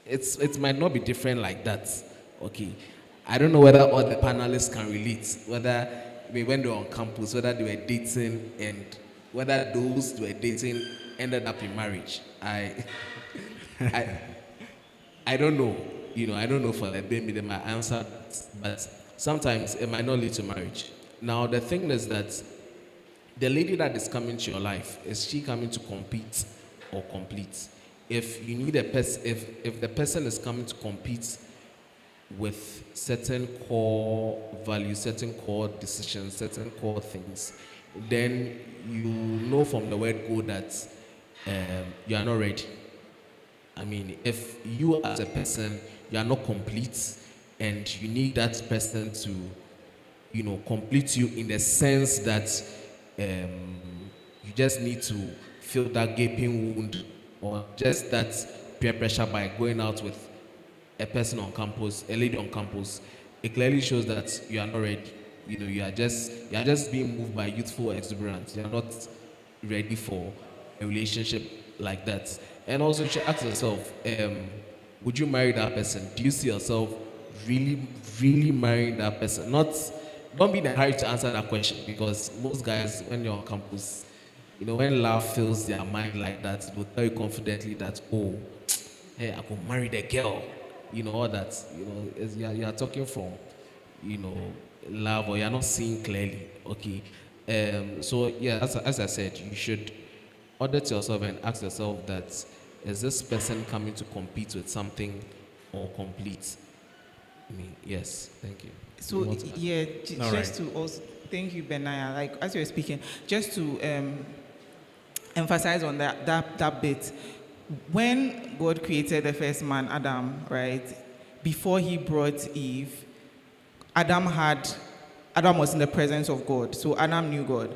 It might not be different like that. Okay. I don't know whether all the panelists can relate, whether when they were on campus, whether they were dating, and whether those who were dating ended up in marriage. I don't know. You know, I don't know for the baby, they might answer that, but sometimes it might not lead to marriage. Now, the thing is that the lady that is coming to your life, is she coming to compete or complete? If you need a person, if the person is coming to compete with certain core values, certain core decisions, certain core things, then you know from the word go that you are not ready. I mean, if you as a person, you are not complete, and you need that person to, you know, complete you in the sense that you just need to fill that gaping wound, or just that peer pressure by going out with a person on campus, a lady on campus, it clearly shows that you are not ready. You know, you are just being moved by youthful exuberance. You are not ready for a relationship like that. And also, you should ask yourself, would you marry that person? Do you see yourself really, really marrying that person? Don't be in a hurry to answer that question, because most guys, when you're on campus, you know, when love fills their mind like that, they'll tell you confidently that, oh, hey, I could marry the girl. You know, all that, you know, you are talking from, you know, love, or you're not seeing clearly. Okay. So, yeah, as I said, you should audit yourself and ask yourself that, is this person coming to compete with something or complete? I mean, yes, thank you. So, yeah, just to also, thank you, Benaya, like, as you were speaking, just to emphasize on that bit, when God created the first man, Adam, right, before he brought Eve, Adam was in the presence of God, so Adam knew God.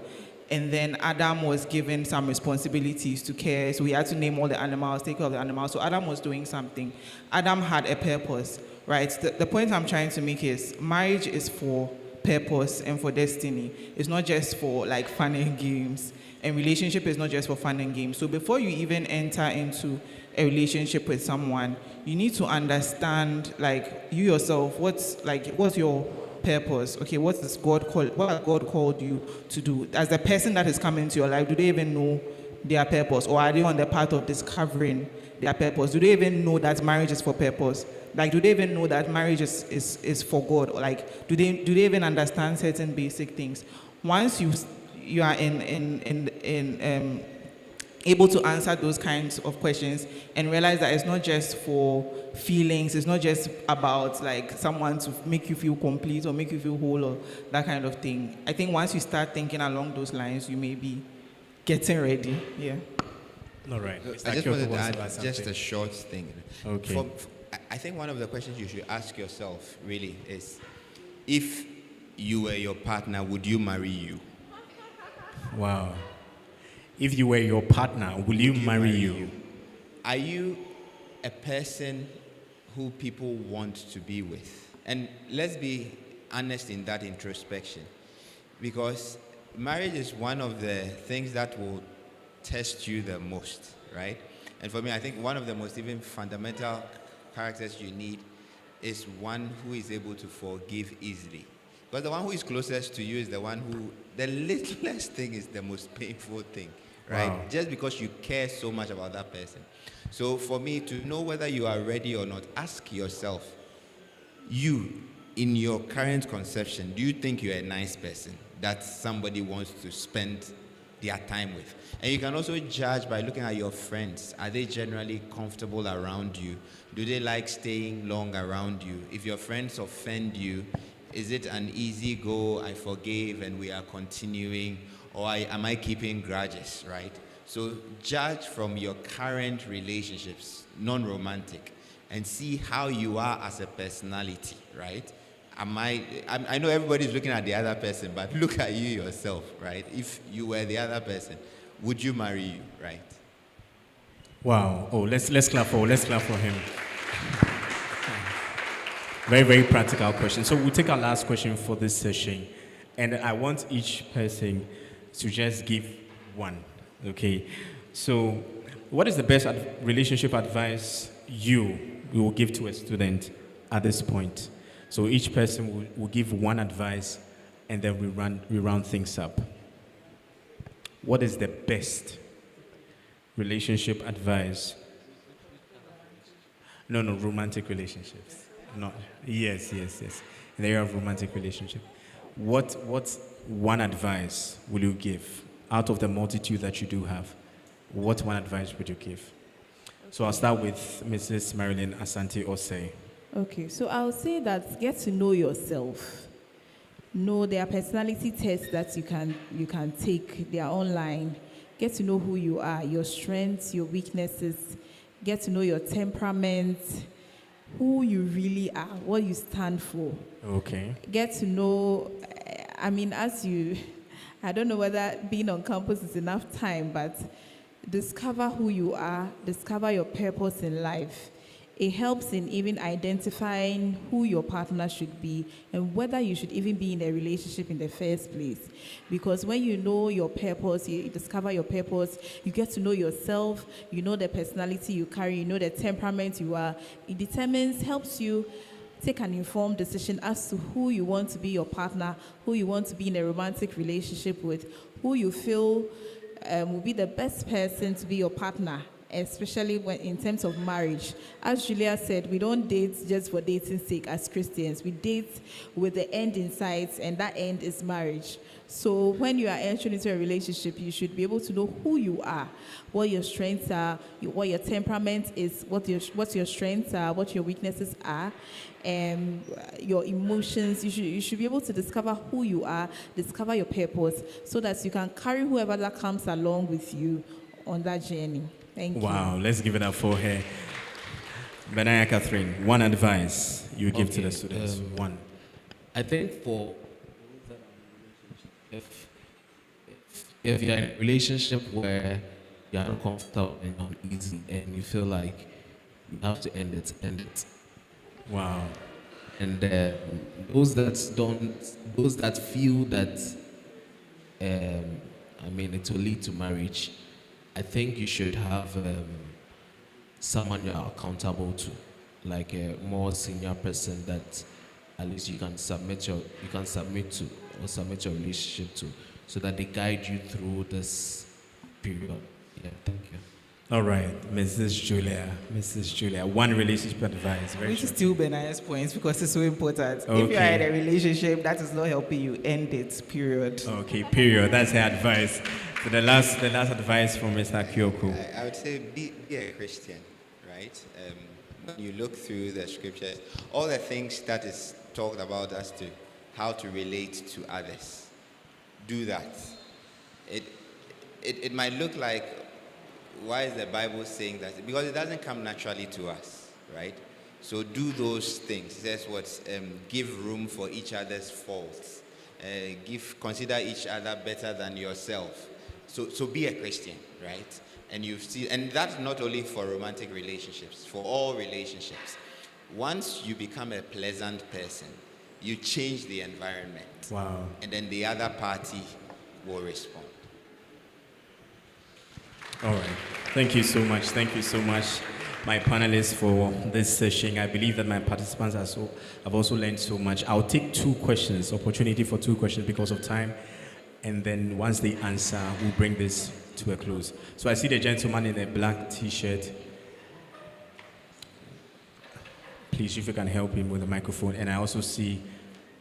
And then Adam was given some responsibilities to care, so he had to name all the animals, take care of the animals, so Adam was doing something. Adam had a purpose, right? The point I'm trying to make is, marriage is for purpose and for destiny. It's not just for like fun and games. And relationship is not just for fun and games. So before you even enter into a relationship with someone, you need to understand, like, you yourself, what's your purpose? Okay, what has God called you to do? As the person that is coming into your life, do they even know their purpose, or are they on the path of discovering their purpose? Do they even know that marriage is for purpose? Like, do they even know that marriage is for God? Or like, do they even understand certain basic things? Once you are able to answer those kinds of questions and realize that it's not just for feelings, it's not just about like someone to make you feel complete or make you feel whole or that kind of thing. I think once you start thinking along those lines, you may be getting ready. Yeah. All right. I just wanted to add just a short thing. Okay. I think one of the questions you should ask yourself really is, if you were your partner, would you marry you? Wow. If you were your partner, will you marry you? Are you a person who people want to be with? And let's be honest in that introspection, because marriage is one of the things that will test you the most, right? And for me, I think one of the most even fundamental characters you need is one who is able to forgive easily. Because the one who is closest to you is the one who, the littlest thing is the most painful thing, right? Wow. Just because you care so much about that person. So for me to know whether you are ready or not, ask yourself, you, in your current conception, do you think you're a nice person that somebody wants to spend their time with? And you can also judge by looking at your friends. Are they generally comfortable around you? Do they like staying long around you? If your friends offend you, is it an easy go, I forgave and we are continuing, or am I keeping grudges, right? So judge from your current relationships, non-romantic, and see how you are as a personality, right? I know everybody's looking at the other person, but look at you yourself, right? If you were the other person, would you marry you, right? Wow. Oh, let's clap for him. Very, very practical question. So we'll take our last question for this session. And I want each person to just give one. Okay. So what is the best relationship advice you will give to a student at this point? So each person will give one advice and then we round things up. What is the best relationship advice? No, romantic relationships. No, yes. In the area of romantic relationship. What one advice will you give out of the multitude that you do have? What one advice would you give? So I'll start with Mrs. Marilyn Asante Osei. Okay, so I'll say that get to know yourself. Know there are personality tests that you can take. They are online. Get to know who you are, your strengths, your weaknesses. Get to know your temperament, who you really are, what you stand for. Okay. Get to know, I don't know whether being on campus is enough time, but discover who you are, discover your purpose in life. It helps in even identifying who your partner should be and whether you should even be in a relationship in the first place. Because when you know your purpose, you discover your purpose, you get to know yourself, you know the personality you carry, you know the temperament you are. It helps you take an informed decision as to who you want to be your partner, who you want to be in a romantic relationship with, who you feel will be the best person to be your partner, especially when in terms of marriage. As Julia said, we don't date just for dating's sake as Christians. We date with the end in sight, and that end is marriage. So when you are entering into a relationship, you should be able to know who you are, what your strengths are, what your temperament is, what your strengths are, what your weaknesses are, and your emotions. You should be able to discover who you are, discover your purpose, so that you can carry whoever that comes along with you on that journey. Thank you. Wow, let's give it up for her. Benaya Catherine, one advice you give to the students. One. I think for if you're in a relationship where you're uncomfortable and uneasy and you feel like you have to end it. Wow. And those that feel that it will lead to marriage, I think you should have someone you're accountable to, like a more senior person that at least you can submit your relationship to, so that they guide you through this period. Yeah, thank you. All right, Mrs. Julia, one relationship advice. We should steal Benaya's points because it's so important. Okay. If you are in a relationship that is not helping you, end it, period. Okay, period. That's her advice. So the last advice from Mr. Kyoko. I would say be a Christian, right? When you look through the scriptures, all the things that is talked about as to how to relate to others, do that. It might look like, why is the Bible saying that? Because it doesn't come naturally to us, right? So do those things. It says give room for each other's faults. Consider each other better than yourself. So be a Christian, right? And that's not only for romantic relationships, for all relationships. Once you become a pleasant person, you change the environment. Wow. And then the other party will respond. All right. Thank you so much, my panelists, for this session. I believe that my participants have also learned so much. I'll take opportunity for two questions because of time. and then once they answer, we'll bring this to a close. So I see the gentleman in a black t-shirt. Please, if you can help him with the microphone. And I also see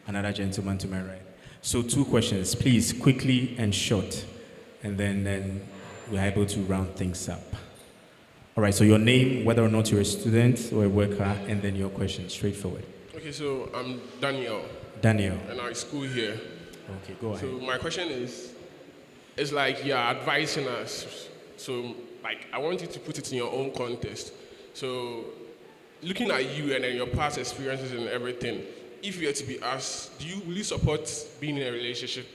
another gentleman to my right. So 2 questions, please, quickly and short. And then we're able to round things up. All right, so your name, whether or not you're a student or a worker, and then your question, straightforward. Okay, so I'm Daniel. Daniel. And I school here. Okay, go ahead. So my question is, it's like you're advising us. So like I want you to put it in your own context. So looking at you and then your past experiences and everything, if you were to be asked, will you support being in a relationship?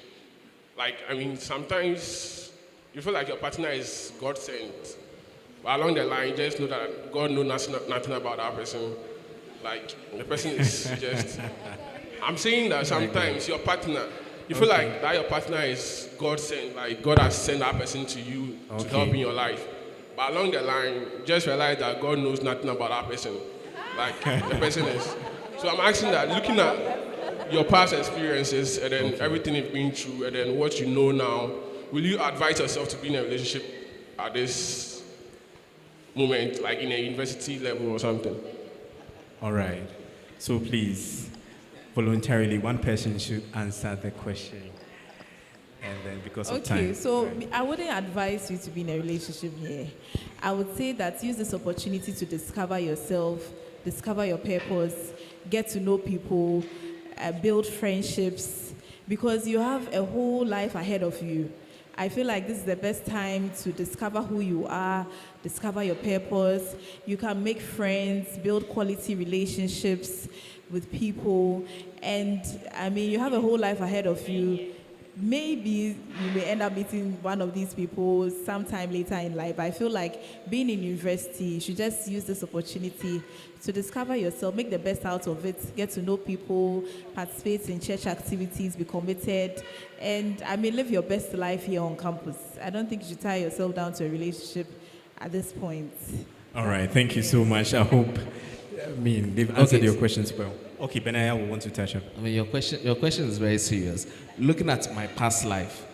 Like, I mean, sometimes you feel like your partner is God sent. But along the line, just know that God knows nothing about that person. Like, the person is just... I'm saying that sometimes your partner, you feel like that your partner is God sent, like God has sent that person to you to help in your life. But along the line, just realize that God knows nothing about that person. Like, the person is... So I'm asking that, looking at your past experiences and then everything you've been through and then what you know now, will you advise yourself to be in a relationship at this moment, like in a university level or something? All right. So please, voluntarily, one person should answer the question. And then because of time. Okay, so I wouldn't advise you to be in a relationship here. I would say that use this opportunity to discover yourself, discover your purpose, get to know people, build friendships, because you have a whole life ahead of you. I feel like this is the best time to discover who you are, discover your purpose. You can make friends, build quality relationships with people, and I mean, you have a whole life ahead of you. Maybe you may end up meeting one of these people sometime later in life. I feel like being in university, you should just use this opportunity to discover yourself, make the best out of it, get to know people, participate in church activities, be committed, and I mean, live your best life here on campus. I don't think you should tie yourself down to a relationship at this point. All right, thank you so much. I hope, they've answered your questions well. Okay, Benaya will want to touch up. I mean, your question is very serious. Looking at my past life,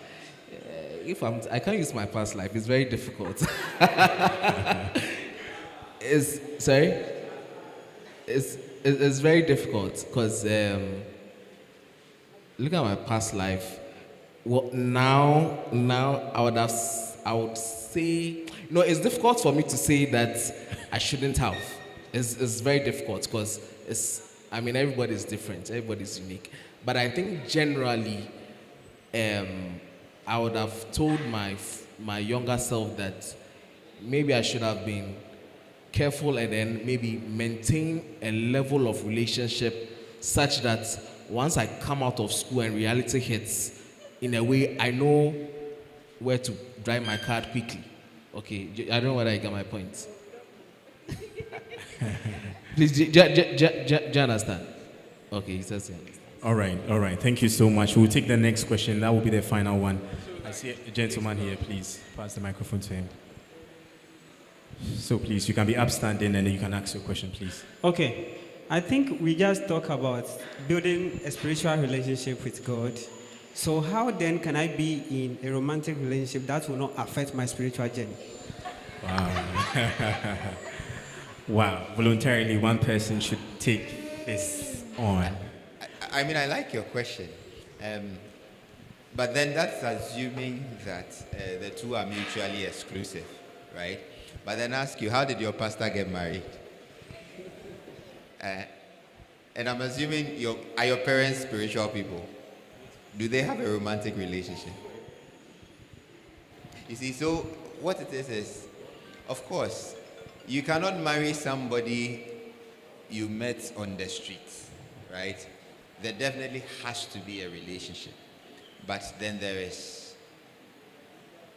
I can't use my past life. It's very difficult. It's very difficult because looking at my past life, now I would say, it's difficult for me to say that I shouldn't have. It's very difficult because everybody's different, everybody's unique. But I think generally, I would have told my younger self that maybe I should have been careful and then maybe maintain a level of relationship such that once I come out of school and reality hits, in a way I know where to drive my car quickly. Okay, I don't know whether I get my point. Please, do you understand? Okay, he says he understands. All right. Thank you so much. We'll take the next question. That will be the final one. I see a gentleman here. Please pass the microphone to him. So please, you can be upstanding and then you can ask your question, please. Okay. I think we just talk about building a spiritual relationship with God. So how then can I be in a romantic relationship that will not affect my spiritual journey? Wow. Wow. Voluntarily, one person should take this on. I mean, I like your question. But then that's assuming that the two are mutually exclusive, right? But then ask you, how did your pastor get married? And I'm assuming, are your parents spiritual people? Do they have a romantic relationship? You see, so what it is, of course, you cannot marry somebody you met on the streets, right? There definitely has to be a relationship. But then there is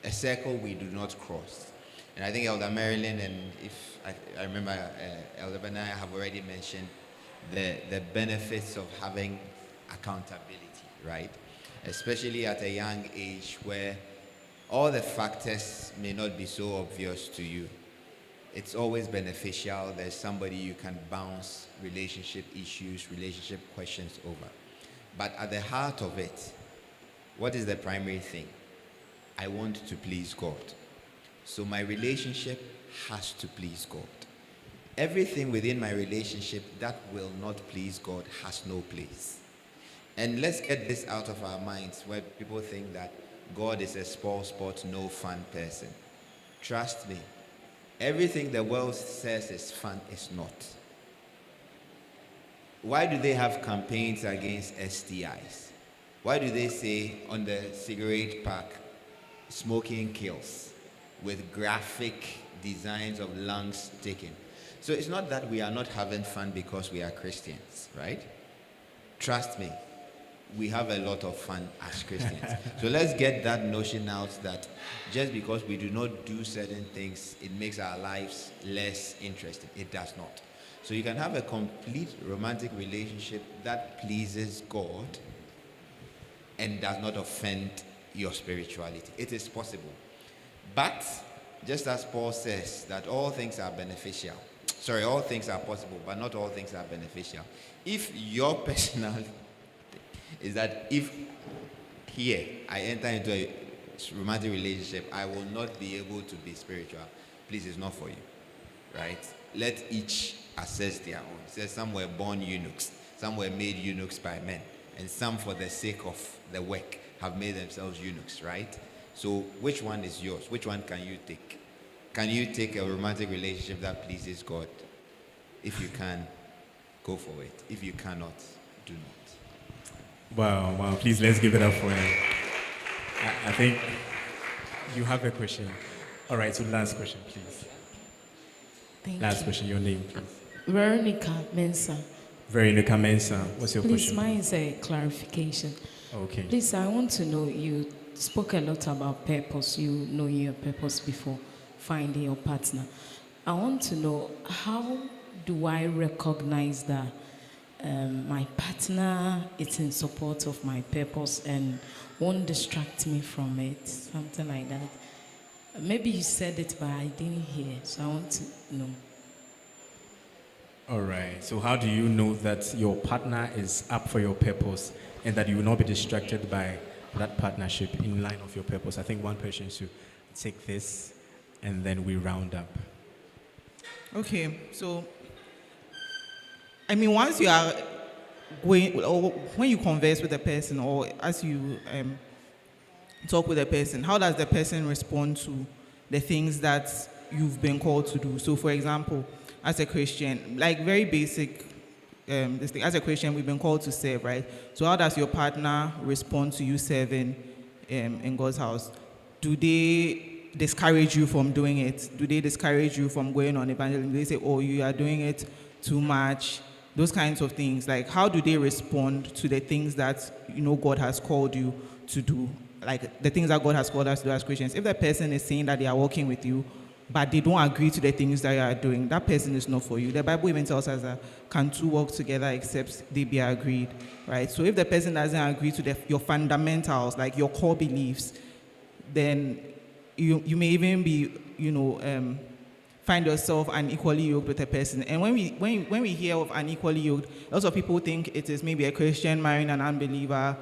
a circle we do not cross. And I think Elder Marilyn and if I remember Elder Benai have already mentioned the benefits of having accountability, right? Especially at a young age where all the factors may not be so obvious to you. It's always beneficial. There's somebody you can bounce relationship issues, relationship questions over. But at the heart of it, what is the primary thing? I want to please God. So my relationship has to please God. Everything within my relationship that will not please God has no place. And let's get this out of our minds where people think that God is a spoil sport, no fun person. Trust me, everything the world says is fun is not. Why do they have campaigns against STIs? Why do they say on the cigarette pack, smoking kills, with graphic designs of lungs taken? So it's not that we are not having fun because we are Christians, right? Trust me, we have a lot of fun as Christians. So let's get that notion out that just because we do not do certain things, it makes our lives less interesting. It does not. So you can have a complete romantic relationship that pleases God and does not offend your spirituality. It is possible. But just as Paul says that all things are beneficial. Sorry, all things are possible, but not all things are beneficial. If your personality is that if here I enter into a romantic relationship, I will not be able to be spiritual, please, it's not for you, right? Let each assess their own. It says some were born eunuchs, some were made eunuchs by men, and some for the sake of the work have made themselves eunuchs, right? So which one is yours? Which one can you take? Can you take a romantic relationship that pleases God? If you can, go for it. If you cannot, do not. Wow. Please, let's give it up for him. I think you have a question. All right, so last question, please. Last question, your name, please. Veronica Mensah. Veronica Mensah, what's your Please, question? mine is a clarification. Okay. Please, I want to know, you spoke a lot about purpose, you know your purpose before finding your partner. I want to know, how do I recognize that my partner is in support of my purpose and won't distract me from it, something like that? Maybe you said it, but I didn't hear, so I want to know. All right, so how do you know that your partner is up for your purpose and that you will not be distracted by that partnership in line of your purpose? I think one person should take this and then we round up. Okay, so I mean, once you are going, or when you converse with a person, or as you talk with a person, how does the person respond to the things that you've been called to do? So, for example, as a Christian, like very basic, this thing, as a Christian, we've been called to serve, right? So, how does your partner respond to you serving in God's house? Do they discourage you from doing it? Do they discourage you from going on evangelism? Do they say, oh, you are doing it too much? Those kinds of things. Like, how do they respond to the things that, you know, God has called you to do? Like, the things that God has called us to do as Christians. If the person is saying that they are working with you, but they don't agree to the things that you are doing, that person is not for you. The Bible even tells us that can two work together except they be agreed, right? So if the person doesn't agree to your fundamentals, like your core beliefs, then you may even be, find yourself unequally yoked with a person. And when we hear of unequally yoked, lots of people think it is maybe a Christian marrying an unbeliever,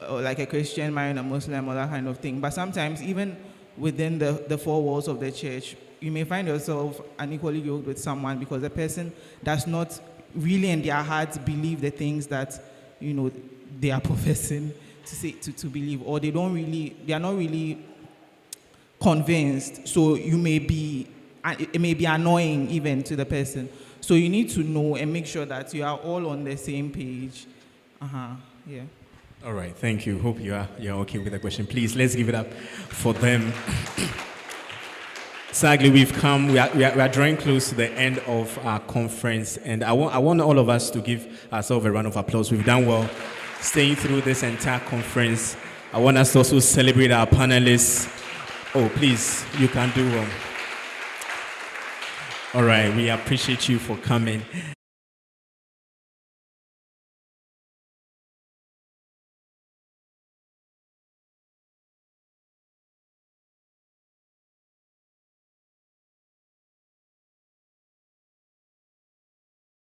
or like a Christian marrying a Muslim, or that kind of thing. But sometimes even within the four walls of the church, you may find yourself unequally yoked with someone because the person does not really in their hearts believe the things that, they are professing to believe, or they are not really convinced. So it may be annoying even to the person. So you need to know and make sure that you are all on the same page. Yeah. All right, thank you. Hope you're okay with the question. Please, let's give it up for them. Sadly, we are drawing close to the end of our conference, and I want all of us to give ourselves a round of applause. We've done well staying through this entire conference. I want us to also celebrate our panelists. Oh, please, you can do well. All right, we appreciate you for coming.